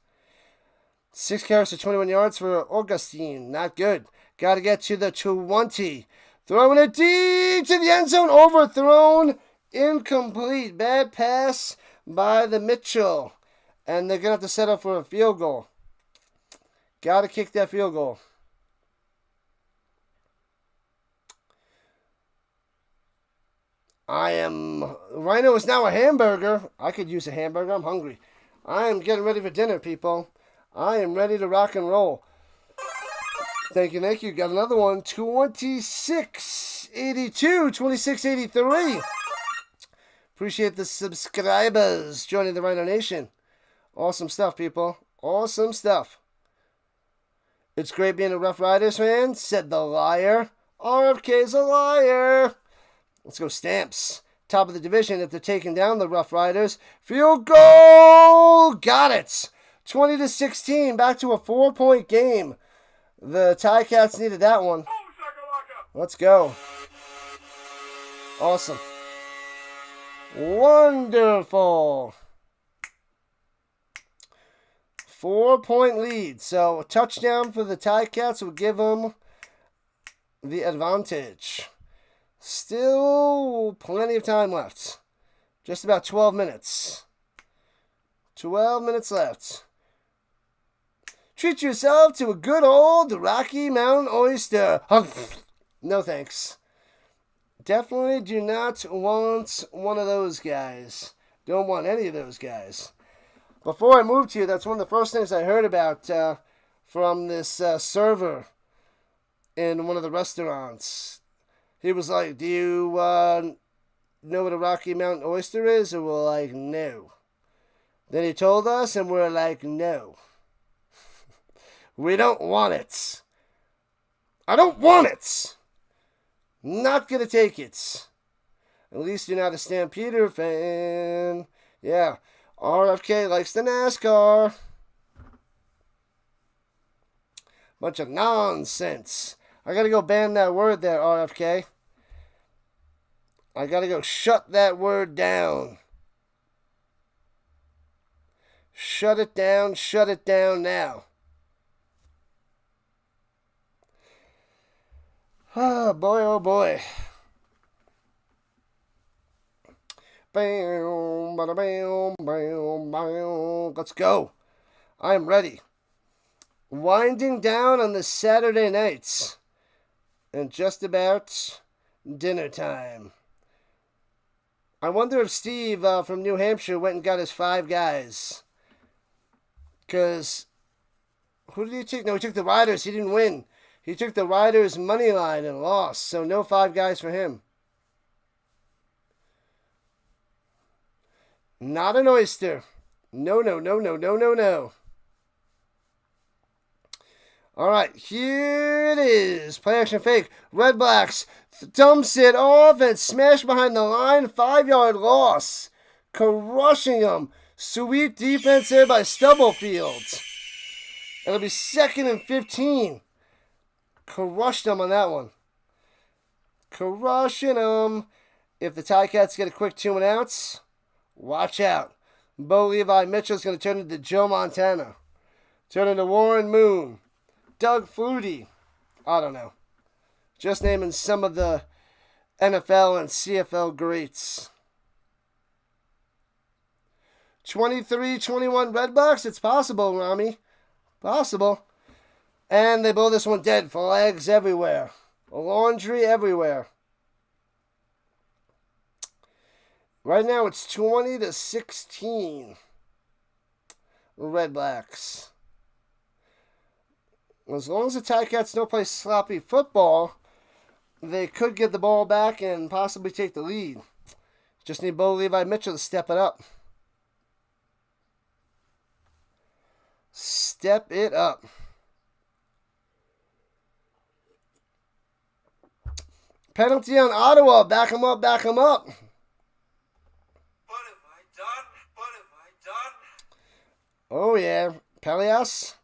6 carries for 21 yards for Augustine. Not good. Got to get to the 20. Throwing it deep to the end zone. Overthrown. Incomplete. Bad pass by the Mitchell. And they're going to have to set up for a field goal. Got to kick that field goal. Rhino is now a hamburger. I could use a hamburger. I'm hungry. I am getting ready for dinner, people. I am ready to rock and roll. Thank you, thank you. Got another one. 26-82. 26-83. Appreciate the subscribers joining the Rhino Nation. Awesome stuff, people. Awesome stuff. It's great being a Rough Riders fan, said the liar. RFK's a liar. Let's go Stamps. Top of the division if they're taking down the Rough Riders. Field goal! Got it! 20-16. Back to a 4-point game. The TigerCats needed that one. Let's go. Awesome. Wonderful. 4-point lead. So a touchdown for the TigerCats will give them the advantage. Still plenty of time left. Just about 12 minutes. 12 minutes left. Treat yourself to a good old Rocky Mountain oyster. No thanks. Definitely do not want one of those guys. Don't want any of those guys. Before I moved here, that's one of the first things I heard about from this server in one of the restaurants. He was like, do you know what a Rocky Mountain oyster is? And we're like, no. Then he told us, and we're like, no. We don't want it. I don't want it. Not going to take it. At least you're not a Stampeder fan. Yeah. RFK likes the NASCAR. Bunch of nonsense. I got to go ban that word there, RFK. I got to go shut that word down. Shut it down now. Oh boy, oh boy. Bam, bada bam, bam, bam. Let's go. I'm ready. Winding down on the Saturday nights. And just about dinner time. I wonder if Steve from New Hampshire went and got his 5 guys. Because, who did he take? No, he took the Riders. He didn't win. He took the Riders' money line and lost. So no 5 guys for him. Not an oyster. No. All right, here it is. Play action fake. Redblacks dumps it off and smash behind the line. 5-yard loss. Crushing them. Sweet defense there by Stubblefield. It'll be 2nd and 15. Crushed them on that one. Crushing them. If the TigerCats get a quick 2 and outs, Watch out. Bo Levi Mitchell is going to turn into Joe Montana. Turn into Warren Moon. Doug Flutie. I don't know. Just naming some of the NFL and CFL greats. 23-21 Redblacks. It's possible, Rami. Possible. And they blow this one dead. Flags everywhere. Laundry everywhere. Right now it's 20-16. Redblacks. As long as the TigerCats don't play sloppy football, they could get the ball back and possibly take the lead. Just need Bo Levi Mitchell to step it up. Step it up. Penalty on Ottawa. Back him up, back him up. What have I done? What have I done? Oh, yeah. Pelias.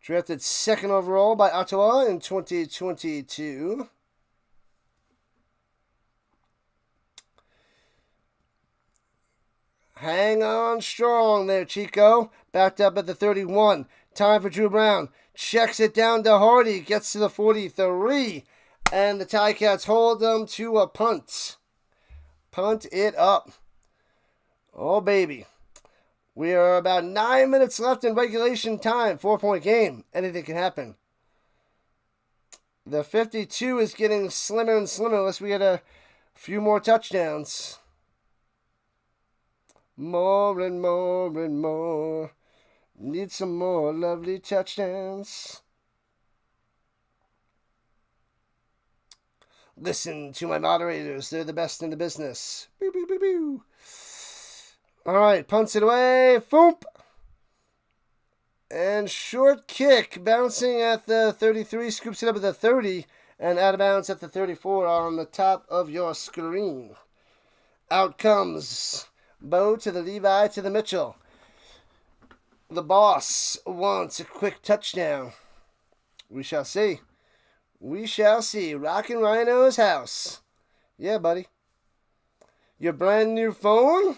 Drafted second overall by Ottawa in 2022. Hang on strong there, Chico. Backed up at the 31. Time for Dru Brown. Checks it down to Hardy. Gets to the 43. And the TigerCats hold them to a punt. Punt it up. Oh, baby. We are about 9 minutes left in regulation time. 4-point game. Anything can happen. The 52 is getting slimmer and slimmer unless we get a few more touchdowns. More and more and more. Need some more lovely touchdowns. Listen to my moderators. They're the best in the business. Boo, boo, boo, boo. All right, punts it away. Foomp. And short kick. Bouncing at the 33. Scoops it up at the 30. And out of bounds at the 34 on the top of your screen. Out comes Bo to the Levi to the Mitchell. The boss wants a quick touchdown. We shall see. We shall see. Rockin' Rhino's house. Yeah, buddy. Your brand new phone?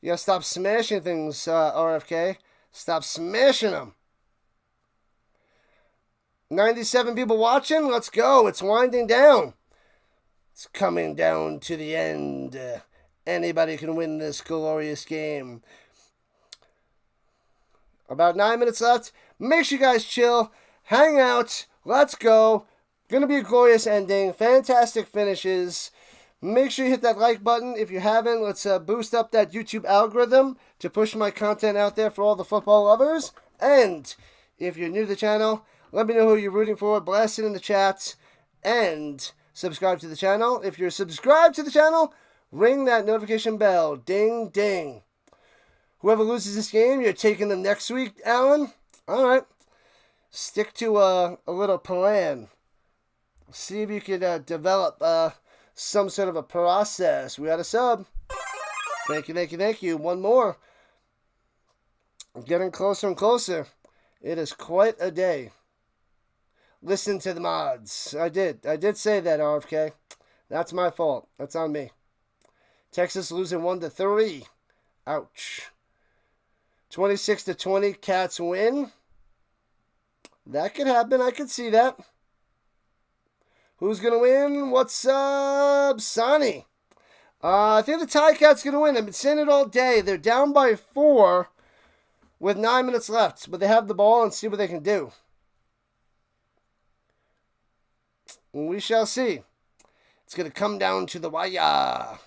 You gotta stop smashing things, RFK. Stop smashing them. 97 people watching. Let's go. It's winding down. It's coming down to the end. Anybody can win this glorious game. About 9 minutes left. Make sure you guys chill. Hang out. Let's go. Gonna be a glorious ending. Fantastic finishes. Make sure you hit that like button. If you haven't, let's boost up that YouTube algorithm to push my content out there for all the football lovers. And if you're new to the channel, let me know who you're rooting for. Blast it in the chats. And subscribe to the channel. If you're subscribed to the channel, ring that notification bell. Ding, ding. Whoever loses this game, you're taking them next week, Alan. All right. Stick to a little plan. See if you can develop some sort of a process. We got a sub. Thank you, thank you, thank you. One more. I'm getting closer and closer. It is quite a day. Listen to the mods. I did say that, RFK. That's my fault. That's on me. Texas losing 1-3. Ouch. 26-20. Cats win. That could happen. I could see that. Who's going to win? What's up, Sonny? I think the TigerCats going to win. I've been saying it all day. They're down by 4 with 9 minutes left. But they have the ball and see what they can do. We shall see. It's going to come down to the wire.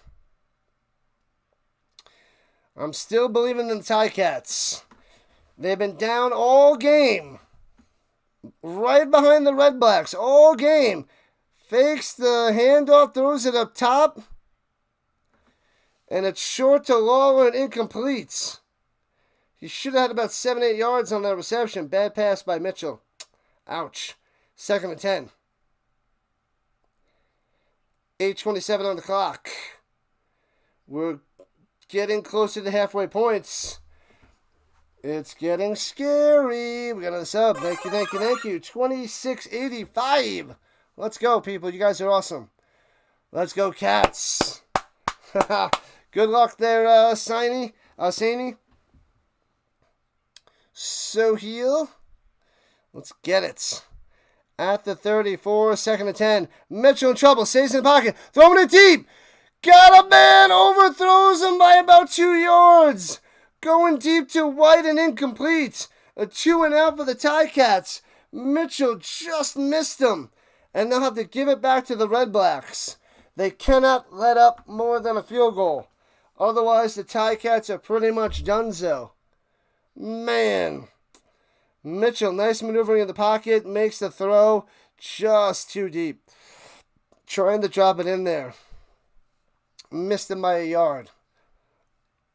I'm still believing in the TigerCats. They've been down all game. Right behind the Redblacks. All game. Fakes the handoff, throws it up top. And it's short to Lawler and incomplete. He should have had about 7-8 yards on that reception. Bad pass by Mitchell. Ouch. 2nd and 10. 8:27 on the clock. We're getting closer to halfway points. It's getting scary. We got another sub. Thank you, thank you, thank you. 2685. Let's go, people. You guys are awesome. Let's go, Cats. Good luck there, Saney. So heel. Let's get it. At the 34, 2nd and 10. Mitchell in trouble. Stays in the pocket. Throwing it deep. Got a man. Overthrows him by about 2 yards. Going deep to White and incomplete. A 2 and out for the TigerCats. Mitchell just missed him. And they'll have to give it back to the Redblacks. They cannot let up more than a field goal. Otherwise, the TigerCats are pretty much donezo. Man. Mitchell, nice maneuvering in the pocket. Makes the throw just too deep. Trying to drop it in there. Missed him by a yard.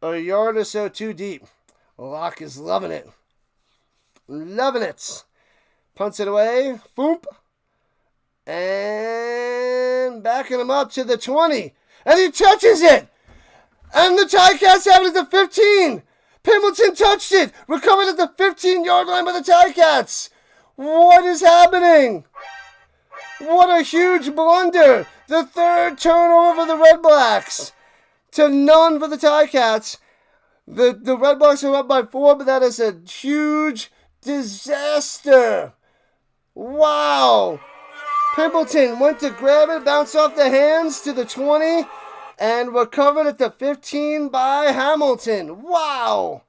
A yard or so too deep. Locke is loving it. Loving it. Punts it away. Boop. And backing him up to the 20. And he touches it. And the TigerCats have it at the 15. Pimpleton touched it. Recovered at the 15-yard line by the TigerCats. What is happening? What a huge blunder. The 3rd turnover for the Redblacks. To none for the TigerCats. The Redblacks are up by 4, but that is a huge disaster. Wow. Pimpleton went to grab it, bounced off the hands to the 20, and recovered at the 15 by Hamilton. Wow.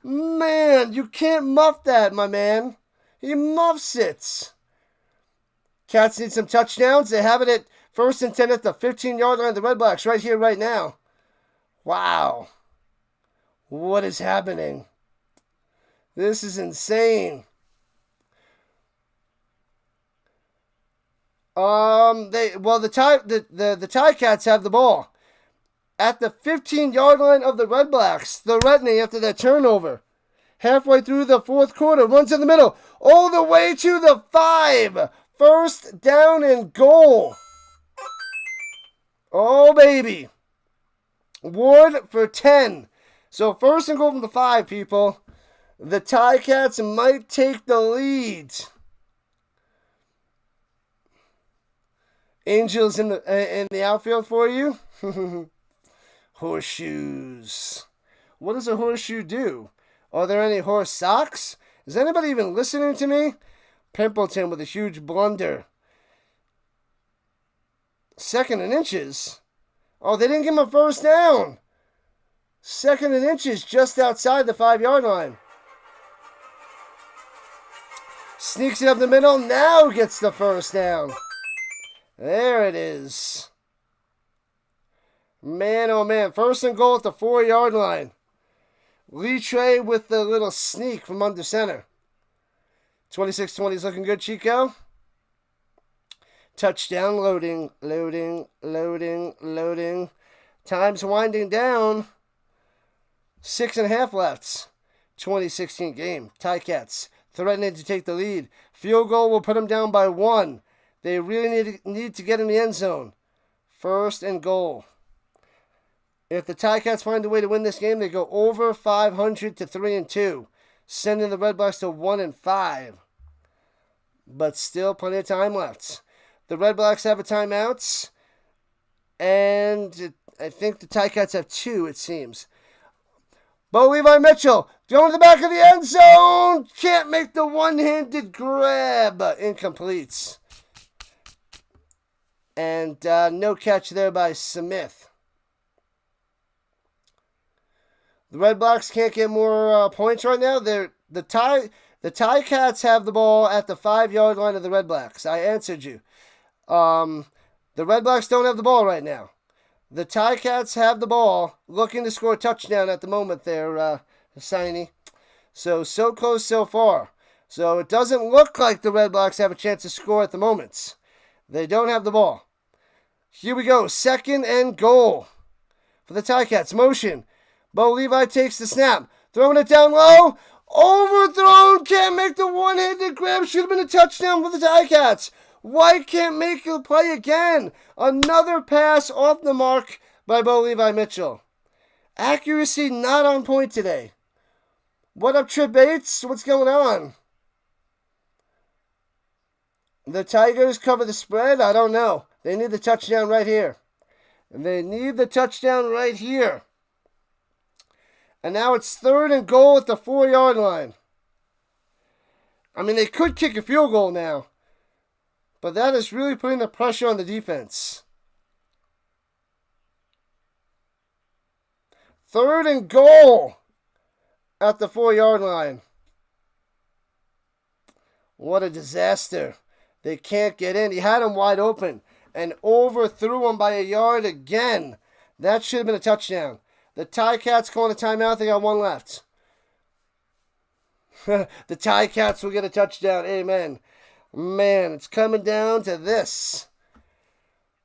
Man, you can't muff that, my man. He muffs it. Cats need some touchdowns. They have it at 1st and 10 at the 15-yard line of the Redblacks right here, right now. Wow. What is happening? This is insane. The TigerCats have the ball at the 15-yard line of the Redblacks. Threatening after that turnover. Halfway through the 4th quarter, runs in the middle, all the way to the 5. 1st down and goal. Oh baby. Ward for 10. So 1st and goal from the 5, people. The TigerCats might take the lead. Angels in the outfield for you. Horseshoes. What does a horseshoe do? Are there any horse socks? Is anybody even listening to me? Pimpleton with a huge blunder. 2nd and inches. Oh, they didn't give him a 1st down. 2nd and inches just outside the 5-yard line. Sneaks it up the middle. Now gets the 1st down. There it is. Man, oh man. 1st and goal at the 4-yard line. Litre with the little sneak from under center. 26-20 is looking good, Chico. Touchdown, loading. Time's winding down. 6.5 left. 2016 game. TigerCats threatening to take the lead. Field goal will put them down by 1. They really need to get in the end zone. 1st and goal. If the TigerCats find a way to win this game, they go over 500 to 3-2, sending the Redblacks to 1-5. But still plenty of time left. The Redblacks have a timeout, and I think the TigerCats have 2, it seems. Bo Levi Mitchell going to the back of the end zone. Can't make the one-handed grab. Incomplete. And no catch there by Smith. The Redblacks can't get more points right now. The TigerCats have the ball at the 5-yard line of the Redblacks. I answered you. The Redblacks don't have the ball right now. The TigerCats have the ball, looking to score a touchdown at the moment there, Siney. So close so far. So it doesn't look like the Redblacks have a chance to score at the moment. They don't have the ball. Here we go. 2nd and goal for the TigerCats. Motion. Bo Levi takes the snap. Throwing it down low. Overthrown. Can't make the one-handed grab. Should have been a touchdown for the TigerCats. White can't make the play again. Another pass off the mark by Bo Levi Mitchell. Accuracy not on point today. What up, Trip Bates? What's going on? The Tigers cover the spread? I don't know. They need the touchdown right here. They need the touchdown right here. And now it's 3rd and goal at the 4-yard line. I mean, they could kick a field goal now. But that is really putting the pressure on the defense. 3rd and goal at the 4-yard line. What a disaster. They can't get in. He had him wide open and overthrew him by a yard again. That should have been a touchdown. The TigerCats calling a timeout. They got 1 left. The TigerCats will get a touchdown. Amen. Man, it's coming down to this.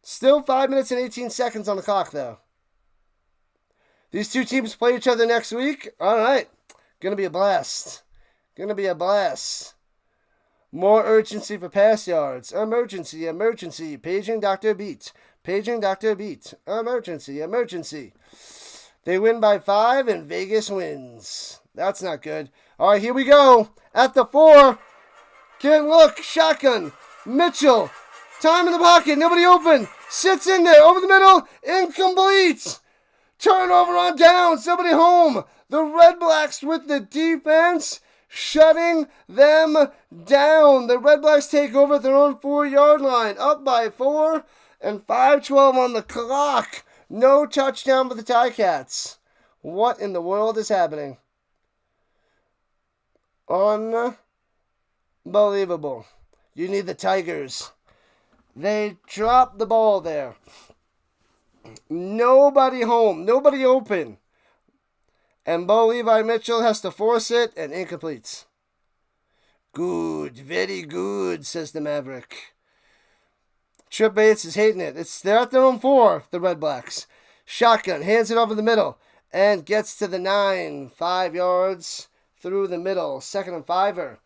Still 5 minutes and 18 seconds on the clock, though. These two teams play each other next week. All right. Going to be a blast. Going to be a blast. More urgency for pass yards. Emergency, emergency. Paging Dr. Beat. Paging Dr. Beat. Emergency, emergency. They win by 5 and Vegas wins. That's not good. All right, here we go. At the 4. Can't look. Shotgun. Mitchell. Time in the pocket. Nobody open. Sits in there. Over the middle. Incomplete. Turnover on downs. Somebody home. The Redblacks with the defense shutting them down. The Redblacks take over at their own 4-yard line. Up by 4 and 5:12 on the clock. No touchdown for the TigerCats. What in the world is happening? Unbelievable. You need the Tigers. They dropped the ball there. Nobody home. Nobody open. And Bo Levi Mitchell has to force it and incomplete. Good. Very good, says the Maverick. Trip Bates is hating it. They're at their own 4, the Redblacks. Shotgun. Hands it over the middle. And gets to the 9. 5 yards through the middle. 2nd and 5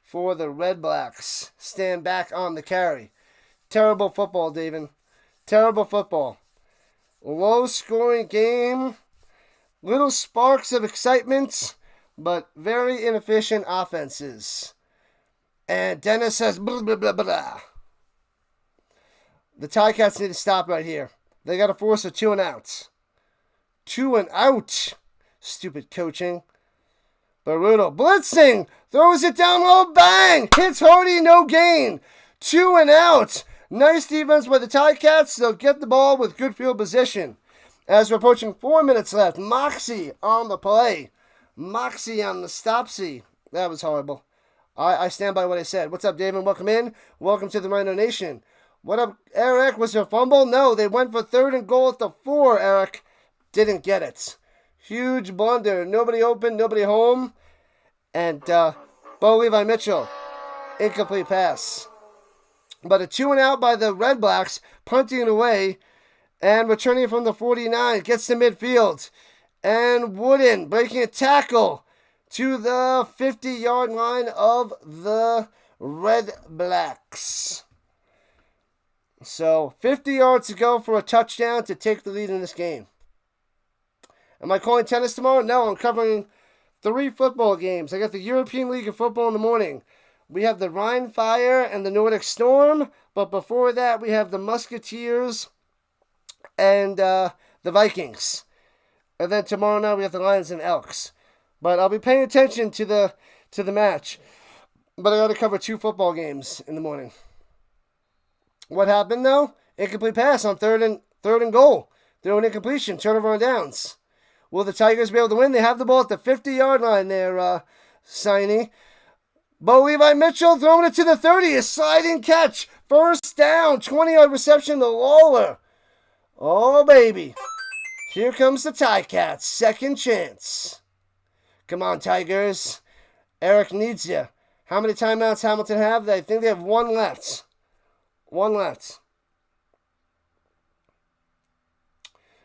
for the Redblacks. Stand back on the carry. Terrible football, David. Terrible football. Low-scoring game. Little sparks of excitement, but very inefficient offenses. And Dennis says, blah, blah, blah, blah. The TigerCats need to stop right here. They got to force a 2 and out. 2 and out. Stupid coaching. Baruto blitzing. Throws it down low. Bang. Hits Hardy. No gain. 2 and out. Nice defense by the TigerCats. They'll get the ball with good field position. As we're approaching 4 minutes left. Moxie on the play. Moxie on the stopsy. That was horrible. I stand by what I said. What's up, David? Welcome in. Welcome to the Rhino Nation. What up, Eric? Was there a fumble? No, they went for 3rd and goal at the 4, Eric. Didn't get it. Huge blunder. Nobody open, nobody home. And Bo Levi Mitchell. Incomplete pass. But a 2 and out by the Redblacks. Punting it away. And returning from the 49. Gets to midfield. And Wooden breaking a tackle to the 50-yard line of the Redblacks. So, 50 yards to go for a touchdown to take the lead in this game. Am I calling tennis tomorrow? No, I'm covering 3 football games. I got the European League of Football in the morning. We have the Rhine Fire and the Nordic Storm. But before that, we have the Musketeers and the Vikings. And then tomorrow night, we have the Lions and Elks. But I'll be paying attention to the match. But I got to cover 2 football games in the morning. What happened, though? Incomplete pass on third and goal. Throw an incompletion. Turnover on downs. Will the Tigers be able to win? They have the ball at the 50-yard line there, Signy. Bo Levi Mitchell throwing it to the 30. A sliding catch. First down. 20-yard reception to Lawler. Oh, baby. Here comes the TigerCats. Second chance. Come on, Tigers. Eric needs you. How many timeouts Hamilton have? I think they have 1 left. 1 left.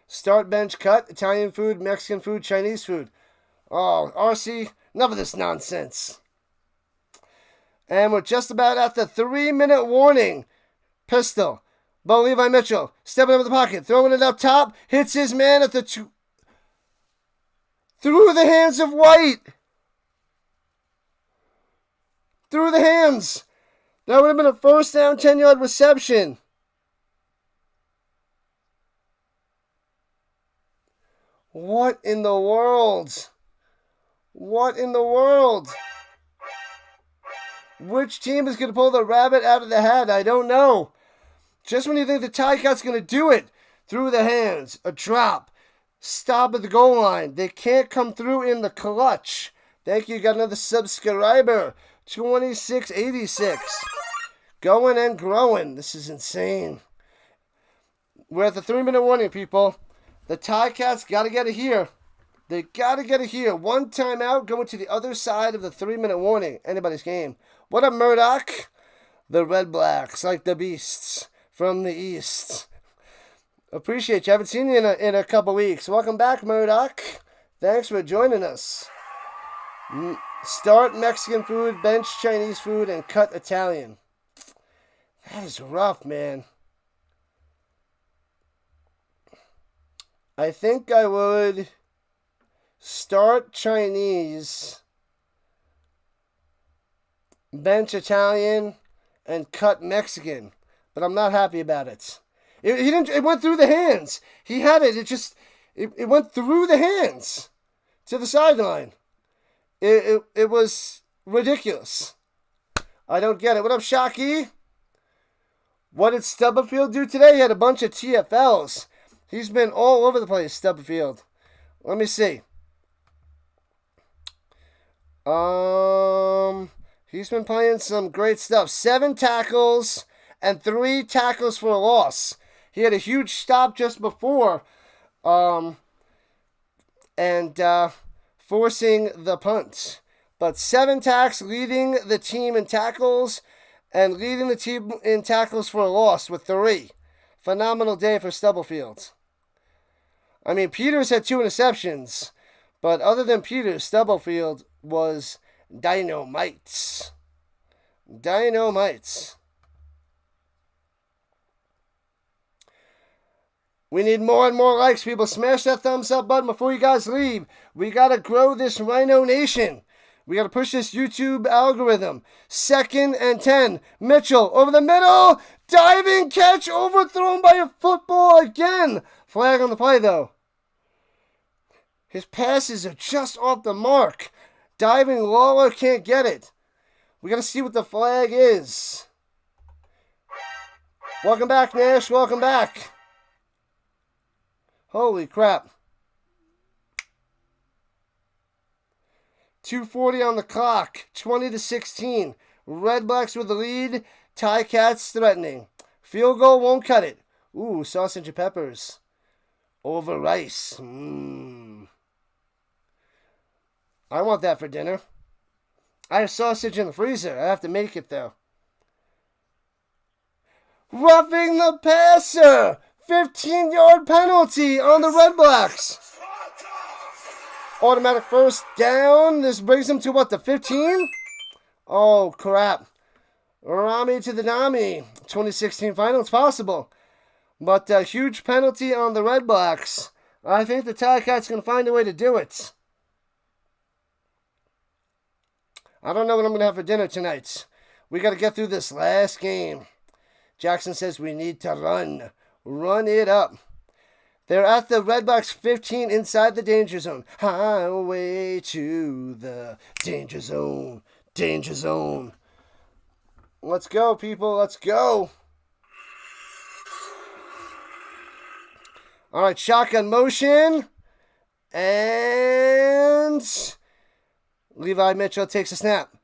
Start, bench, cut. Italian food, Mexican food, Chinese food. Oh, RC, enough of this nonsense. And we're just about at the 3-minute warning. Pistol. Bo Levi Mitchell. Stepping over the pocket. Throwing it up top. Hits his man at the 2. Through the hands of White. Through the hands. That would have been a first down, 10-yard reception. What in the world? What in the world? Which team is going to pull the rabbit out of the hat? I don't know. Just when you think the TigerCats going to do it, through the hands, a drop, stop at the goal line. They can't come through in the clutch. Thank you. Got another subscriber. 2686. Going and growing. This is insane. We're at the 3-minute warning, people. The TigerCats got to get it here. They got to get it here. One timeout going to the other side of the 3-minute warning. Anybody's game. What up, Murdoch? The Redblacks, like the beasts from the east. Appreciate you. I haven't seen you in a couple weeks. Welcome back, Murdoch. Thanks for joining us. Start Mexican food, bench Chinese food, and cut Italian. That is rough, man. I think I would start Chinese, bench Italian, and cut Mexican. But I'm not happy about it. It went through the hands. He had it. It went through the hands to the sideline. It was ridiculous. I don't get it. What up, Shocky? What did Stubblefield do today? He had a bunch of TFLs. He's been all over the place, Stubblefield. Let me see. He's been playing some great stuff. 7 tackles and 3 tackles for a loss. He had a huge stop just before, and forcing the punt. But 7 tacks, leading the team in tackles, and leading the team in tackles for a loss with 3. Phenomenal day for Stubblefield. I mean, Peters had 2 interceptions, but other than Peters, Stubblefield was dynamite. Dynamite. We need more and more likes, people. Smash that thumbs up button before you guys leave. We got to grow this Rhino Nation. We got to push this YouTube algorithm. 2nd and 10. Mitchell over the middle. Diving catch overthrown by a football again. Flag on the play, though. His passes are just off the mark. Diving Lawler can't get it. We got to see what the flag is. Welcome back, Nash. Welcome back. Holy crap. 2:40 on the clock. 20-16. Redblacks with the lead. TigerCats threatening. Field goal won't cut it. Ooh, sausage and peppers. Over rice. I want that for dinner. I have sausage in the freezer. I have to make it, though. Roughing the passer. 15-yard penalty on the Redblacks. Automatic first down. This brings them to, what, the 15? Oh, crap. Rami to the Nami. 2016 final. It's possible. But a huge penalty on the Redblacks. I think the TigerCats can find a way to do it. I don't know what I'm going to have for dinner tonight. We got to get through this last game. Jackson says we need to run. Run it up. They're at the Redblacks 15 inside the danger zone. Highway to the danger zone. Danger zone. Let's go, people. Let's go. All right, shotgun motion. And Levi Mitchell takes a snap.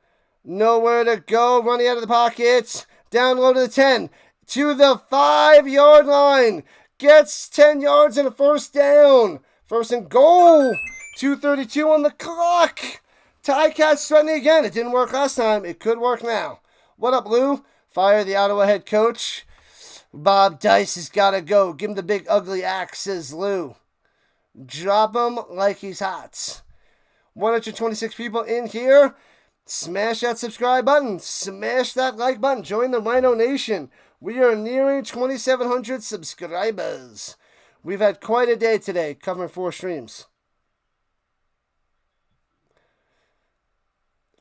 Nowhere to go. Running out of the pocket. Down low to the 10. To the 5-yard line. Gets 10 yards and a first down. First and goal. 2:32 on the clock. TigerCats threatening again. It didn't work last time. It could work now. What up, Lou? Fire the Ottawa head coach. Bob Dice has got to go. Give him the big ugly axe, says Lou. Drop him like he's hot. 126 people in here. Smash that subscribe button. Smash that like button. Join the Rhino Nation. We are nearing 2,700 subscribers. We've had quite a day today, covering 4 streams.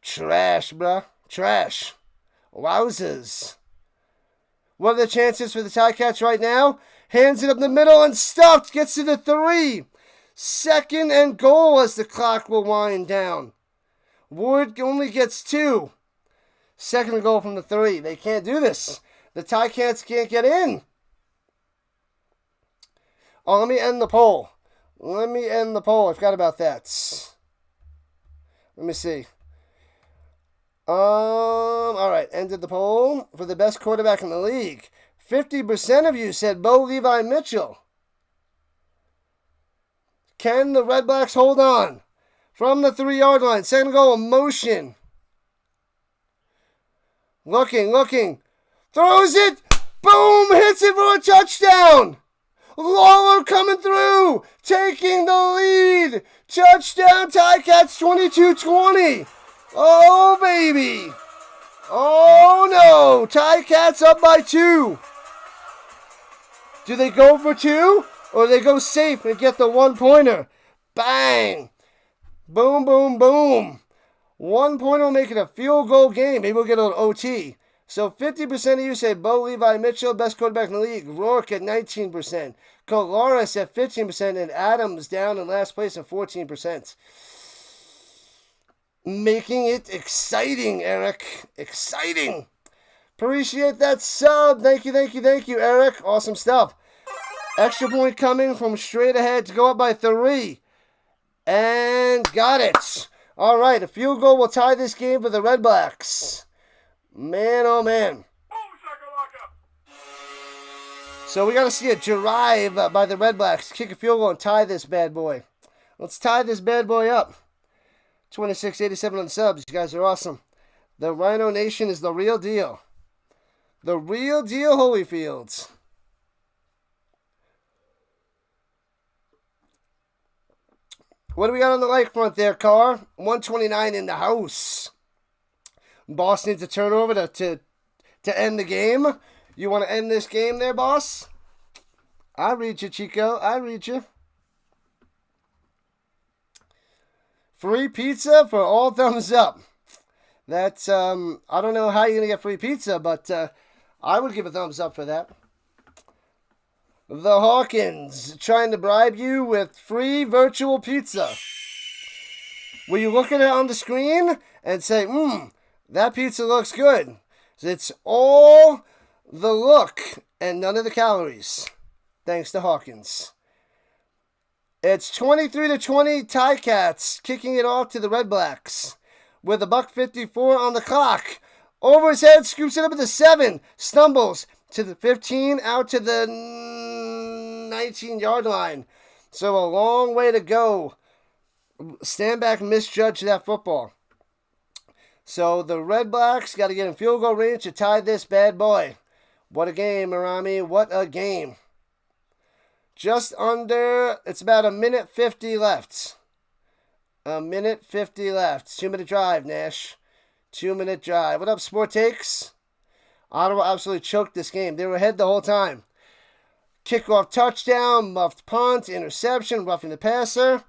Trash, bruh. Trash. Wowzers. What are the chances for the TigerCats right now? Hands it up the middle and stuffed. Gets to the 3. 2nd and goal as the clock will wind down. Wood only gets 2. 2nd and goal from the 3. They can't do this. The TigerCats can't get in. Oh, let me end the poll. I forgot about that. Let me see. All right, ended the poll for the best quarterback in the league. 50% of you said Bo Levi Mitchell. Can the Redblacks hold on? From the 3-yard line, 2nd goal, motion. Looking. Throws it. Boom, hits it for a touchdown. Lawler coming through, taking the lead. Touchdown, TigerCats 22-20. Oh, baby. Oh, no. TigerCats up by 2. Do they go for 2? Or do they go safe and get the 1-pointer? Bang. Boom, boom, boom. 1-pointer will make it a field goal game. Maybe we'll get an OT. So 50% of you say Bo Levi Mitchell, best quarterback in the league. Rourke at 19%. Colares at 15%. And Adams down in last place at 14%. Making it exciting, Eric. Exciting. Appreciate that sub. Thank you, Eric. Awesome stuff. Extra point coming from straight ahead to go up by 3. And got it. All right, a field goal will tie this game for the Redblacks. Man, oh man. So we got to see a drive by the Redblacks. Kick a field goal and tie this bad boy. Let's tie this bad boy up. 2687 on the subs. You guys are awesome. The Rhino Nation is the real deal. The real deal, Holyfields. What do we got on the lakefront there, Carr? 129 in the house. Boss needs a turnover to end the game. You want to end this game there, boss? I read you, Chico. I read you. Free pizza for all thumbs up. That's, I don't know how you're going to get free pizza, but I would give a thumbs up for that. The Hawkins trying to bribe you with free virtual pizza. Will you look at it on the screen and say, that pizza looks good? It's all the look and none of the calories. Thanks to Hawkins. It's 23-20 TigerCats kicking it off to the Redblacks with $1:54 on the clock. Over his head, scoops it up at the 7, stumbles to the 15, out to the 19-yard line. So a long way to go. Stand back and misjudge that football. So the Redblacks got to get in field goal range to tie this bad boy. What a game, Marami. What a game. Just under, it's about 1:50 left. 1:50 left. 2-minute drive, Nash. 2-minute drive. What up, Sport Takes? Ottawa absolutely choked this game. They were ahead the whole time. Kickoff touchdown, muffed punt, interception, roughing the passer.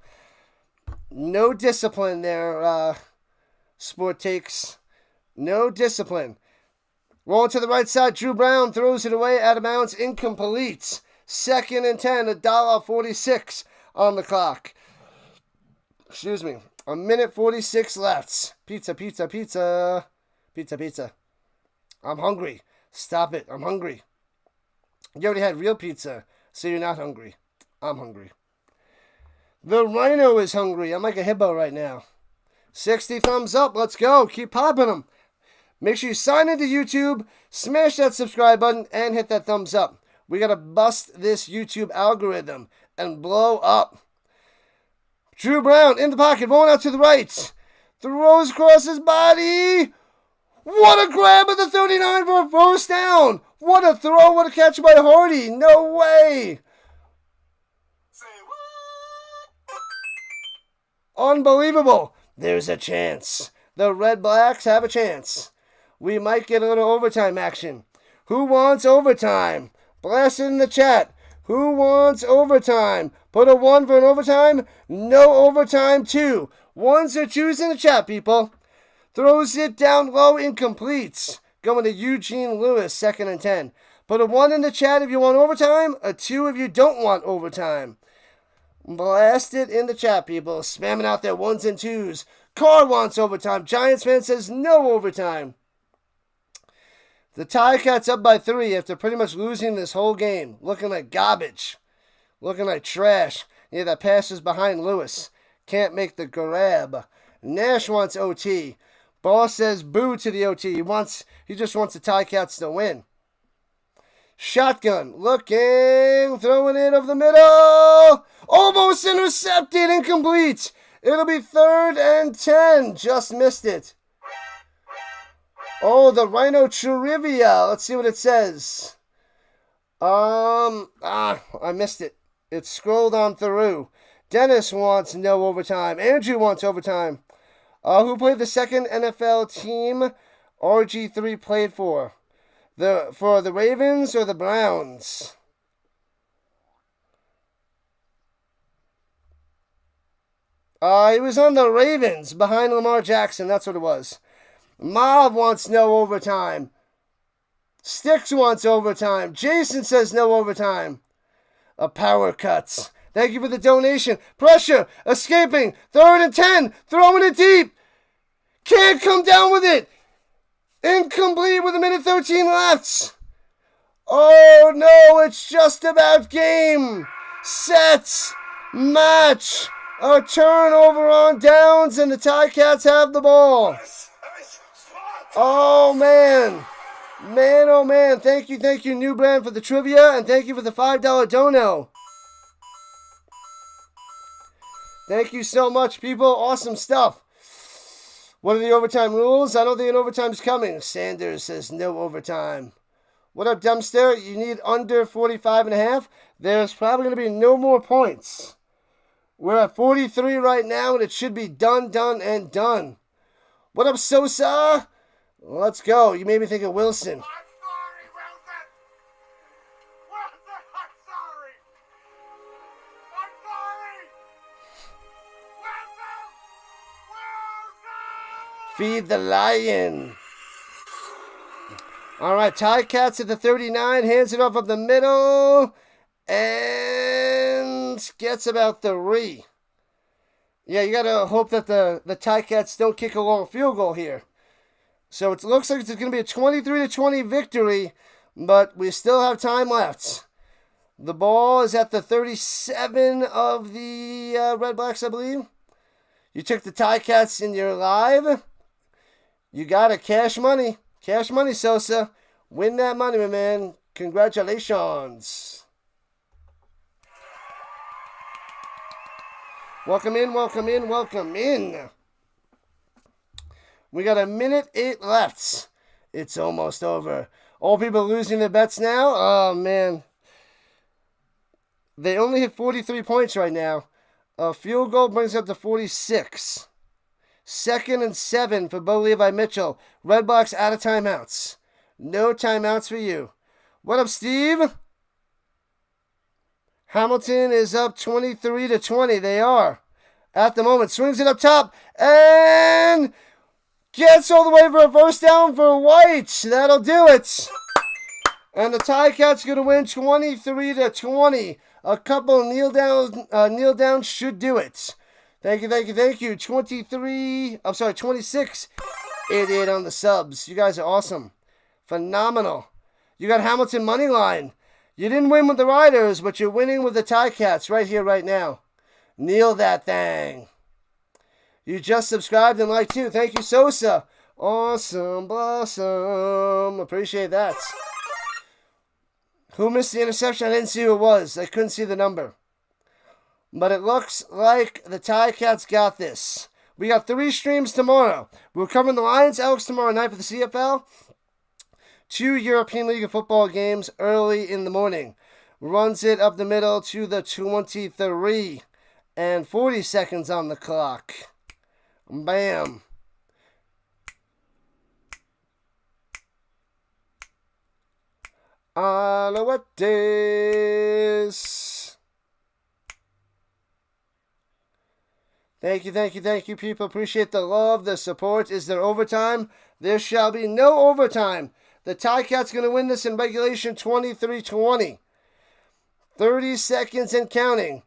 No discipline there, Sport Takes. No discipline. Rolling to the right side, Dru Brown throws it away, out of bounds, incomplete. 2nd and 10, $1:46 on the clock. Excuse me. 1:46 left. Pizza. I'm hungry. Stop it. I'm hungry. You already had real pizza, so you're not hungry. I'm hungry. The Rhino is hungry. I'm like a hippo right now. 60 thumbs up. Let's go. Keep popping them. Make sure you sign into YouTube, smash that subscribe button, and hit that thumbs up. We got to bust this YouTube algorithm and blow up. Dru Brown in the pocket, rolling out to the right. Throws across his body. What a grab at the 39 for a first down. What a throw. What a catch by Hardy. No way. Say what? Unbelievable. There's a chance. The Redblacks have a chance. We might get a little overtime action. Who wants overtime? Blast it in the chat. Who wants overtime? Put a 1 for an overtime. No overtime 2. 1s or 2s in the chat, people. Throws it down low, incomplete. Going to Eugene Lewis, 2nd and 10. Put a 1 in the chat if you want overtime. A 2 if you don't want overtime. Blast it in the chat, people. Spamming out their ones and twos. Carr wants overtime. Giants fan says no overtime. The TigerCats up by 3 after pretty much losing this whole game. Looking like garbage. Looking like trash. Yeah, that pass is behind Lewis. Can't make the grab. Nash wants OT. Boss says boo to the OT. He just wants the TigerCats to win. Shotgun. Looking. Throwing it over the middle. Almost intercepted. Incomplete. It'll be 3rd and 10. Just missed it. Oh, the Rhino trivia. Let's see what it says. I missed it. It scrolled on through. Dennis wants no overtime. Andrew wants overtime. Who played the second NFL team RG3 played for? For the Ravens or the Browns? He was on the Ravens behind Lamar Jackson. That's what it was. Mav wants no overtime. Sticks wants overtime. Jason says no overtime. A power cuts. Thank you for the donation. Pressure. Escaping. 3rd and 10. Throwing it deep. Can't come down with it. Incomplete with 1:13 left. Oh no, it's just about game. Set. Match. A turnover on downs and the TigerCats have the ball. Oh, man. Man, oh, man. Thank you, New Brand, for the trivia, and thank you for the $5 dono. Thank you so much, people. Awesome stuff. What are the overtime rules? I don't think an overtime is coming. Sanders says no overtime. What up, Dempster? You need under 45.5. There's probably going to be no more points. We're at 43 right now, and it should be done, and done. What up, Sosa? Let's go. You made me think of Wilson. I'm sorry, Wilson. Wilson, I'm sorry. I'm sorry. Wilson. Feed the lion. All right, TigerCats at the 39. Hands it off up the middle. And gets about 3. Yeah, you got to hope that the TigerCats don't kick a long field goal here. So it looks like it's going to be a 23-20 victory, but we still have time left. The ball is at the 37 of the Redblacks, I believe. You took the TigerCats in your live. You got it. Cash money. Cash money, Sosa. Win that money, my man. Congratulations. Welcome in, welcome in, welcome in. We got 1:08 left. It's almost over. All people losing their bets now? Oh, man. They only hit 43 points right now. A field goal brings up to 46. 2nd and 7 for Bo Levi Mitchell. Redblacks out of timeouts. No timeouts for you. What up, Steve? Hamilton is up 23-20. They are. At the moment. Swings it up top. And gets all the way for a first down for White. That'll do it. And the TigerCats are going to win 23-20. A couple kneel downs should do it. Thank you. 26. 88 on the subs. You guys are awesome. Phenomenal. You got Hamilton money line. You didn't win with the Riders, but you're winning with the TigerCats right here, right now. Kneel that thing. You just subscribed and liked too. Thank you, Sosa. Awesome, blossom. Appreciate that. Who missed the interception? I didn't see who it was. I couldn't see the number. But it looks like the TigerCats got this. We got 3 streams tomorrow. We're covering the Lions Elks tomorrow night for the CFL. 2 European League of Football games early in the morning. Runs it up the middle to the 23. And 40 seconds on the clock. Bam. Alouettes. Thank you, people. Appreciate the love, the support. Is there overtime? There shall be no overtime. The TigerCats going to win this in regulation 23-20. 30 seconds and counting.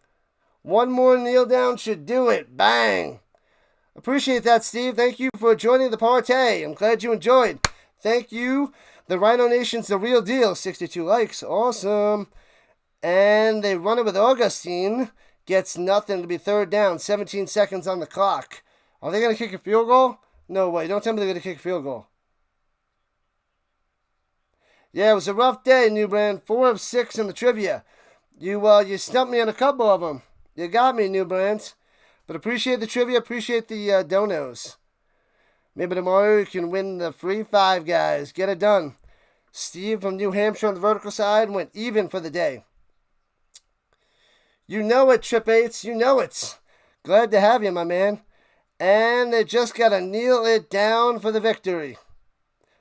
One more kneel down should do it. Bang. Appreciate that, Steve. Thank you for joining the party. I'm glad you enjoyed. Thank you. The Rhino Nation's the real deal. 62 likes. Awesome. And they run it with Augustine. Gets nothing to be third down. 17 seconds on the clock. Are they going to kick a field goal? No way. Don't tell me they're going to kick a field goal. Yeah, it was a rough day, New Brand. 4 of 6 in the trivia. You stumped me on a couple of them. You got me, New Brand. But appreciate the trivia. Appreciate the donos. Maybe tomorrow you can win the free 5 guys. Get it done. Steve from New Hampshire on the vertical side went even for the day. You know it, Trip 8s. You know it. Glad to have you, my man. And they just got to kneel it down for the victory.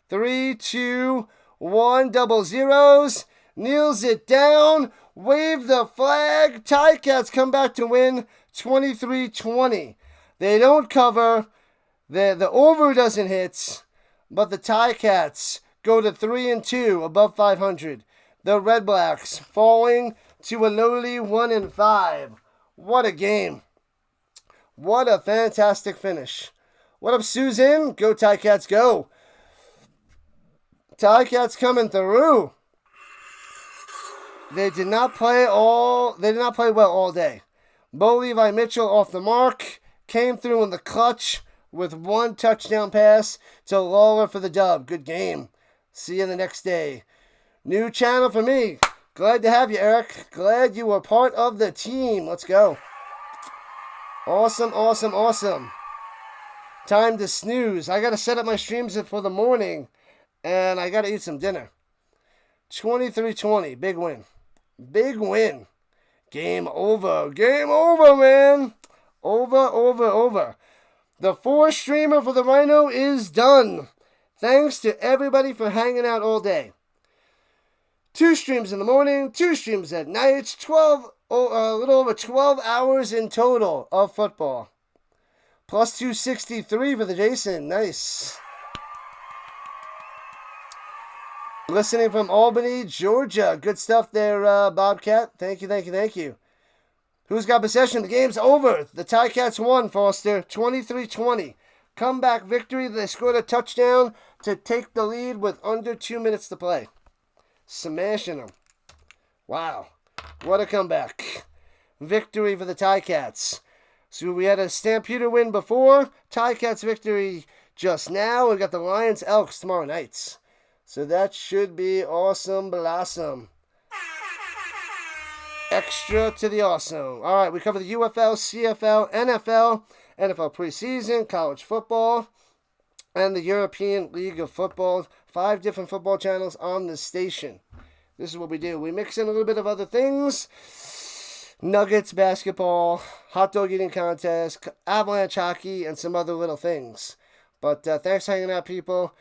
3, 2, 1, double zeros. Kneels it down. Wave the flag. TigerCats come back to win 23-20. They don't cover. The over doesn't hit. But the TigerCats go to 3-2 above 500. The Redblacks falling to a lowly 1-5. What a game. What a fantastic finish. What up, Susan? Go TigerCats, go. TigerCats coming through. They did not play well all day. Bo Levi Mitchell off the mark. Came through in the clutch with 1 touchdown pass to Lawler for the dub. Good game. See you the next day. New channel for me. Glad to have you, Eric. Glad you were part of the team. Let's go. Awesome, awesome, awesome. Time to snooze. I got to set up my streams for the morning, and I got to eat some dinner. 23-20. Big win. Big win. Game over. Game over, man. Over. The 4 streamer for the Rhino is done. Thanks to everybody for hanging out all day. 2 streams in the morning, 2 streams at night, a little over 12 hours in total of football. Plus 263 for the Jason. Nice. Listening from Albany, Georgia. Good stuff there, Bobcat. Thank you. Who's got possession? The game's over. The TigerCats won, Foster. 23-20. Comeback victory. They scored a touchdown to take the lead with under 2 minutes to play. Smashing them. Wow. What a comeback. Victory for the TigerCats. So we had a Stampeder win before. TigerCats victory just now. We got the Lions Elks tomorrow nights. So that should be awesome blossom. Extra to the awesome. All right, we cover the UFL, CFL, NFL, NFL preseason, college football, and the European League of Football. 5 different football channels on the station. This is what we do. We mix in a little bit of other things. Nuggets, basketball, hot dog eating contest, avalanche hockey, and some other little things. But thanks for hanging out, people.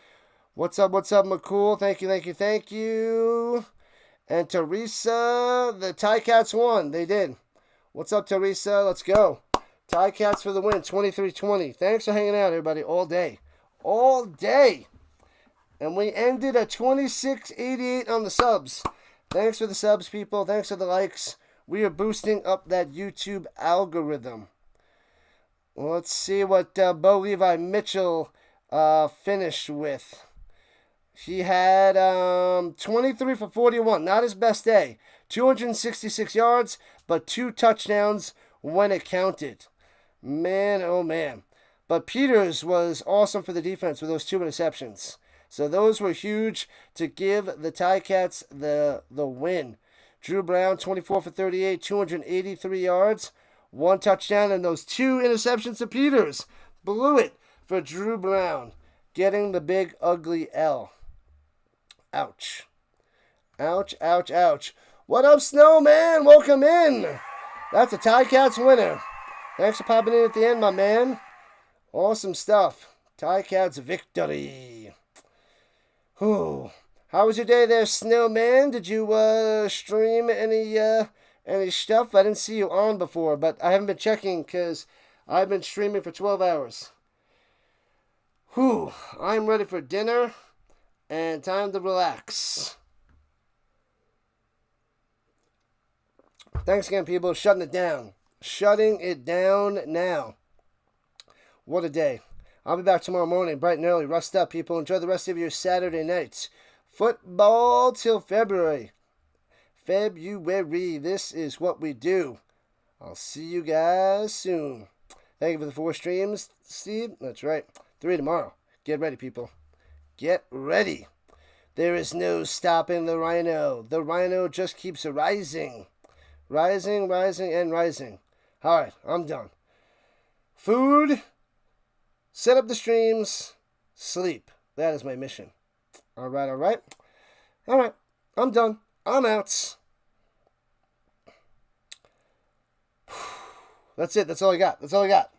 What's up, McCool? Thank you. And Teresa, the TigerCats won. They did. What's up, Teresa? Let's go. TigerCats for the win, 23-20. Thanks for hanging out, everybody, all day. All day. And we ended at 2688 on the subs. Thanks for the subs, people. Thanks for the likes. We are boosting up that YouTube algorithm. Let's see what Bo Levi Mitchell finished with. He had 23 for 41. Not his best day. 266 yards, but 2 touchdowns when it counted. Man, oh man. But Peters was awesome for the defense with those 2 interceptions. So those were huge to give the TigerCats the win. Dru Brown, 24 for 38, 283 yards, 1 touchdown, and those 2 interceptions to Peters. Blew it for Dru Brown, getting the big ugly L. Ouch. Ouch. What up, Snowman? Welcome in. That's a TigerCats winner. Thanks for popping in at the end, my man. Awesome stuff. TigerCats victory. Whew. How was your day there, Snowman? Did you stream any stuff? I didn't see you on before, but I haven't been checking because I've been streaming for 12 hours. Whew. I'm ready for dinner and time to relax. Thanks again, people. Shutting it down. Shutting it down now. What a day. I'll be back tomorrow morning, bright and early. Rest up, people. Enjoy the rest of your Saturday nights. Football till February. This is what we do. I'll see you guys soon. Thank you for the 4 streams, Steve. That's right. 3 tomorrow. Get ready, people. Get ready. There is no stopping the Rhino. The Rhino just keeps rising. Rising, rising, and rising. All right, I'm done. Food, set up the streams, sleep. That is my mission. All right, all right. All right, I'm done. I'm out. That's it. That's all I got. That's all I got.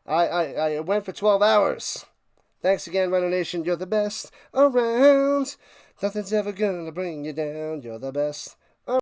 I went for 12 hours. Thanks again, Rhino Nation. You're the best around. Nothing's ever gonna bring you down. You're the best